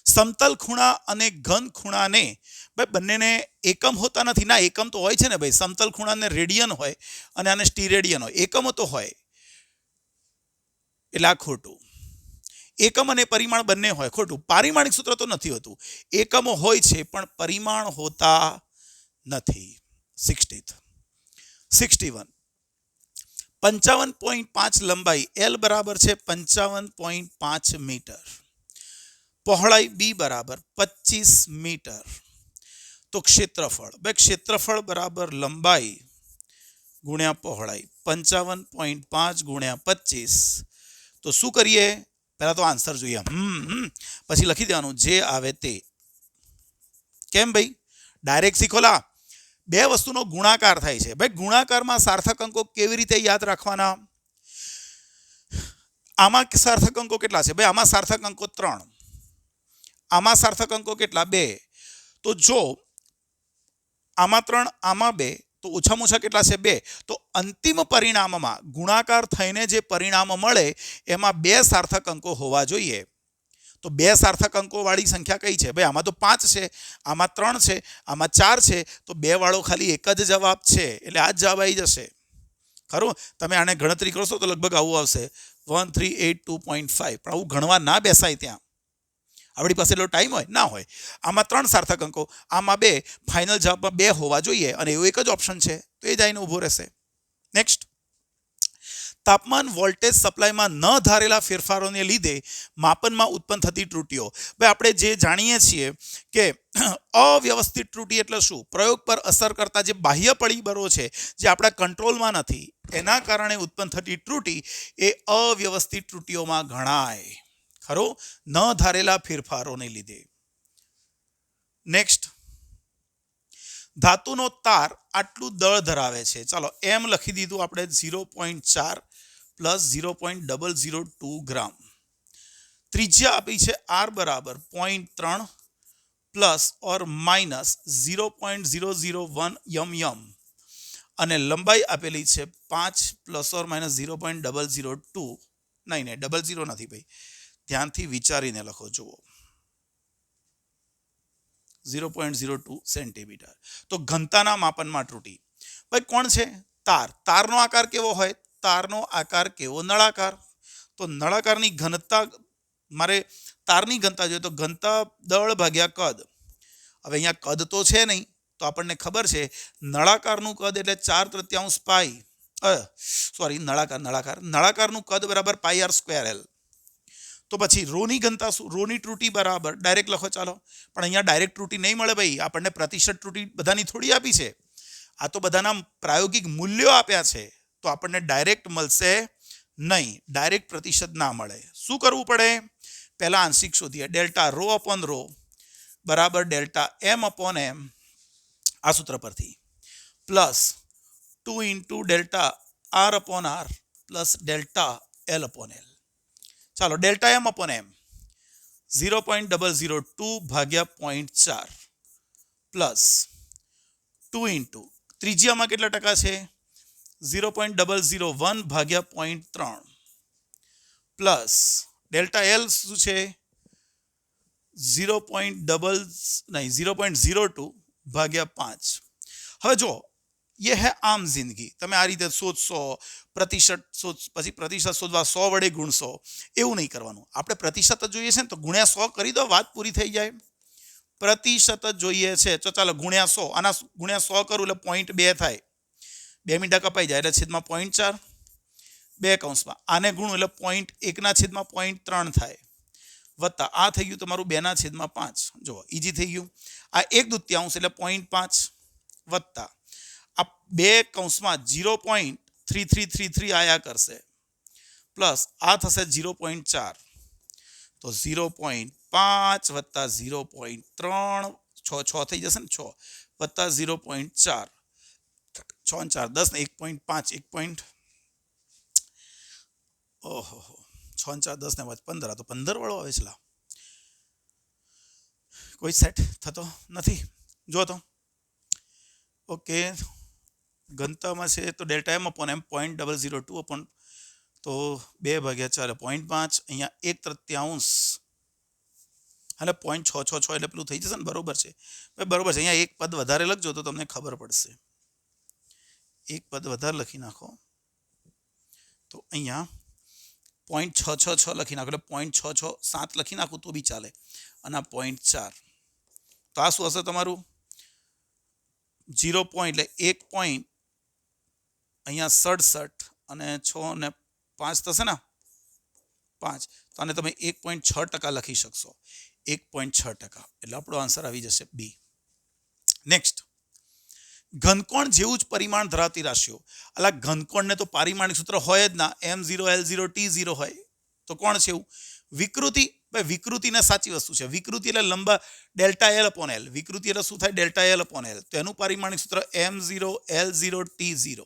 સમતલ ખૂણા અને ઘન ખૂણાને ભાઈ બંનેને એકમ હોતા નથી. ના, એકમ તો હોય છે ને ભાઈ. સમતલ ખૂણાને રેડિયન હોય અને આને સ્ટીરેડિયન હોય. એકમો તો હોય, એટલે આ ખોટું. એકમ અને પરિમાણ બંને હોય, ખોટું. પારિમાણિક સૂત્ર તો નથી હોતું. એકમો હોય છે પણ પરિમાણ હોતા નથી. 61. 55.5 લંબાઈ L બરાબર છે 55.5 મીટર. પહોળાઈ B બરાબર 25 મીટર. તો ક્ષેત્રફળ, ભાઈ ક્ષેત્રફળ બરાબર લંબાઈ ગુણ્યા પહોળાઈ. 55.5 ગુણ્યા 25. તો શું કરીએ? પહેલા તો આન્સર જોઈએ, પછી લખી દેવાનું જે આવે તે. કેમ ભાઈ? ડાયરેક્ટ શીખોલા. બે વસ્તુનો ગુણાકાર થાય છે ભાઈ. ગુણાકારમાં સાર્થક અંકો કેવી રીતે યાદ રાખવાના? આમાં સાર્થક અંકો કેટલા છે ભાઈ? આમાં સાર્થક અંકો 3. આમાં સાર્થક અંકો કેટલા? 2. તો જો આમાં 3, આમાં 2, તો ઓછામાં ઓછા કેટલા છે? 2. તો અંતિમ પરિણામમાં ગુણાકાર થઈને જે પરિણામ મળે એમાં 2 સાર્થક અંકો હોવા જોઈએ. તો 2 સાર્થક અંકો વાળી સંખ્યા કઈ છે ભાઈ? આમાં તો 5 છે, આમાં 3 છે, આમાં 4 છે. તો 2 વાળો ખાલી એક જ જવાબ છે, એટલે આ જ જવાબ આવી જશે. ખરું? તમે આને ગણતરી કરશો તો લગભગ આવું આવશે 1382.5. પણ આવું ગણવા ના બેસાય ત્યાં. આપણી પાસે એટલો ટાઈમ હોય ના હોય. આમાં 3 સાર્થક અંકો, આમાં 2. ફાઇનલ જવાબમાં 2 હોવા જોઈએ અને એવું એક જ ઓપ્શન છે, તો એ જ આવીને ઊભો રહેશે. નેક્સ્ટ. તાપમાન વોલ્ટેજ સપ્લાયમાં ન ધારેલા ફેરફારોને લીધે માપનમાં ઉત્પન્ન થતી ત્રુટીઓ. ભાઈ આપણે જે જાણીએ છીએ કે અવ્યવસ્થિત ત્રુટી એટલે શું? પ્રયોગ પર અસર કરતા જે બાહ્ય પરિબળો છે જે આપણા કંટ્રોલમાં નથી, એના કારણે ઉત્પન્ન થતી ત્રુટી એ અવ્યવસ્થિત ત્રુટીઓમાં ગણાય. ખરો? ન ધારેલા ફેરફારોને લીધે. નેક્સ્ટ. ધાતુનો તાર આટલું દળ ધરાવે છે. ચાલો એમ લખી દીધું આપણે 0.4 પ્લસ 0.002 ગ્રામ. ત્રિજ્યા આપી છે R બરાબર 0.3 પ્લસ ઓર માઇનસ 0.001 yum. અને લંબાઈ આપેલી છે 5 પ્લસ ઓર માઇનસ 0.002. નહીં, 00 નથી ભાઈ, ધ્યાનથી વિચારીને લખો. જુઓ, 0.02 સેન્ટીમીટર. તો ઘનતાના માપનમાં ત્રુટી. ભાઈ કોણ છે? તાર. તારનો આકાર કેવો હોય? તારનો આકાર કેવો? નળાકાર. તો નળાકારની ઘનતા, મારે તારની ઘનતા જોઈએ તો ઘનતા દળ ભાગ્યા કદ. હવે અહીંયા કદ તો છે નહીં, તો આપણને ખબર છે નળાકારનું કદ એટલે 4/3 પાઈ. નળાકારનું કદ બરાબર πr²L. તો પછી રોની ઘનતા શું? રોની ત્રુટી બરાબર ડાયરેક્ટ લખો ચાલો. પણ અહીંયા ડાયરેક્ટ ત્રુટી નહીં મળે ભાઈ, આપણને પ્રતિશત ત્રુટી બધાની થોડી આપી છે. આ તો બધાના પ્રાયોગિક મૂલ્યો આપ્યા છે, તો આપણને ડાયરેક્ટ મળશે નહીં, ડાયરેક્ટ પ્રતિશત ના મળે. શું કરવું પડે? પહેલા આંશિક શોધીએ. ડેલ્ટા રો અપોન રો બરાબર ડેલ્ટા એમ અપોન એમ, આ સૂત્ર પરથી, plus 2 into delta r upon r plus delta l upon l. ચાલો ડેલ્ટા એમ અપોન એમ 0.002 ભાગ્યા 0.4 પ્લસ 2 ઇન્ટુ ત્રિજ્યામાં કેટલા ટકા છે? 0.001 ભાગ્યા 0.3 પ્લસ ડેલ્ટા એલ શું છે? 0.02 ભાગ્યા 5. હવે જો ये है आम जिंदगी, તમે આ રીતે શોધશો, પ્રતિશત પછી પ્રતિશત શોધવા 100 વડે ગુણશો, એવું નહીં કરવાનું. આપણે પ્રતિશત જ જોઈએ છે ને તો ગુણ્યા 100 કરી દો, વાત પૂરી થઈ જાય. પ્રતિશત જ જોઈએ છે તો ચાલો ગુણ્યા 100, આના ગુણ્યા 100 કરું એટલે 0.2 થાય, 2 મિનિટ કપાઈ જાય એટલે છેદમાં 0.4, 2 કૌંસમાં આને ગુણું એટલે 0.1 ના છેદમાં 0.3 થાય, વત્તા આ થઈ ગયું તમારું 2 ના છેદમાં 5. જો ઈજી થઈ ગયું. આ 1/2 એટલે 0.5 વત્તા આ 2 કૌંસમાં 0.3333 આયા કરશે, પ્લસ આ થશે 0.4, તો 0.5 વત્તા 0.3 6 થઈ જશે ને, 6 વત્તા 0.4 6 અને 4 10 ને 1.5 ઓહો 6 અને 4 10 ને 15, તો 15 વાળો આવે છે. કોઈ સેટ થતો નથી. જો તો ઓકે, ઘનતામાં છે તો delta m upon m 0.002 upon તો 2/4 0.5, અહીંયા 1/3 એટલે 0.666 એટલે પેલું થઈ જશે ને, બરોબર છે બરોબર છે. અહીંયા એક પદ વધારે લખજો તો તમને ખબર પડશે. એક પદ વધારે લખી નાખો તો અહીંયા 0.666 લખી નાખો એટલે 0.667 લખી નાખું તો બી ચાલે, અને 0.4, તો આ શું હશે તમારું 0 એટલે 1 પોઈન્ટ અહીંયા 67 અને 6 ને 5 થશે ને 5, તો આને તમે 1.6% લખી શકશો, 1.6%, એટલે આપણો આન્સર આવી જશે બી. નેક્સ્ટ, ઘનકોણ જેવું જ પરિમાણ ધરાવતી રાશિઓ. અલા ઘનકોણને તો પારિમાણિક સૂત્ર હોય જ ના, m0 l0 t0 હોય, તો કોણ છે એવું? વિકૃતિ. ભાઈ વિકૃતિને સાચી વસ્તુ છે. વિકૃતિ એટલે લંબા ડેલ્ટા એલ અપોન એલ, વિકૃતિ એટલે શું થાય? ડેલ્ટા એલ અપોન એલ, તો એનું પારિમાણિક સૂત્ર m0 l0 t0.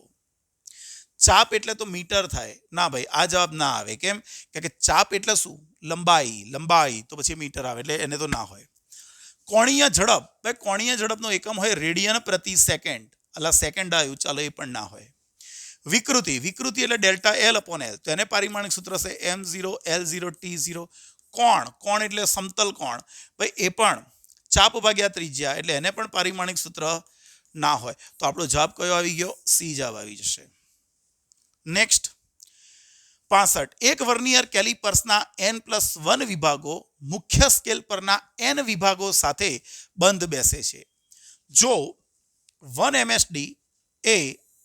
ચાપ એટલે તો મીટર થાય ના ભાઈ, આ જવાબ ના આવે. કેમ? કે ચાપ એટલે શું? લંબાઈ, તો પછી મીટર આવે, એટલે એને તો ના હોય. કોણીય ઝડપ, ભાઈ કોણીય ઝડપનો એકમ હોય રેડિયન પ્રતિ સેકન્ડ, અલા સેકન્ડ આવ્યું, ચાલો એ પણ ના હોય. વિકૃતિ એટલે ડેલ્ટા એલ અપોન એલ, તો એને પારિમાણિક સૂત્ર છે m0 l0 t0. કોણ એટલે સમતલ કોણ, ભાઈ એ પણ ચાપ ભાગ્યા ત્રિજ્યા, એટલે એને પણ પારિમાણિક સૂત્ર ના હોય. તો આપણો જવાબ કયો આવી ગયો? સી જવાબ આવી જશે. નેક્સ્ટ 65, એક વર્નિયર કેલિપર્સના n+1 વિભાગો મુખ્ય સ્કેલ પરના n વિભાગો સાથે બંધ બેસે છે. જો 1 MSD એ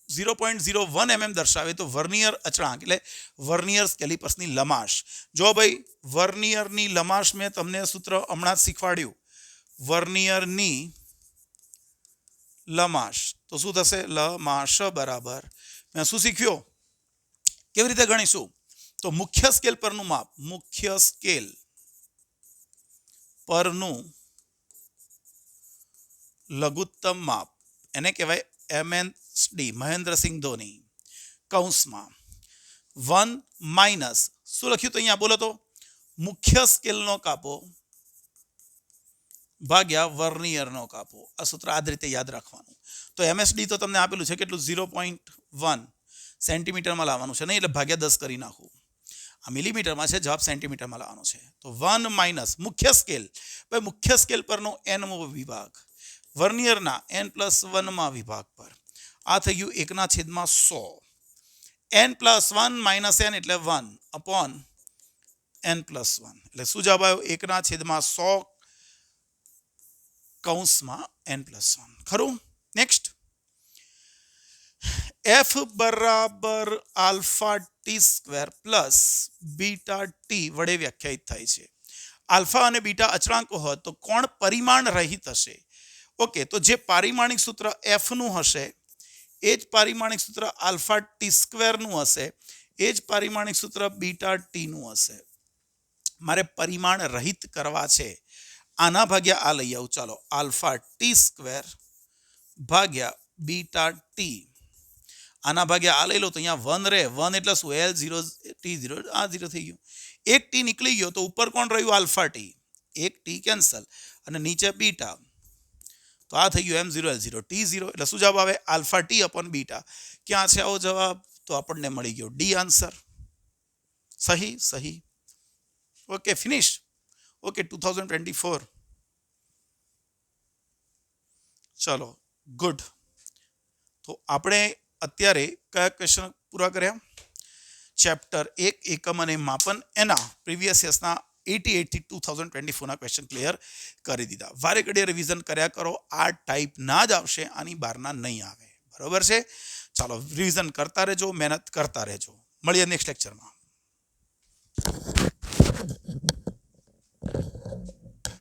0.01 mm દર્શાવે તો વર્નિયર અચળાંક એટલે વર્નિયર કેલિપર્સની લમાશ. જો ભાઈ વર્નિયરની લમાશ મેં તમને સૂત્ર હમણાં જ શીખવાડ્યું, વર્નિયરની લમાશ, તો શું થશે? લમાશ બરાબર મેં શું શીખ્યો? કેવી રીતે ગણીશું? તો મુખ્ય સ્કેલ પરનું માપ, મુખ્ય સ્કેલ પરનું લઘુત્તમ માપ, એને કહેવાય MSD, મહેન્દ્રસિંહ ધોની, કૌંસમાં 1 માઇનસ શું લખ્યું તો અહીંયા બોલો તો? મુખ્ય સ્કેલનો કાપો ભાગ્યા વર્નિયરનો કાપો. આ સૂત્ર આ રીતે યાદ રાખવાનું. તો MSD તો તમને આપેલું છે કેટલું? 0.1 સેન્ટીમીટરમાં લાવવાનું છે નહીં, એટલે ભાગ્યા 10 કરી નાખું. આ મિલીમીટરમાં છે, જવાબ સેન્ટીમીટરમાં લાવવાનો છે. તો 1 માઇનસ મુખ્ય સ્કેલ, ભાઈ મુખ્ય સ્કેલ પરનો nમો વિભાગ વર્નિયરના n+1 વિભાગ પર, આ થઈ ગયું 1/100. n+1 માઇનસ n એટલે 1 અપોન n+1, એટલે શું જવાબ આવ્યો? 1/100 કૌંસમાં n+1. ખરું? નેક્સ્ટ, f બરાબર alpha T square plus beta T વડે વ્યાખ્યાયિત થાય છે. આલ્ફા અને બીટા અચળાંકો હોય તો કોણ પરિમાણ રહિત હશે? ઓકે, તો જે પારિમાણિક સૂત્ર f નું હશે એ જ પારિમાણિક સૂત્ર આલ્ફા ટી સ્ક્વેરનું હશે, એ જ પારિમાણિક સૂત્ર બીટા ટીનું હશે. મારે પરિમાણ રહિત કરવા છે. આના ભાગ્યા આ લઈ આવું. ચાલો, આલ્ફા ટી સ્ક્વેર ભાગ્યા બીટા ટી. આના ભાગ્યા આ લઈ લો તો અહીંયા 1 રહે. 1 એટલે શું? L0 T0, આ 0 થઈ ગયું. એક ટી નીકળી ગયો તો ઉપર કોણ રહ્યું? Alpha T. એક ટી કેન્સલ અને નીચે બીટા. તો આ થઈ ગયું M0 L0 T0. એટલે શું જવાબ આવે? Alpha T upon beta. ક્યાં છે આવો જવાબ? તો આપણને મળી ગયો ડી આન્સર. સહી સહી. Okay, finish. ઓકે, 2024. ચલો, ગુડ. તો આપણે અત્યારે કયા ક્વેશ્ચન પૂરા કર્યા? ચેપ્ટર 1 એકમ અને માપન એના પ્રીવિયસ યર્સના 88 થી 2024ના ક્વેશ્ચન ક્લિયર કરી દીધા. વારે ઘડીએ રિવિઝન કર્યા કરો. આ ટાઈપના જ આવશે, આની બહારના નહીં આવે. બરોબર છે? ચાલો, રિવિઝન કરતા રહેજો, મહેનત કરતા રહેજો. મળીએ નેક્સ્ટ લેક્ચરમાં.